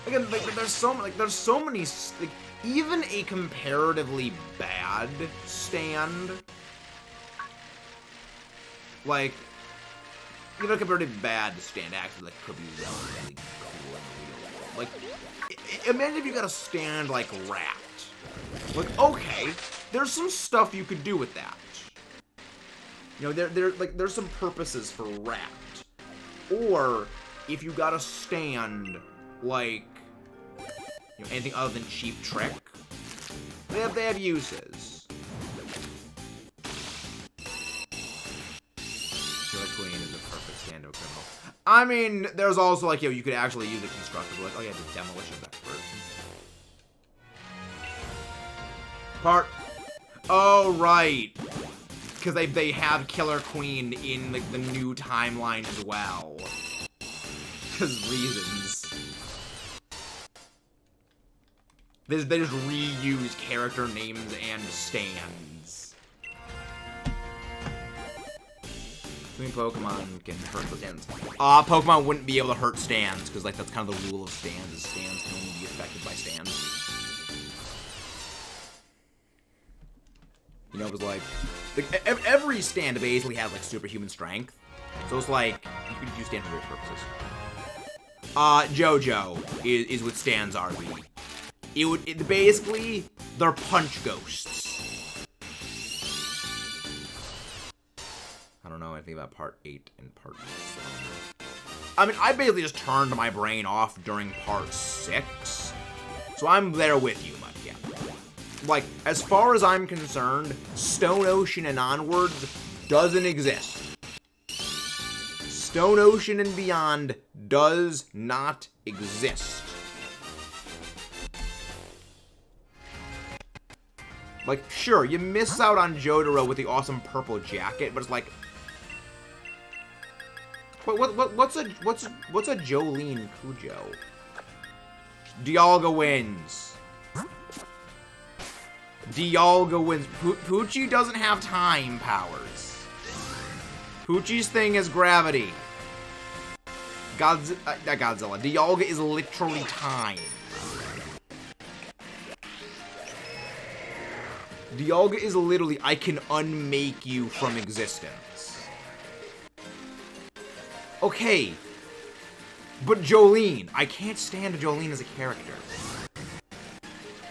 Again, like, there's so many, like, even a comparatively bad stand, like, even a comparatively bad stand actually, like, could be relatively cool in the real world. Like, imagine if you got a stand like Rat. Like, okay, there's some stuff you could do with that. You know, there's some purposes for Rat. Or, if you got a stand like, you know, anything other than Cheap Trick, they have uses. Killer Queen is a perfect stand to a criminal. I mean, there's also, like, you know, you could actually use it constructively. Like, oh yeah, the demolitions expert. Oh, right. Because they have Killer Queen in, like, the new timeline as well. Because reasons. They just reuse character names and stands. Between Pokemon can hurt the stands. Pokemon wouldn't be able to hurt stands, because, like, that's kind of the rule of stands, is stands can only be affected by stands. You know, it was like every stand basically has, like, superhuman strength. So it's like, you could use stand for various purposes. JoJo is what stands are, really. Basically, they're punch ghosts. I think about part 8 and part 7. I mean, I basically just turned my brain off during part 6. So I'm there with you, Mudkip. Like, as far as I'm concerned, Stone Ocean and onwards doesn't exist. Stone Ocean and beyond does not exist. Like, sure, you miss out on Jotaro with the awesome purple jacket, but it's like, what's a Jolene Kujo? Dialga wins. Dialga wins. Poochie doesn't have time powers. Poochie's thing is gravity. Godzilla. Dialga is literally time. Dialga is literally, I can unmake you from existence. Okay. But Jolene, I can't stand Jolene as a character.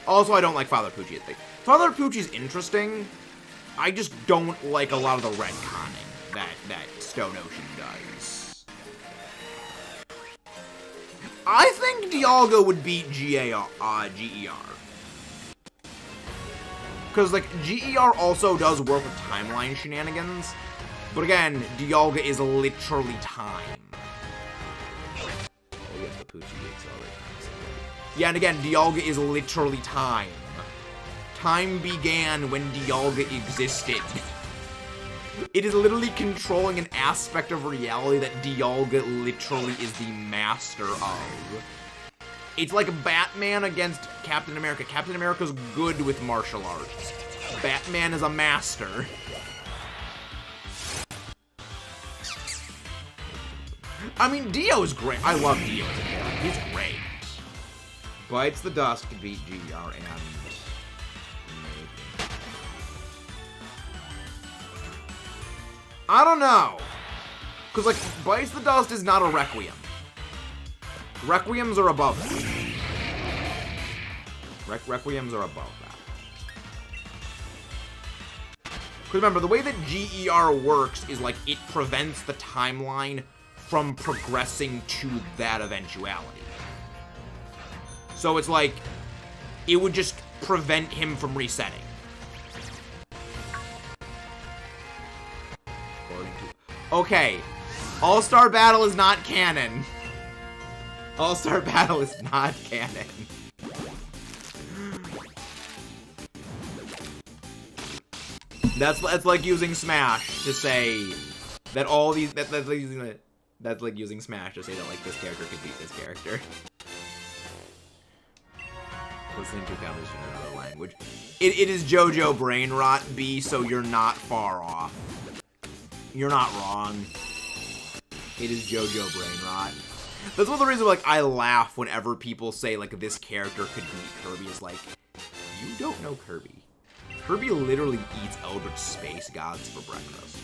Also, I don't like Father Poochie at thing. Father Poochie's interesting. I just don't like a lot of the retconning that Stone Ocean does. I think Dialga would beat GER. Because, like, GER also does work with timeline shenanigans. But again, Dialga is literally time. Oh, yes, the Poochie accelerator. Yeah, and again, Dialga is literally time. Time began when Dialga existed. It is literally controlling an aspect of reality that Dialga literally is the master of. It's like Batman against Captain America. Captain America's good with martial arts. Batman is a master. I mean, Dio's great. I love Dio as a character. He's great. Bites the Dust to beat GR and... I don't know. Because, like, Bites the Dust is not a Requiem. Requiems are above that. Requiems are above that. Because remember, the way that GER works is, like, it prevents the timeline from progressing to that eventuality. So it's like, it would just prevent him from resetting. Okay, All-Star Battle is not canon. All-Star Battle is not canon. That's like using Smash to say that all these that's like using Smash to say that like this character could beat this character. Listening to conversation in another language. It is JoJo brain rot, B, so you're not far off. You're not wrong. It is JoJo brain rot. That's one of the reasons like I laugh whenever people say like this character could beat Kirby. Is like, you don't know Kirby. Kirby literally eats Eldritch Space Gods for breakfast.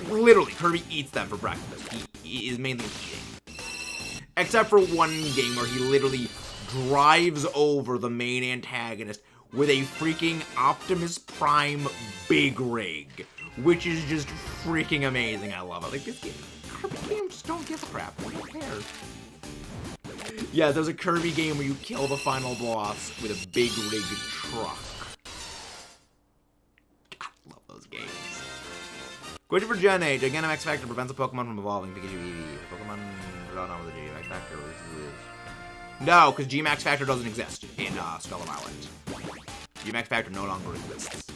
Literally, Kirby eats them for breakfast. He is mainly eating. Except for one game where he literally drives over the main antagonist with a freaking Optimus Prime big rig. Which is just freaking amazing. I love it. Like, this game, Kirby games don't give a crap. I don't care. Yeah, there's a Kirby game where you kill the final boss with a big rig truck. God, I love those games. Question for Gen Age. Again, X Factor prevents a Pokemon from evolving. Pikachu Eevee. Pokemon, I don't know what the G-Max Factor is. No, because G-Max Factor doesn't exist in Scarlet Violet. G-Max Factor no longer exists.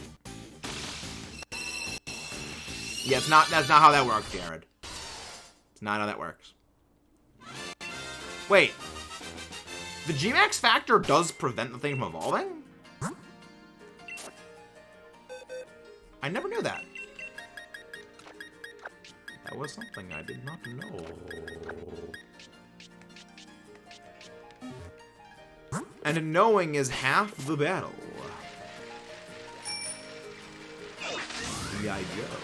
Yeah, that's not how that works, Jared. It's not how that works. Wait. The G-Max Factor does prevent the thing from evolving? I never knew that. That was something I did not know. And knowing is half the battle. G.I. Joe.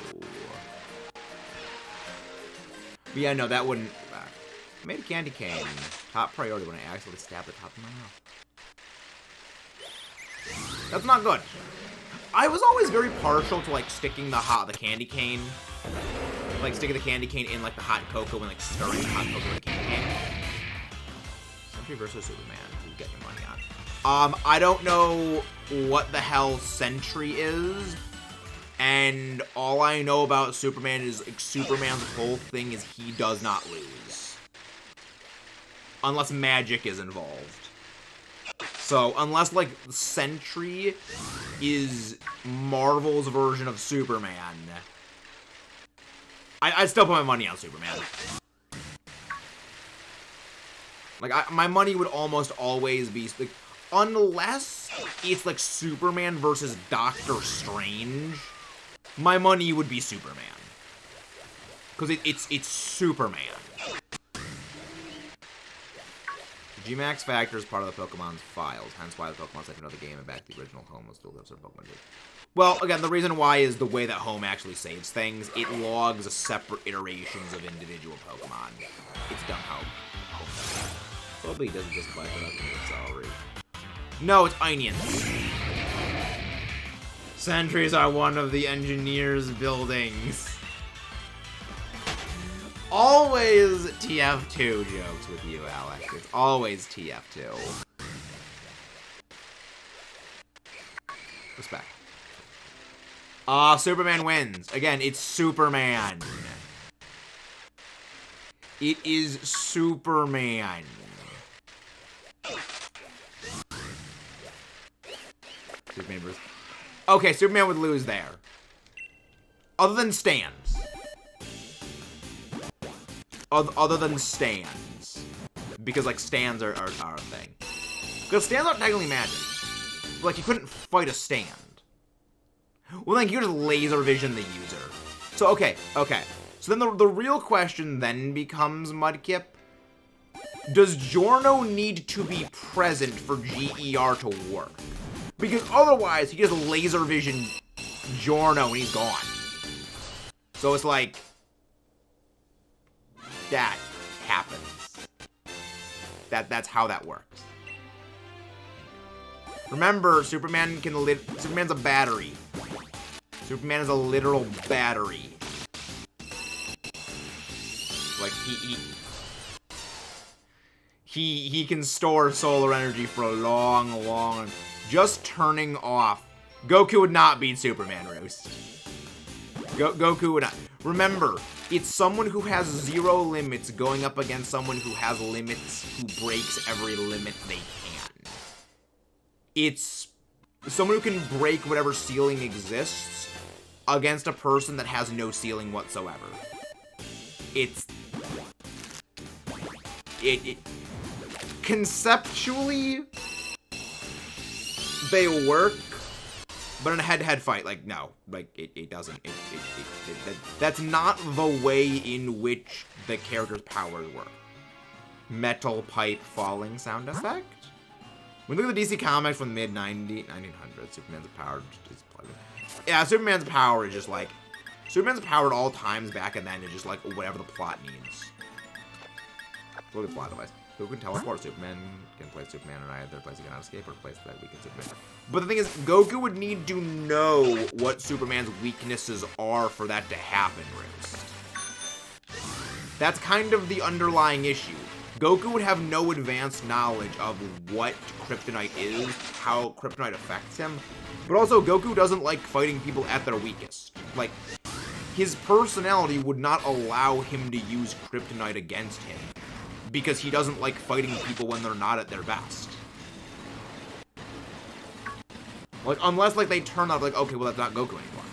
But yeah, no, that wouldn't... I made a candy cane. Top priority when I accidentally stabbed the top of my mouth. That's not good. I was always very partial to, like, sticking the candy cane. Like, sticking the candy cane in, like, the hot cocoa and, like, stirring the hot cocoa with the candy cane. Sentry versus Superman. You get your money on. I don't know what the hell Sentry is. And all I know about Superman is, like, Superman's whole thing is he does not lose. Unless magic is involved. So, unless, like, Sentry is Marvel's version of Superman, I'd still put my money on Superman. Like, my money would almost always be, like, unless it's, like, Superman versus Doctor Strange, my money would be Superman. Because it's Superman. The Gmax factor is part of the Pokemon's files, hence why the Pokemon sent another game and back to the original home will still live sort of Pokemon do. Well, again, the reason why is the way that home actually saves things. It logs separate iterations of individual Pokemon. It's dumb how home does that. Probably doesn't just apply for that celery. No, it's onions. Sentries are one of the engineer's buildings. Always TF2 jokes with you, Alex. It's always TF2. Respect. Superman wins. Again, it's Superman. It is Superman. Superman versus... Okay, Superman would lose there. Other than stands. Other than stands. Because, like, stands are a thing. Because stands aren't technically magic. Like, you couldn't fight a stand. Well, then you just laser vision the user. So, okay. So then the real question then becomes, Mudkip, does Giorno need to be present for GER to work? Because otherwise, he just laser vision Giorno and he's gone. So it's like, that happens. That's how that works. Remember, Superman's a battery. Superman is a literal battery. Like, he can store solar energy for a long... Just turning off. Goku would not beat Superman, Roast. Goku would not. Remember, it's someone who has 0 limits going up against someone who has limits, who breaks every limit they can. It's someone who can break whatever ceiling exists against a person that has no ceiling whatsoever. Conceptually, they work, but in a head-to-head fight, like, no. Like, it doesn't. That's not the way in which the character's powers work. Metal pipe falling sound effect? When you look at the DC comics from the mid-1900s, Superman's power is plugged. Yeah, Superman's power is just, like... Superman's power at all times back and then is just, like, whatever the plot needs. Look at the plot device. Who can teleport? Superman can play Superman in either place he cannot escape or place that weakens Superman. But the thing is, Goku would need to know what Superman's weaknesses are for that to happen, Roast. That's kind of the underlying issue. Goku would have no advanced knowledge of what kryptonite is, how kryptonite affects him, but also Goku doesn't like fighting people at their weakest. Like, his personality would not allow him to use kryptonite against him, because he doesn't like fighting people when they're not at their best. Like, unless, like, they turn out, like, okay, well, that's not Goku anymore.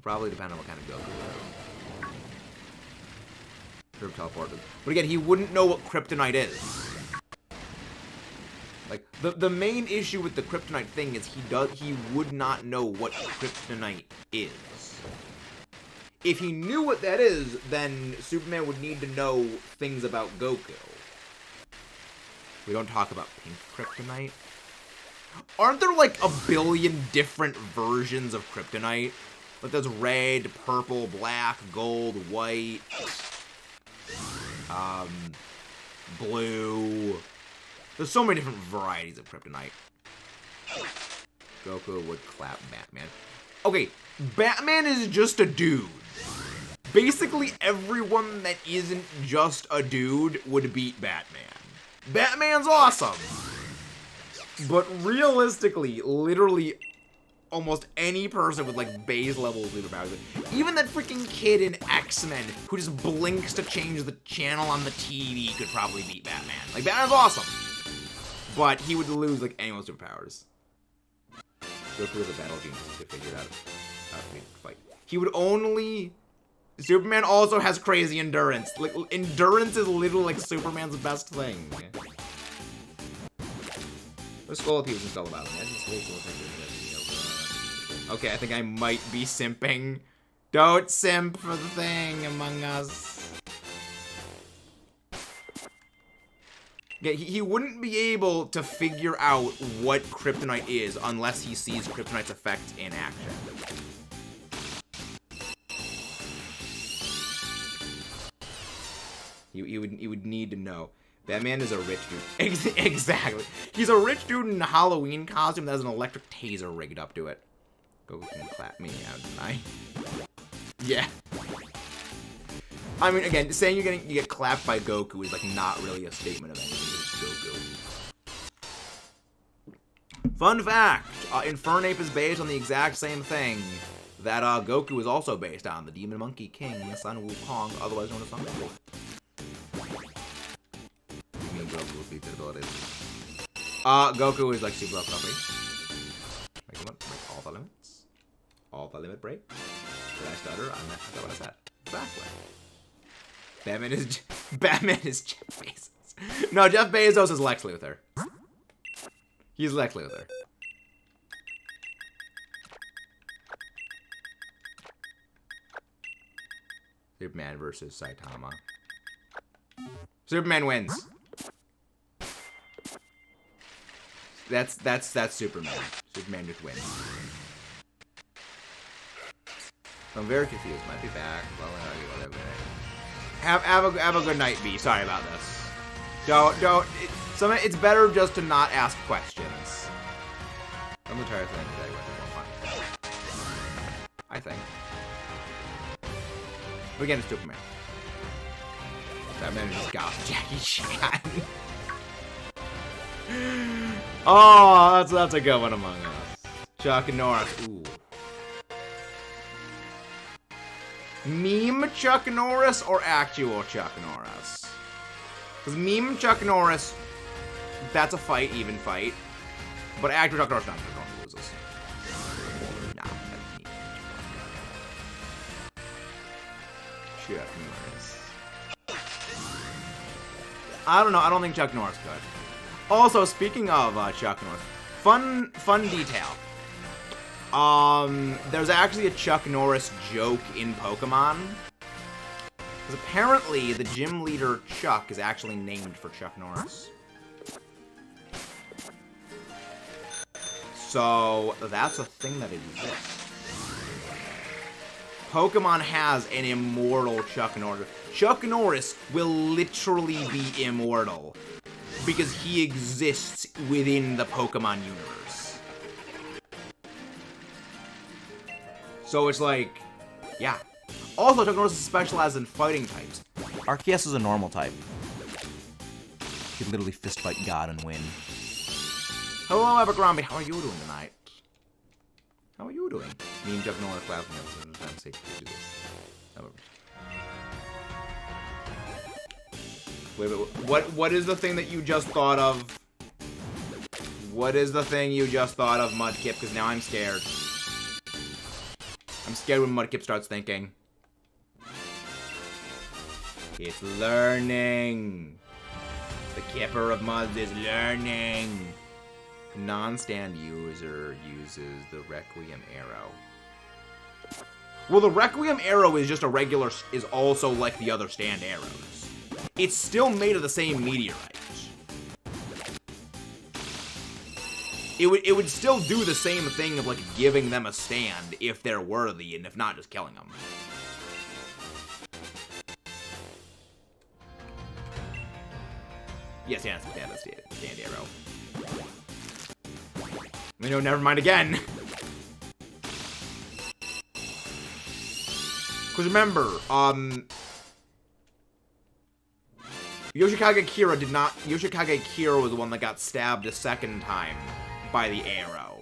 Probably depend on what kind of Goku it is. Teleported. But again, he wouldn't know what kryptonite is. Like, the main issue with the kryptonite thing is he would not know what kryptonite is. If he knew what that is, then Superman would need to know things about Goku. We don't talk about pink kryptonite. Aren't there like a billion different versions of kryptonite? Like there's red, purple, black, gold, white, blue. There's so many different varieties of kryptonite. Goku would clap Batman. Okay, Batman is just a dude. Basically, everyone that isn't just a dude would beat Batman. Batman's awesome. But realistically, literally, almost any person with like base level superpowers, even that freaking kid in X-Men who just blinks to change the channel on the TV could probably beat Batman. Like, Batman's awesome. But he would lose like anyone's superpowers. Goku was a battle genius to figure out how to fight. He would only... Superman also has crazy endurance. Like, endurance is literally like Superman's best thing. Let's scroll up here and about him. Okay, I think I might be simping. Don't simp for the thing Among Us. Yeah, he wouldn't be able to figure out what kryptonite is unless he sees kryptonite's effect in action. He would need to know. Batman is a rich dude. Exactly. He's a rich dude in a Halloween costume that has an electric taser rigged up to it. Goku can clap me out, didn't I? Yeah. I mean, again, saying you get clapped by Goku is like not really a statement of anything. It's Goku. Fun fact: Infernape is based on the exact same thing that Goku is also based on, the Demon Monkey King, Sun Wukong, otherwise known as Sun Goku. You mean Goku with these abilities? Goku is like super up puppy. Break all the limits. All the limit break. Did I stutter? I thought what I said. Exactly. Batman is Jeff Bezos. No, Jeff Bezos is Lex Luthor. He's Lex Luthor. Superman versus Saitama. Superman wins. That's Superman. Superman just wins. I'm very confused. Might be back. Well, whatever. Have a good night, B. Sorry about this. Don't. It's better just to not ask questions. I'm gonna try to think today with more fun. I think. But again, it's Superman. Batman just got Jackie Chan. Oh, that's a good one Among Us. Chuck Norris. Ooh. Meme Chuck Norris or actual Chuck Norris? Because meme Chuck Norris, that's a fight, even fight. But actual Chuck Norris, not Chuck Norris loses. Nah, that's meme. Chuck Norris. I don't know. I don't think Chuck Norris could. Also, speaking of Chuck Norris, fun detail. There's actually a Chuck Norris joke in Pokemon. Because apparently the gym leader Chuck is actually named for Chuck Norris. So that's a thing that exists. Pokemon has an immortal Chuck Norris. Chuck Norris will literally be immortal because he exists within the Pokemon universe. So it's like, yeah. Also, Chuck Norris is specialized in fighting types. Arceus is a normal type. He could literally fist fight God and win. Hello, Abercrombie. How are you doing tonight? How are you doing? Me and Chuck Norris laughing at the time to say do this. Wait, what is the thing that you just thought of? What is the thing you just thought of, Mudkip? Because now I'm scared. I'm scared when Mudkip starts thinking. It's learning. The Kipper of Muds is learning. Non-stand user uses the Requiem arrow. Well, the Requiem arrow is just a regular, is also like the other stand arrows. It's still made of the same meteorite. It would still do the same thing of like giving them a stand if they're worthy, and if not, just killing them. Yes, yeah, that's stand arrow. You know, never mind again. Because remember, Yoshikage Kira was the one that got stabbed a second time by the arrow.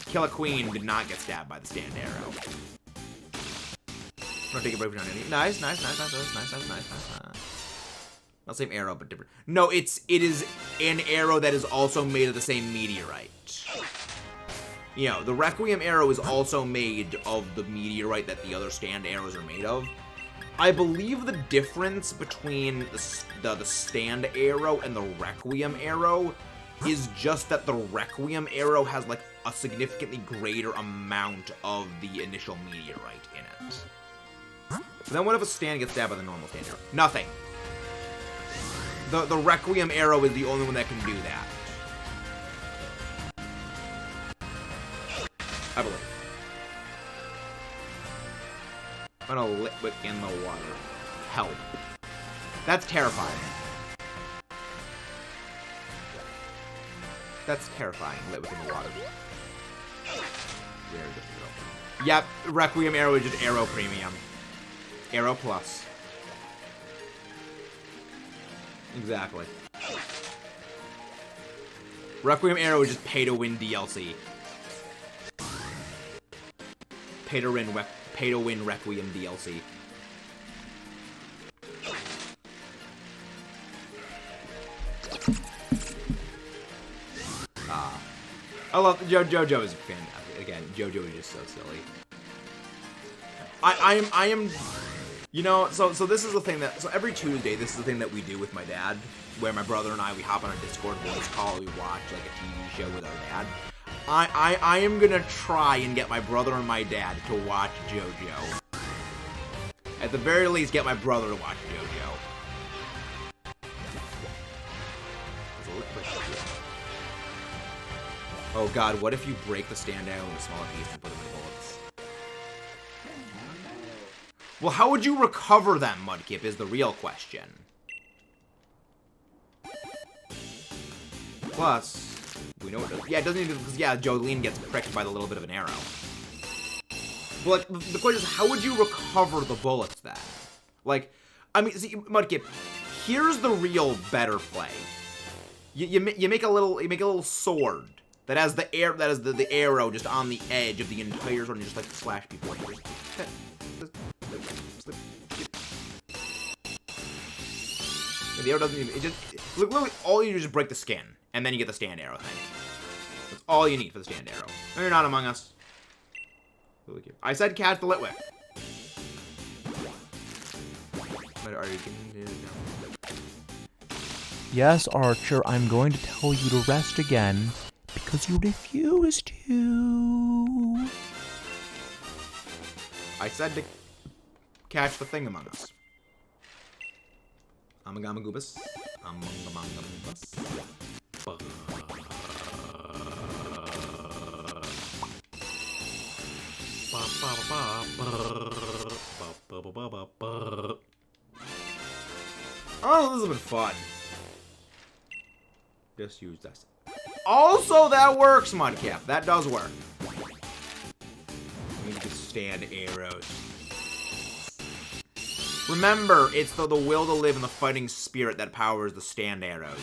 Killer Queen did not get stabbed by the stand arrow. I'm gonna take a break from any. Nice. Not the same arrow, but different. No, it is an arrow that is also made of the same meteorite. You know, the Requiem arrow is also made of the meteorite that the other stand arrows are made of. I believe the difference between the stand arrow and the Requiem arrow is just that the Requiem arrow has, like, a significantly greater amount of the initial meteorite in it. So then what if a stand gets stabbed by the normal stand arrow? Nothing. The Requiem arrow is the only one that can do that. I believe. I'm gonna Litwick in the water. Help. That's terrifying. That's terrifying, Litwick in the water. Very difficult. Yep, Requiem arrow is just arrow premium. Arrow plus. Exactly. Requiem arrow is just pay to win DLC. Pay to win Requiem DLC. I love JoJo is fantastic. Again, JoJo is just so silly. I am you know, so this is the thing that, so every Tuesday, this is the thing that we do with my dad, where my brother and we hop on a Discord voice call, we watch, like, a TV show with our dad. I am gonna try and get my brother and my dad to watch JoJo. At the very least, get my brother to watch JoJo. Oh god, what if you break the stand arrow into smaller pieces and put them in bullets? Well, how would you recover them, Mudkip, is the real question. Plus, we know it does. Yeah, it doesn't even, because, yeah, Jolene gets pricked by the little bit of an arrow. But, like, the question is, how would you recover the bullets, then? Like, I mean, see, Mudkip, here's the real better play. You make a little sword that has the arrow just on the edge of the entire sword and just, like, slash people. The arrow doesn't even, literally all you do is just break the skin, and then you get the stand arrow thing. That's all you need for the stand arrow. No, you're not Among Us. I said catch the Litwick. Yes, Archer, I'm going to tell you to rest again, because you refuse to. I said to catch the thing Among Us. Amagamagoobus. Amagamagoobus. Oh, this has been fun. Just use this. Also, that works, Mudcap. That does work. You can stand arrows. Remember, it's the will to live and the fighting spirit that powers the stand arrows.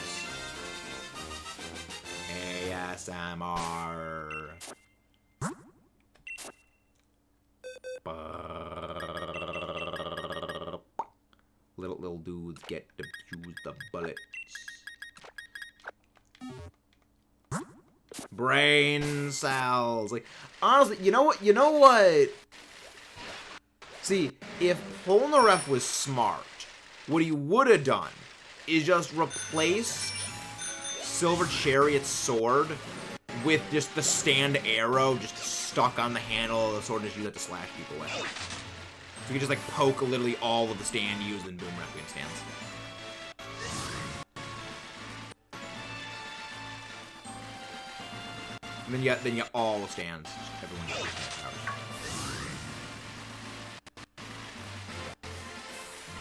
ASMR. Little dudes get to choose the bullets. Brain cells. Like, honestly, you know what? See, if Polnareff was smart, what he would have done is just replaced Silver Chariot's sword with just the stand arrow just stuck on the handle of the sword and just use it to slash people with. So you could just, like, poke literally all of the stand used in Boom Requiem stands. And then you all the stands. Everyone gets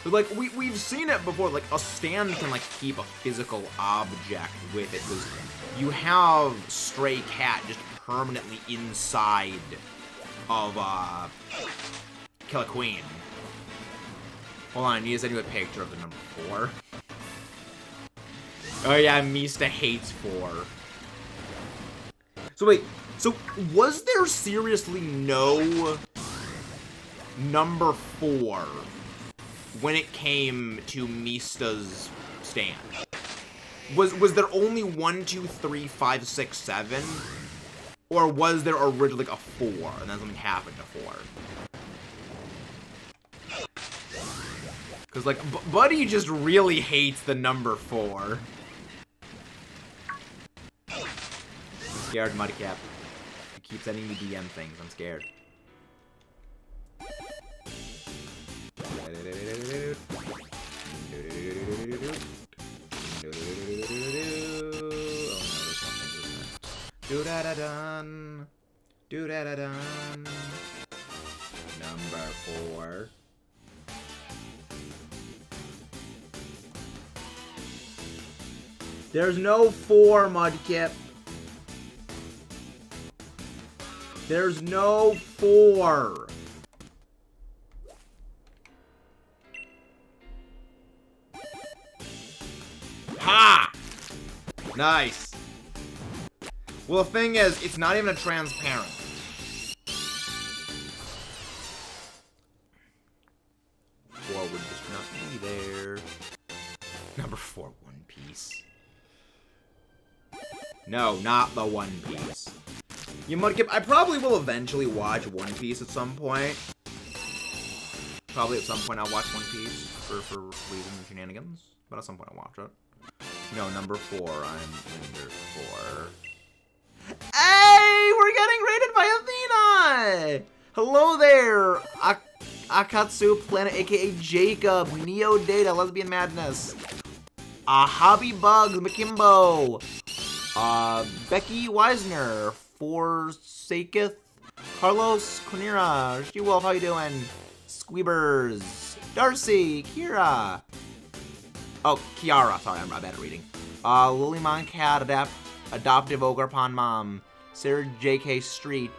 but, like, we've seen it before. Like, a stand can, like, keep a physical object with it. Because you have Stray Cat just permanently inside of Kill a Queen. Hold on, I need to send you a picture of the number 4. Oh yeah, Mista hates 4. So wait, so was there seriously no number 4 when it came to Mista's stand? Was there only 1, 2, 3, 5, 6, 7? Or was there originally like a 4 and then something happened to 4? Because, like, Buddy just really hates the number 4. I'm scared, Mudcap. He keeps sending me DM things. I'm scared. Do-da-da-dun. Do-da-da-dun. Number 4. There's no 4, Mudkip. There's no 4. Ha! Nice. Well, the thing is, it's not even a transparent. 4 would just not be there. Number 4, One Piece. No, not the One Piece. You Mudkip, I probably will eventually watch One Piece at some point. Probably at some point I'll watch One Piece for reasons and shenanigans. But at some point I'll watch it. No, number 4, I'm number 4. Hey, we're getting rated by Athena! Hello there, Akatsu Planet, aka Jacob, Neo Data, Lesbian Madness, Hobby Bugs, Makimbo, Becky Wisner, Forsaketh, Carlos Conira, She-Wolf, how you doing? Squeebers, Darcy, Kira, oh, Kiara, sorry, I'm bad at reading. Lilymon Cat, Adoptive Ogre Pond Mom, Sarah J.K. Street.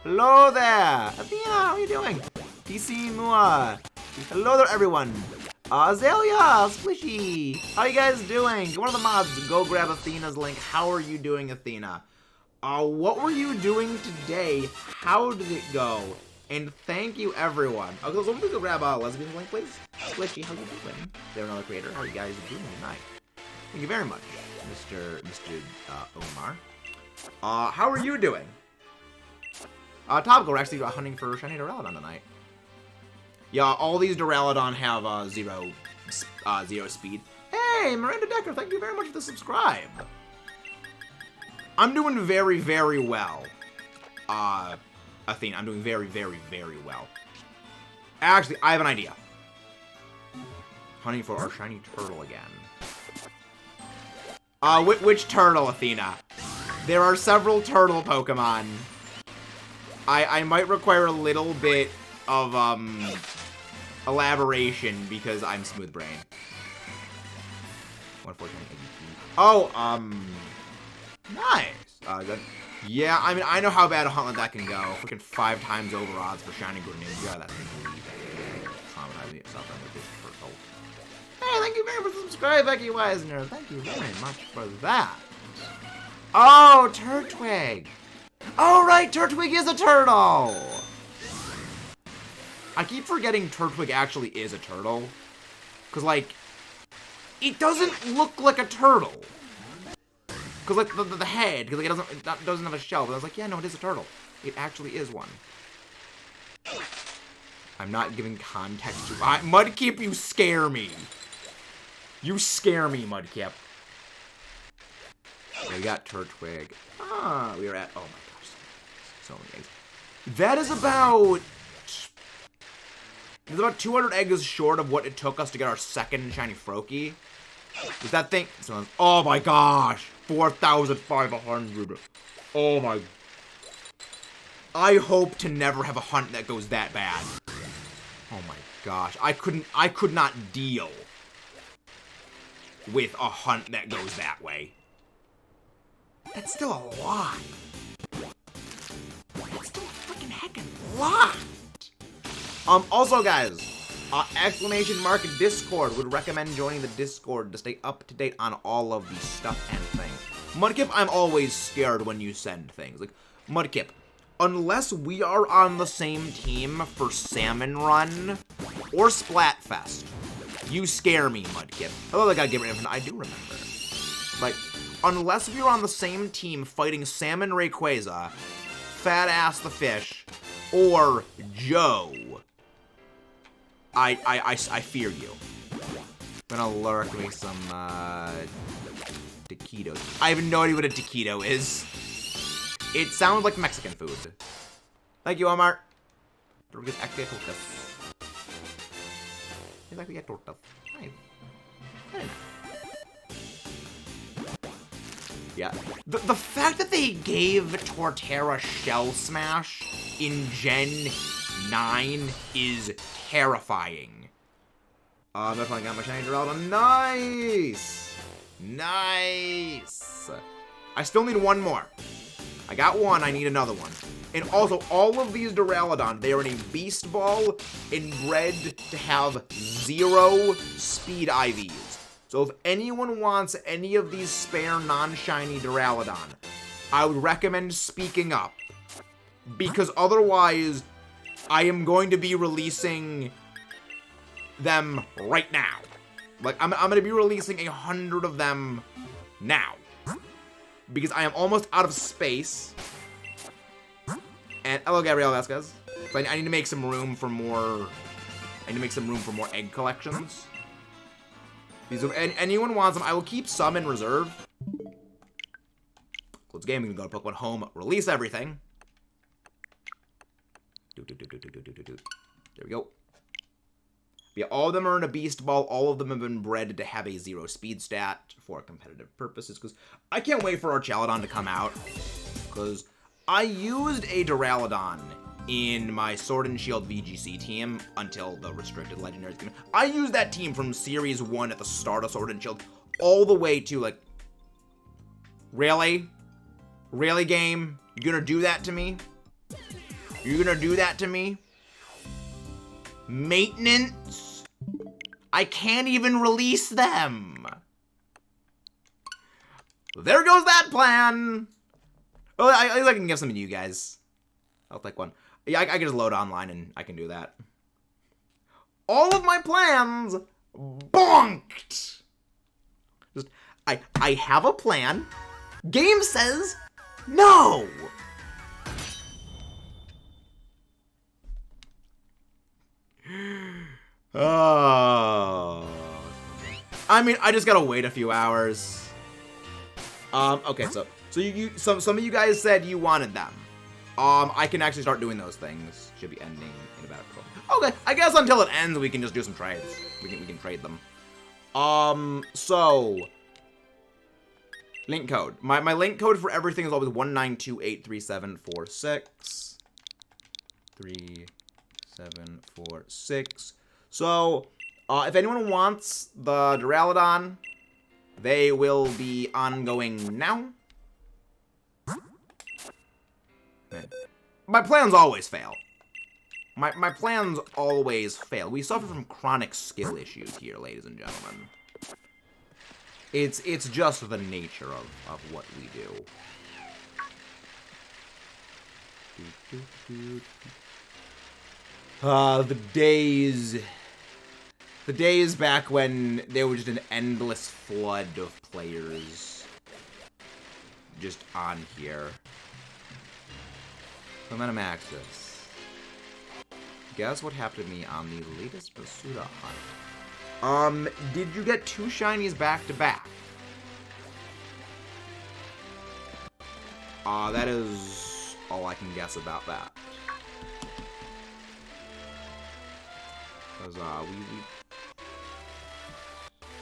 Hello there! Athena, how are you doing? PC Mua. Hello there, everyone. Azalea, Squishy. How you guys doing? One of the mods, go grab Athena's link. How are you doing, Athena? What were you doing today? How did it go? And thank you, everyone. Okay, so we go grab Lesbian's link, please. Squishy, how you doing? They're another creator. How are you guys doing tonight? Thank you very much, Mr. Omar. How are you doing? Topical, we're actually hunting for shiny Duraludon tonight. Yeah, all these Duraludon have zero speed. Hey, Miranda Decker, thank you very much for the subscribe. I'm doing very, very well. Athena, I'm doing very, very, very well. Actually, I have an idea. Hunting for our shiny turtle again. Which turtle, Athena? There are several turtle Pokemon. I might require a little bit of, elaboration because I'm smooth brain. Oh, nice. Good. Yeah, I mean, I know how bad a hunt like that can go. Freaking 5 times over odds for shiny Greninja. That's gonna be traumatizing itself with this turtle. Hey, thank you very much for subscribing, Becky Wisner. Thank you very much for that. Oh, Turtwig. Oh, right, Turtwig is a turtle. I keep forgetting Turtwig actually is a turtle. Because, like, it doesn't look like a turtle. Because, like, the head, because like, it doesn't have a shell. But I was like, yeah, no, it is a turtle. It actually is one. I'm not giving context to... Mudkip, you scare me. You scare me, Mudkip. We got Turtwig. We are at... Oh, my gosh. So many eggs. That is about... It's about 200 eggs short of what it took us to get our second shiny Froakie. Is that thing... Oh, my gosh. 4,500. Oh, my... I hope to never have a hunt that goes that bad. Oh, my gosh. I could not deal with a hunt that goes that way. That's still a lot. That's still a freaking heckin' lot. Also, guys, exclamation mark Discord would recommend joining the Discord to stay up to date on all of the stuff and things. Mudkip, I'm always scared when you send things. Like, Mudkip, unless we are on the same team for Salmon Run or Splatfest, you scare me, Mudkip. Although I gotta give it infinite, I do remember. Like, unless we are on the same team fighting Salmon Rayquaza, Fat Ass the Fish, or Joe, I fear you. I'm gonna lurk me some, taquitos. I have no idea what a taquito is. It sounds like Mexican food. Thank you, Walmart. Yeah. The fact that they gave Torterra Shell Smash in Gen 9 is terrifying. Definitely got my shiny Geraldo. Nice! Nice! I still need one more. I got one, I need another one. And also, all of these Duraludon, they are in a Beast Ball and bred to have 0 speed IVs. So if anyone wants any of these spare non-shiny Duraludon, I would recommend speaking up. Because otherwise, I am going to be releasing them right now. Like, I'm going to be releasing 100 of them now. Because I am almost out of space. And hello, Gabriel Vasquez. So I need to make some room for more. I need to make some room for more egg collections. Because if anyone wants them, I will keep some in reserve. Close game. We can go to Pokemon Home. Release everything. There we go. Yeah, all of them are in a Beast Ball. All of them have been bred to have a 0 speed stat for competitive purposes. Because I can't wait for Archaludon to come out. Because I used a Duraludon in my Sword and Shield VGC team until the restricted legendaries came in. I used that team from Series 1 at the start of Sword and Shield all the way to, like... Really? Really, game? You gonna do that to me? You gonna do that to me? Maintenance? I can't even release them. There goes that plan. Well, at least I can give some to you guys. I'll take one. Yeah, I can just load online and I can do that. All of my plans bonked. Just, I have a plan. Game says no. Oh. I mean, I just gotta wait a few hours. Okay, so some of you guys said you wanted them. I can actually start doing those things. Should be ending in about 12. Okay, I guess until it ends, we can just do some trades. We can trade them. So link code. My link code for everything is always 192837463. 3746. So, if anyone wants the Duraludon, they will be ongoing now. My plans always fail. My plans always fail. We suffer from chronic skill issues here, ladies and gentlemen. It's just the nature of what we do. The days back when there was just an endless flood of players just on here. Momentum Axis. Guess what happened to me on the latest Basuda hunt? Did you get 2 shinies back to back? That is all I can guess about that. Because,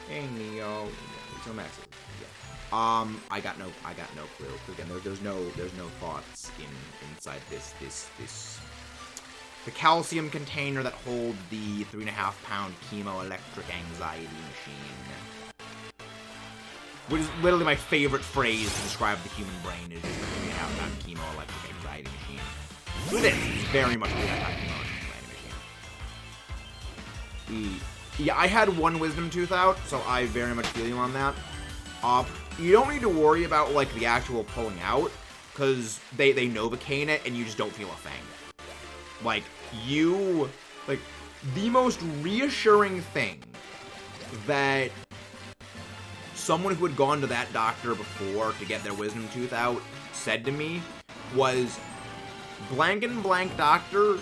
Hey, Neo. There's no maxes. Yeah. I got no clue. Again, there's no thoughts inside this. The calcium container that holds the 3.5-pound chemo electric anxiety machine. Which is literally my favorite phrase to describe the human brain, is just that we have that chemoelectric anxiety machine. It is. It's very much like that chemoelectric anxiety machine. Yeah, I had one wisdom tooth out, so I very much feel you on that. You don't need to worry about, like, the actual pulling out, because they Novocaine it, and you just don't feel a thing. Like, the most reassuring thing that someone who had gone to that doctor before to get their wisdom tooth out said to me was, blank and blank doctor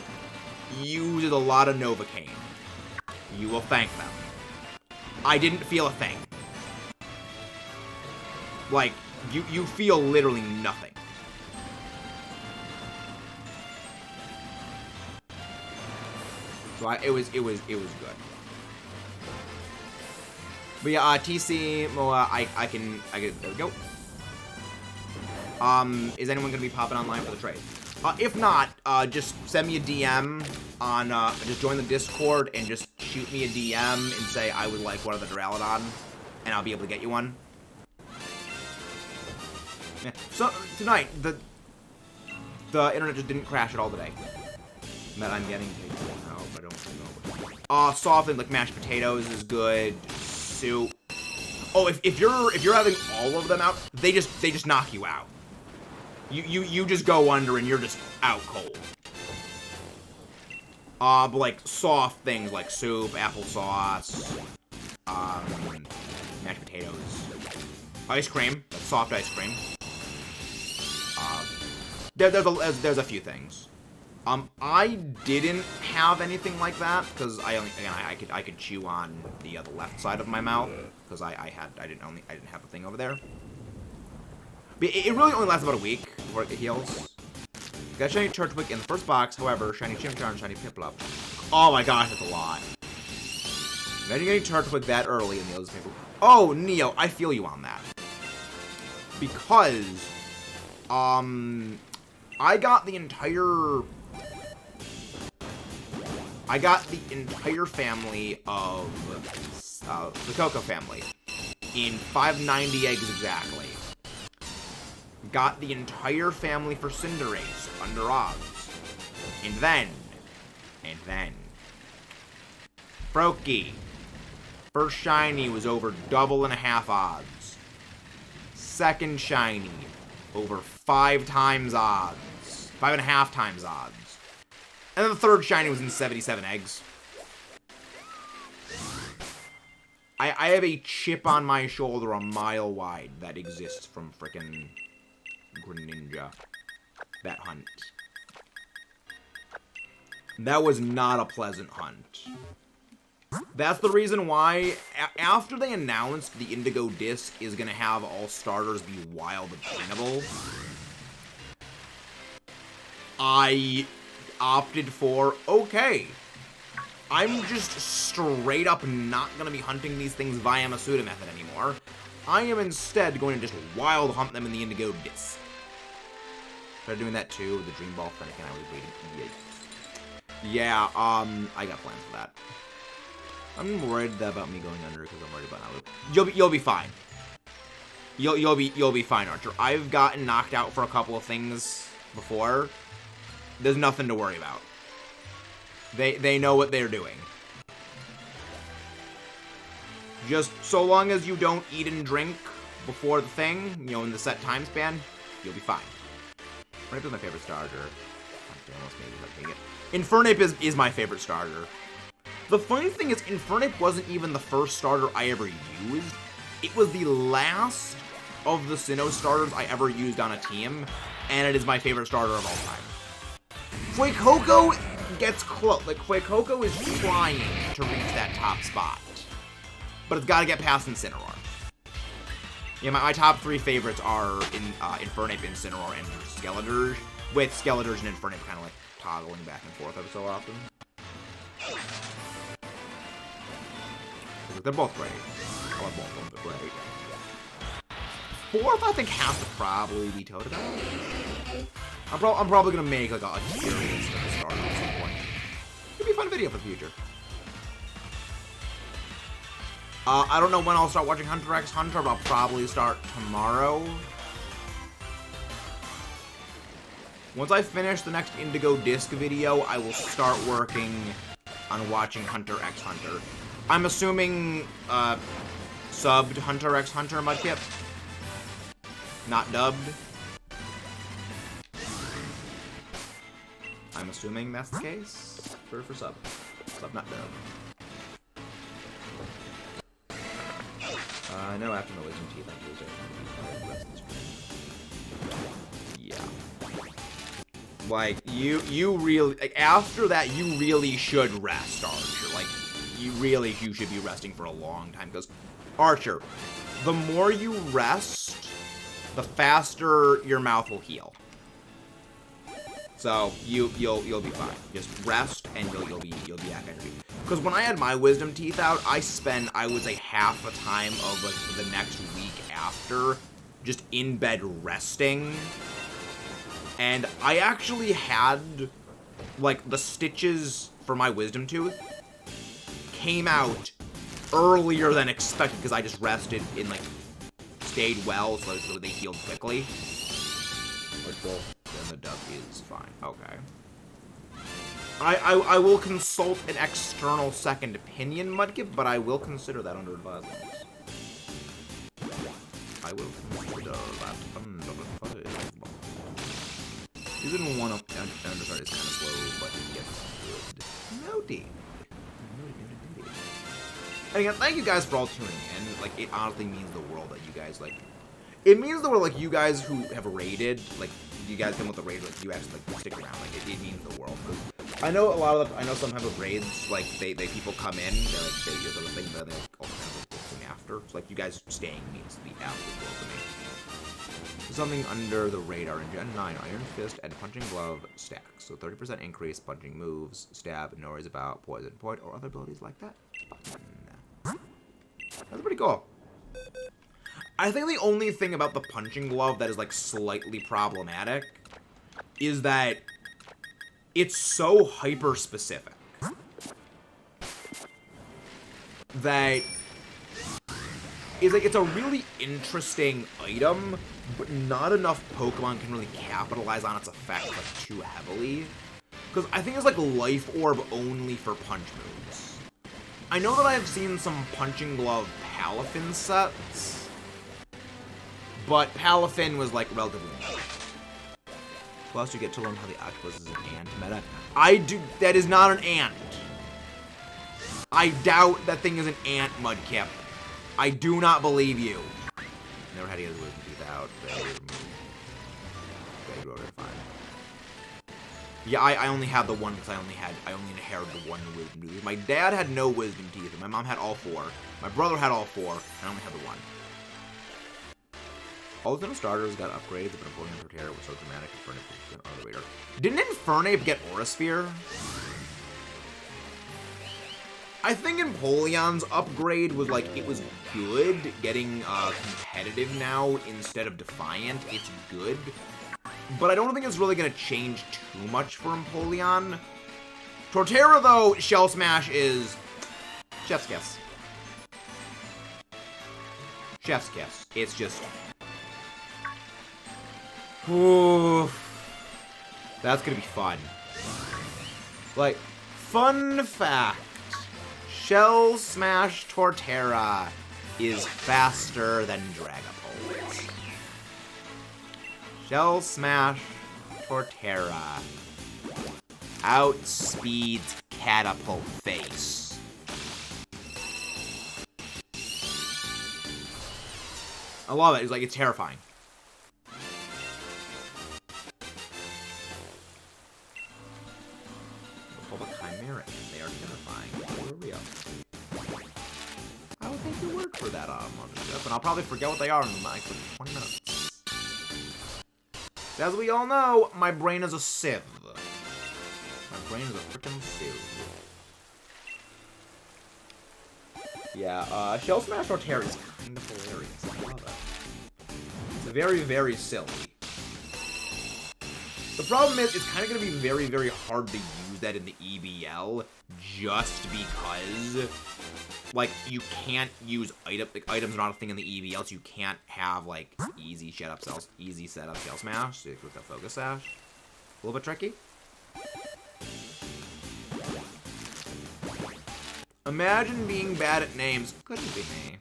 uses a lot of Novocaine. You will thank them. I didn't feel a thing. Like, you feel literally nothing. So it was good. But yeah, TC, Moa, I can, there we go. Is anyone gonna be popping online for the trade? If not, just send me a DM on, just join the Discord and just shoot me a DM and say I would like one of the Duraludon, and I'll be able to get you one. Yeah. So, tonight, the internet just didn't crash at all today. That I'm getting paid for now, but I don't know. Softened, like, mashed potatoes is good. Soup. Oh, if you're having all of them out, they just knock you out. You just go under and you're just out cold. But like soft things like soup, applesauce, mashed potatoes, ice cream, like soft ice cream. There's a few things. I didn't have anything like that because I could chew on the left side of my mouth because I didn't have the thing over there. But it really only lasts about a week before it heals. Got shiny Turtwig in the first box, however, shiny Chimchar and shiny Piplup. Oh my gosh, that's a lot. Imagine getting Turtwig that early in the others paper. Oh, Neo, I feel you on that. Because, I got the entire family of the Coco family in 590 eggs exactly. Got the entire family for Cinderace under odds. And then Froakie. First shiny was over double and a half odds. Second shiny, over 5 times odds. 5.5 times odds. And then the third shiny was in 77 eggs. I have a chip on my shoulder a mile wide that exists from frickin' Greninja. That hunt. That was not a pleasant hunt. That's the reason why, after they announced the Indigo disc is going to have all starters be wild obtainable, I opted for, okay, I'm just straight up not going to be hunting these things via Masuda method anymore. I am instead going to just wild hunt them in the Indigo disc. Started doing that too, with the Dream Ball Fennekin, I was waiting. Yeah, I got plans for that. I'm worried about me going under because I'm worried about Nalu. You'll be fine. You'll be fine, Archer. I've gotten knocked out for a couple of things before. There's nothing to worry about. They know what they're doing. Just so long as you don't eat and drink before the thing, you know, in the set time span, you'll be fine. Infernape is my favorite starter. Infernape is my favorite starter. The funny thing is, Infernape wasn't even the first starter I ever used. It was the last of the Sinnoh starters I ever used on a team, and it is my favorite starter of all time. Fuecoco gets close. Like, Fuecoco is trying to reach that top spot, but it's got to get past Incineroar. Yeah, my top 3 favorites are Infernape, Incineroar, and Skeledirge, with Skeledirge and Infernape kind of like toggling back and forth every so often. They're both great. I love both of them, they're great. 4th, I think, has to probably be Totodile. I'm probably gonna make like a tier list of the starters at some point. Could be a fun video for the future. I don't know when I'll start watching Hunter x Hunter, but I'll probably start tomorrow. Once I finish the next Indigo disc video, I will start working on watching Hunter x Hunter. I'm assuming, subbed Hunter x Hunter, Mudkip? Not dubbed? I'm assuming that's the case for sub. Sub, not dubbed. I know after my wisdom teeth, I lose it. Yeah. Like, you really, like, after that, you really should rest, Archer. Like, you should be resting for a long time, because, Archer, the more you rest, the faster your mouth will heal. So, you'll be fine. Just rest, and you'll be at energy. Because when I had my wisdom teeth out, I would say half the time of, like, the next week after just in bed resting. And I actually had, like, the stitches for my wisdom tooth came out earlier than expected because I just rested and, like, stayed well so they healed quickly. Which will, then the dub is fine. Okay. I will consult an external second opinion, Mudkip, but I will consider that under advisement. I will consider that under advisement. Season 1 of Understart is kind of slow, but it gets good. Noted. And again, thank you guys for all tuning in. Like, it honestly means the world that you guys, like... It means the world, like, you guys who have raided, like, you guys come with the raid, like, you actually, like, stick around. Like, it means the world. Because I know a lot of the... I know some type of raids, like, people come in, they're, like, they use other things, but then they also kind of, like, listen after. So, like, you guys staying means the absolute world to me. Something under the radar in Gen 9, Iron Fist and Punching Glove stacks. So 30% increase, punching moves, stab, no worries about poison point, or other abilities like that. That's pretty cool. I think the only thing about the Punching Glove that is, like, slightly problematic is that it's so hyper-specific that it's a really interesting item, but not enough Pokemon can really capitalize on its effect, like, too heavily. Because I think it's like Life Orb only for punch moves. I know that I've seen some Punching Glove Palafin sets, but Palafin was, like, relatively new. Plus, you get to learn how the octopus is an ant meta. That is not an ant. I doubt that thing is an ant, Mudkip. I do not believe you. Never had to get his wisdom teeth out. They wrote it fine. Yeah, I only have the one because I only inherited the one wisdom tooth. My dad had no wisdom teeth, and my mom had all 4. My brother had all 4, and I only had the 1. All the starters got upgrades, but Napoleon Torterra was so dramatic. Infernape on the radar. Didn't Infernape get Aura Sphere? I think Empoleon's upgrade was, like, it was good. Getting competitive now instead of Defiant, it's good. But I don't think it's really going to change too much for Empoleon. Torterra, though, Shell Smash is chef's kiss. Chef's kiss. It's just... Ooh. That's going to be fun. Like, fun fact. Shell Smash Torterra is faster than Dragapult. Shell Smash Torterra outspeeds Catapult Face. I love it. It's like, it's terrifying. Chimera, they are terrifying. For real. I would think you work for that mothership, and I'll probably forget what they are in like 20 minutes. As we all know, my brain is a sieve. My brain is a freaking sieve. Yeah, Shell Smash Torterra is kind of hilarious. I love it. It's very, very silly. The problem is, it's kind of going to be very, very hard to use that in the EBL, just because like, you can't use items are not a thing in the EV, else you can't have, like, easy setup Shell Smash, so with the Focus Sash. A little bit tricky. Imagine being bad at names. Couldn't be me.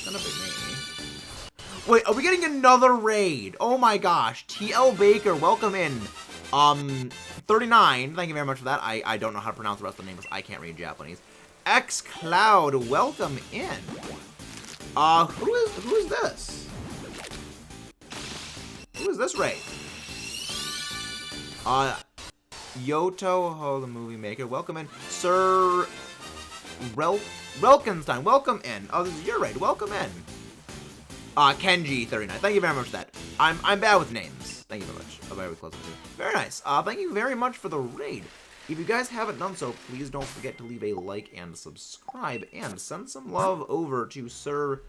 Couldn't be me. Wait, are we getting another raid? Oh my gosh. TL Baker, welcome in. 39, thank you very much for that. I don't know how to pronounce the rest of the names. I can't read Japanese. Exclude, welcome in. Who is this? Who is this raid? Yoto, the movie maker, welcome in. Sir Relkenstein, welcome in. Oh, this is your raid, welcome in. Kenji39, thank you very much for that. I'm bad with names. Thank you very much. I'm very close to you. Very nice. Thank you very much for the raid. If you guys haven't done so, please don't forget to leave a like and subscribe, and send some love over to Sir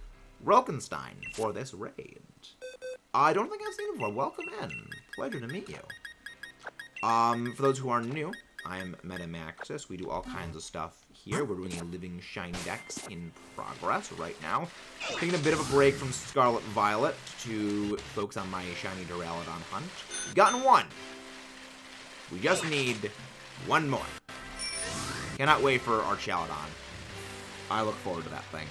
Relkenstein for this raid. I don't think I've seen him before. Welcome in. Pleasure to meet you. For those who are new, I'm Metamaxis. We do all kinds of stuff here. We're doing a Living Shiny Dex in progress right now. Taking a bit of a break from Scarlet Violet to focus on my Shiny Duraludon hunt. We've gotten one. We just need one more. Cannot wait for ARCHALUDON. I look forward to that thing.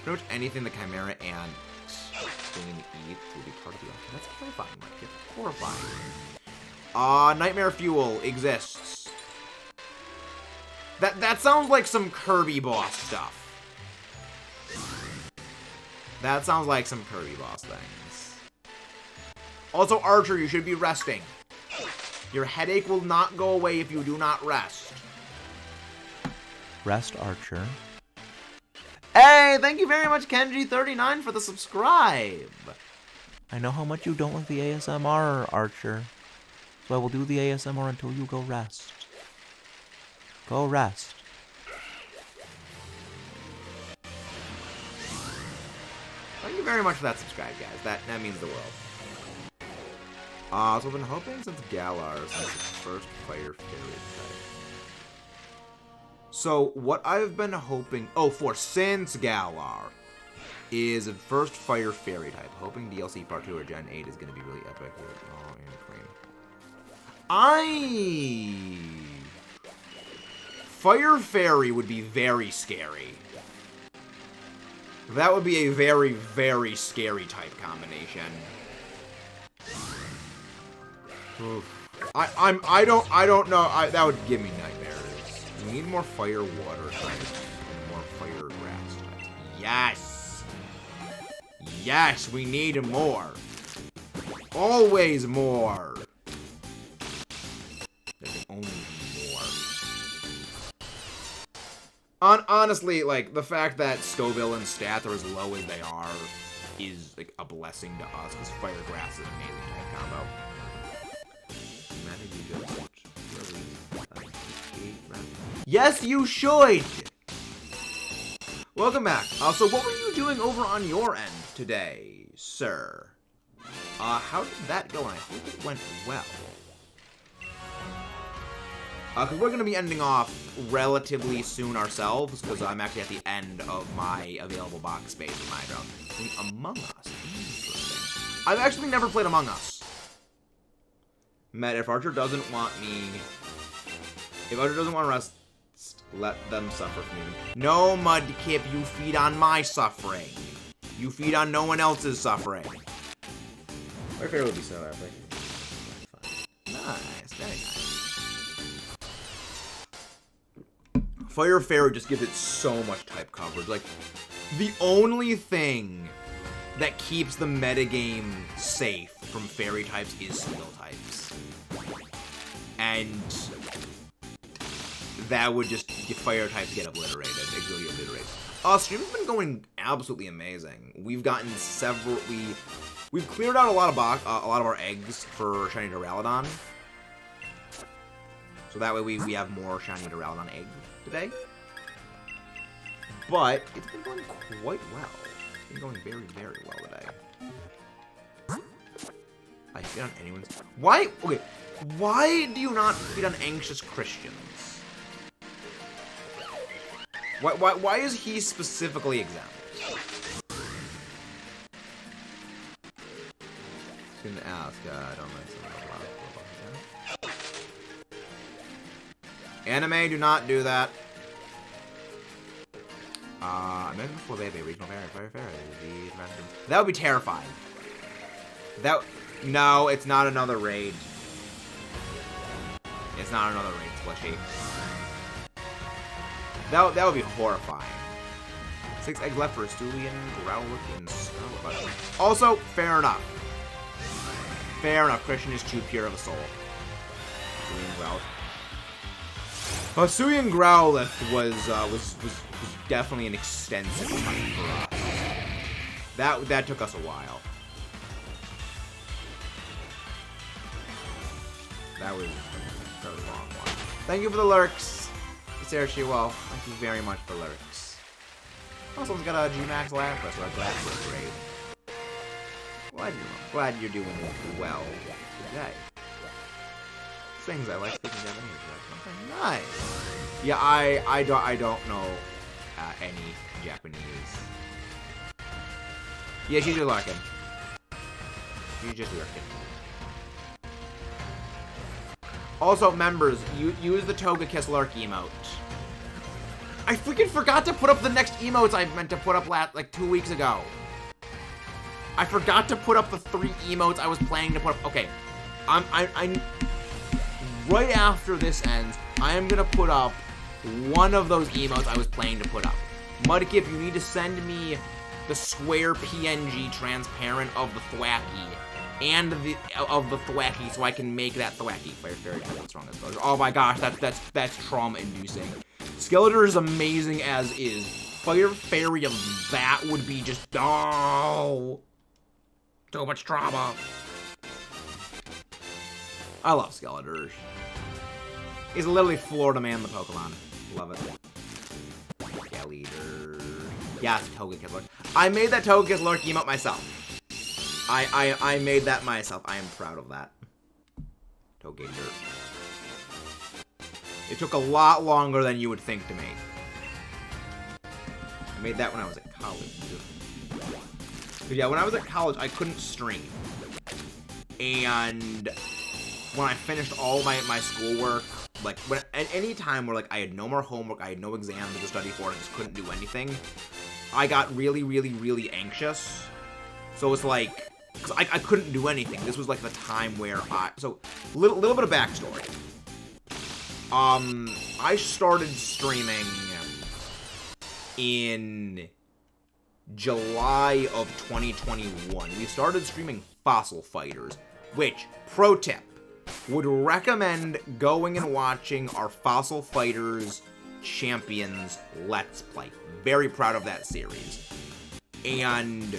Pretty much anything the Chimera and Queen eat will be part of the outfit. That's horrifying, Mike. It's horrifying. Nightmare Fuel exists. That sounds like some Kirby boss stuff. That sounds like some Kirby boss things. Also, Archer, you should be resting. Your headache will not go away if you do not rest. Rest, Archer. Hey, thank you very much, Kenji39, for the subscribe. I know how much you don't like the ASMR, Archer. So I will do the ASMR until you go rest. Go rest. Thank you very much for that subscribe, guys. That means the world. So I've been hoping since Galar, since its first Fire Fairy type. So what I've been hoping, since Galar, is a first Fire Fairy type. Hoping DLC Part 2 or Gen 8 is going to be really epic. Oh, and Queen. Fire Fairy would be very scary. That would be a very, very scary type combination. Oof. I don't know. That would give me nightmares. We need more fire water types and more fire grass types. Yes. Yes, we need more. Always more. There can only be more. Honestly, like, the fact that Scoville and stats are as low as they are is, like, a blessing to us, because fire grass is an amazing type combo. Yes, you should! Welcome back. So what were you doing over on your end today, sir? How did that go? And I hope it went well. Because we're going to be ending off relatively soon ourselves, because I'm actually at the end of my available box space in my drone. Among Us. Interesting. I've actually never played Among Us. Matt, if Archer doesn't want me... If Archer doesn't want to rest, let them suffer for me. No, Mudkip, you feed on my suffering. You feed on no one else's suffering. My favorite would be so epic. Nice, very nice. Fire Fairy just gives it so much type coverage. Like, the only thing that keeps the metagame safe from fairy types is steel types. And that would just, fire types get obliterated. They really obliterate. Stream's been going absolutely amazing. We've gotten several, we've cleared out a lot of our eggs for Shiny Duraludon. So that way we have more Shiny Duraludon eggs today. But it's been going quite well. It's been going very, very well today. I feed on anyone's... Why? Okay. Why do you not feed on anxious Christians? Why is he specifically exempt? Can ask. I don't know. Anime, do not do that. Imagine before they regional very fair. That would be terrifying. No, it's not another raid. It's not another raid, Splishy. That would be horrifying. 6 eggs left for Astulian, Growlithe, and Scarlet. Also, fair enough. Fair enough. Christian is too pure of a soul. Hisuian Growlithe was definitely an extensive fight for us. That took us a while. That was a very long one. Thank you for the lurks, Sarah Shewell. Thank you very much for lurks. Also, one's got a G-Max Lapras, or a Glassbird grade. Glad you're doing well today. Things I like speaking Japanese. Okay, nice. Yeah, I don't know any Japanese. Yeah, she's just lurking. She's just lurking. Also, members, use the Togekiss lurk emote. I freaking forgot to put up the next emotes I meant to put up like 2 weeks ago. I forgot to put up the 3 emotes I was planning to put up. Okay, I'm right after this ends, I am gonna put up one of those emotes I was planning to put up. Mudkip, you need to send me the square PNG transparent of the Thwacky and of the Thwacky so I can make that Thwacky. Fairy what's wrong with those? Oh my gosh, that's trauma-inducing. Skeletor is amazing as is. Fire Fairy of that would be just too much trauma. I love Skeletor. He's literally Florida Man the Pokemon. Love it. Yeah, leader. Yes, Togekiss lurk. I made that Togekiss lurk emote myself. I made that myself. I am proud of that. Togekiss. It took a lot longer than you would think to make. I made that when I was at college. But yeah, when I was at college, I couldn't stream. And when I finished all my schoolwork, like, at any time where, like, I had no more homework, I had no exams to study for, and I just couldn't do anything, I got really, really, really anxious. So it's like, cause I couldn't do anything. This was, like, the time where so, little bit of backstory. I started streaming in July of 2021. We started streaming Fossil Fighters, which, pro tip, would recommend going and watching our Fossil Fighters Champions Let's Play. Very proud of that series. And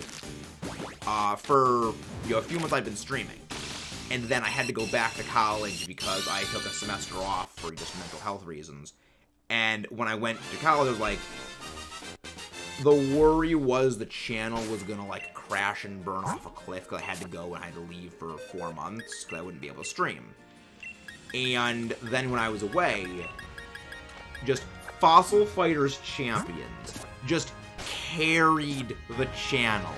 for a few months I've been streaming. And then I had to go back to college because I took a semester off for just mental health reasons. And when I went to college, I was like, the worry was the channel was gonna, like, crash and burn off a cliff because I had to go and I had to leave for 4 months because I wouldn't be able to stream. And then when I was away, just Fossil Fighters Champions just carried the channel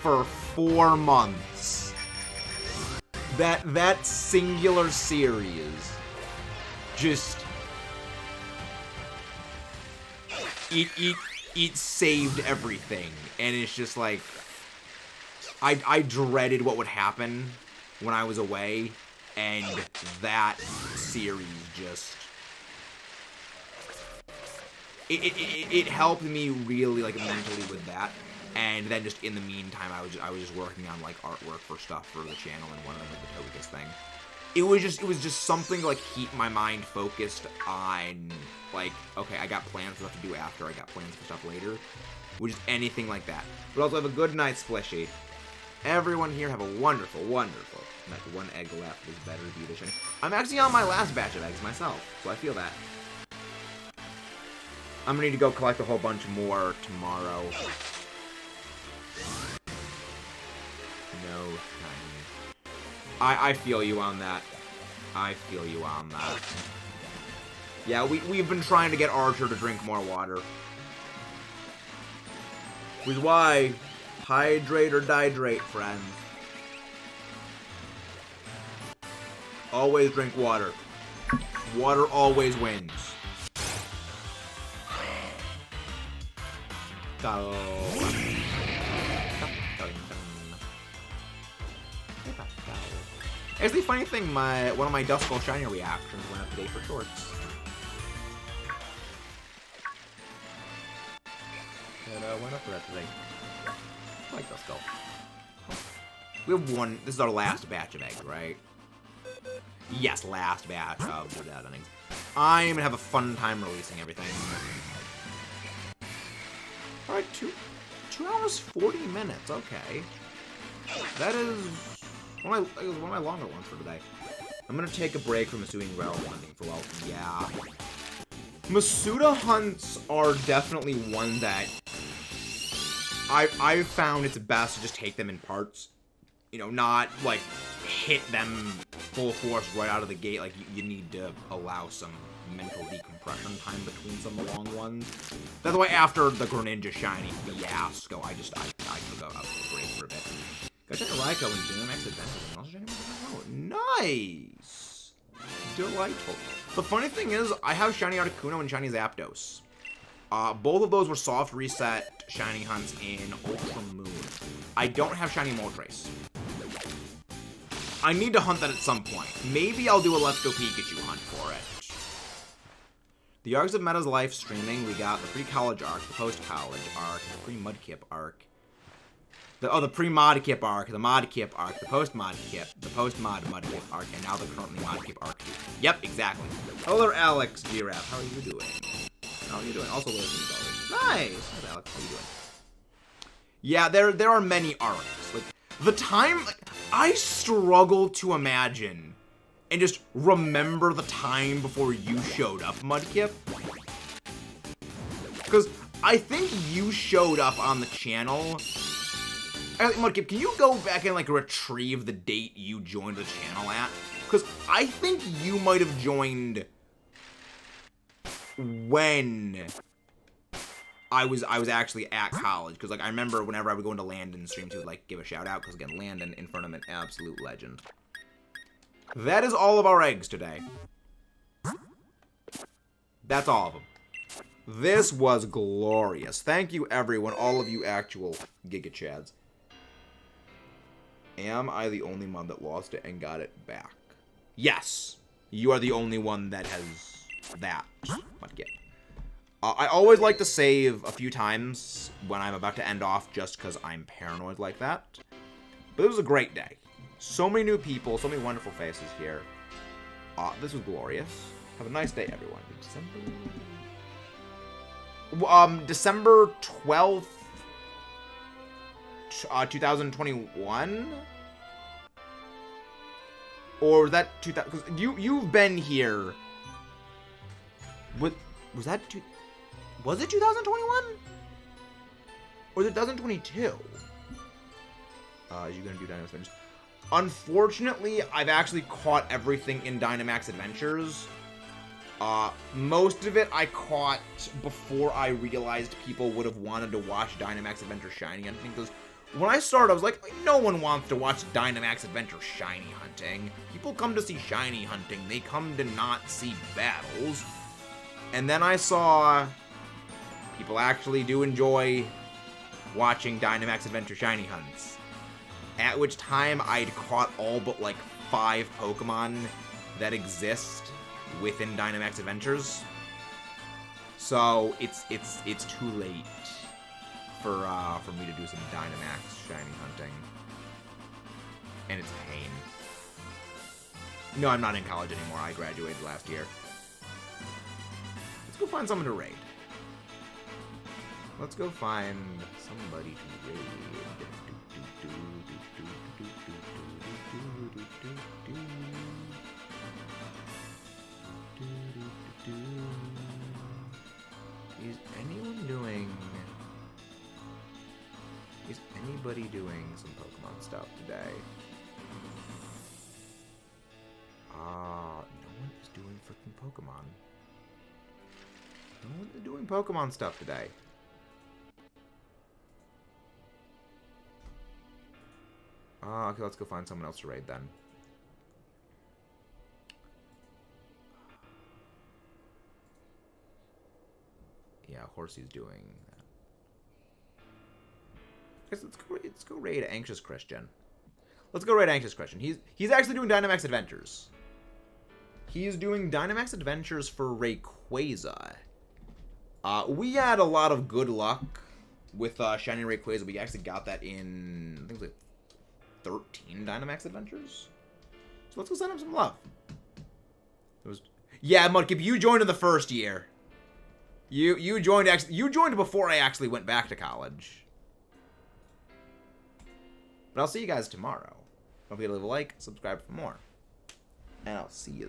for 4 months. That singular series just it saved everything, and it's just like I dreaded what would happen when I was away, and that series just it helped me really, like, mentally with that. And then just in the meantime, I was just working on, like, artwork for stuff for the channel, and one of them was the Togekiss thing. It was just something to, like, keep my mind focused on, like, okay, I got plans for stuff to do after, I got plans for stuff later. Which is anything like that. But also have a good night, Splishy. Everyone here have a wonderful, wonderful night. 1 egg left is better to be edition. I'm actually on my last batch of eggs myself, so I feel that. I'm gonna need to go collect a whole bunch more tomorrow. No shiny. I feel you on that. I feel you on that. Yeah, we've been trying to get Archer to drink more water. Which is why, hydrate or dihydrate, friends. Always drink water. Water always wins. Go. Actually, funny thing, one of my Duskull Shiny reactions went up today for shorts. It went up for that today. I like Duskull. We have one. This is our last batch of eggs, right? Yes, last batch of the dead endings. I'm gonna have a fun time releasing everything. Alright, 2 hours 40 minutes. Okay, that is one of my longer ones for today. I'm gonna take a break from Masuda Growl hunting for a while. Yeah, Masuda hunts are definitely one that I've found it's best to just take them in parts. You know, not like hit them full force right out of the gate. Like you need to allow some mental decompression time between some long ones. That's why after the Greninja Shiny fiasco, I took a break for a bit. Got Shiny Raikou and Dynamax Adventures and also Shiny Articuno. Nice! Delightful. The funny thing is, I have Shiny Articuno and Shiny Zapdos. Both of those were soft reset Shiny hunts in Ultra Moon. I don't have Shiny Moltres. I need to hunt that at some point. Maybe I'll do a Let's Go Pikachu hunt for it. The arcs of Meta's life streaming, we got the pre-college arc, the post-college arc, the pre-Mudkip arc, the pre-Modkip arc, the Modkip arc, the post-Modkip, the post-Mod Mudkip arc, and now the currently Modkip arc 2. Yep, exactly. Hello there, Alex Giraffe. How are you doing? How are you doing? Also, Nice. Hi, Alex. How are you doing? Yeah, there are many arcs. Like the time, I struggle to imagine and just remember the time before you showed up, Mudkip. Because I think you showed up on the channel. Mudkip, can you go back and like retrieve the date you joined the channel at? Because I think you might have joined when I was actually at college. Because like I remember whenever I would go into Landon's streams, he would like give a shout out. Because again, Landon in front of an absolute legend. That is all of our eggs today. That's all of them. This was glorious. Thank you, everyone. All of you actual Giga Chads. Am I the only one that lost it and got it back? Yes. You are the only one that has that. I always like to save a few times when I'm about to end off just because I'm paranoid like that. But it was a great day. So many new people, so many wonderful faces here. This was glorious. Have a nice day, everyone. December 12th, 2021? Or was that 2000? Because you've been here. Was that was it 2021? Or was it 2022? Is you gonna do Dynamax Adventures? Unfortunately, I've actually caught everything in Dynamax Adventures. Most of it I caught before I realized people would have wanted to watch Dynamax Adventure Shiny Hunting. Because when I started, I was like, no one wants to watch Dynamax Adventure Shiny Hunting. People come to see Shiny Hunting. They come to not see battles. And then I saw people actually do enjoy watching Dynamax Adventure Shiny Hunts. At which time I'd caught all but like 5 Pokemon that exist within Dynamax Adventures. So it's too late for me to do some Dynamax Shiny Hunting. And it's a pain. No, I'm not in college anymore. I graduated last year. Let's go find someone to raid. Let's go find somebody to raid. Is anybody doing some Pokemon stuff today? No one is doing freaking Pokemon. Doing Pokemon stuff today. Okay, let's go find someone else to raid then. Yeah, Horsey's doing that. Guess let's go raid Anxious Christian. Let's go raid Anxious Christian. He's actually doing Dynamax Adventures. He's doing Dynamax Adventures for Rayquaza. We had a lot of good luck with Shiny Rayquaza. We actually got that in, I think it was like 13 Dynamax Adventures. So let's go send him some love. Yeah, Mudkip, you joined in the first year. You joined before I actually went back to college. But I'll see you guys tomorrow. Don't forget to leave a like, subscribe for more. And I'll see you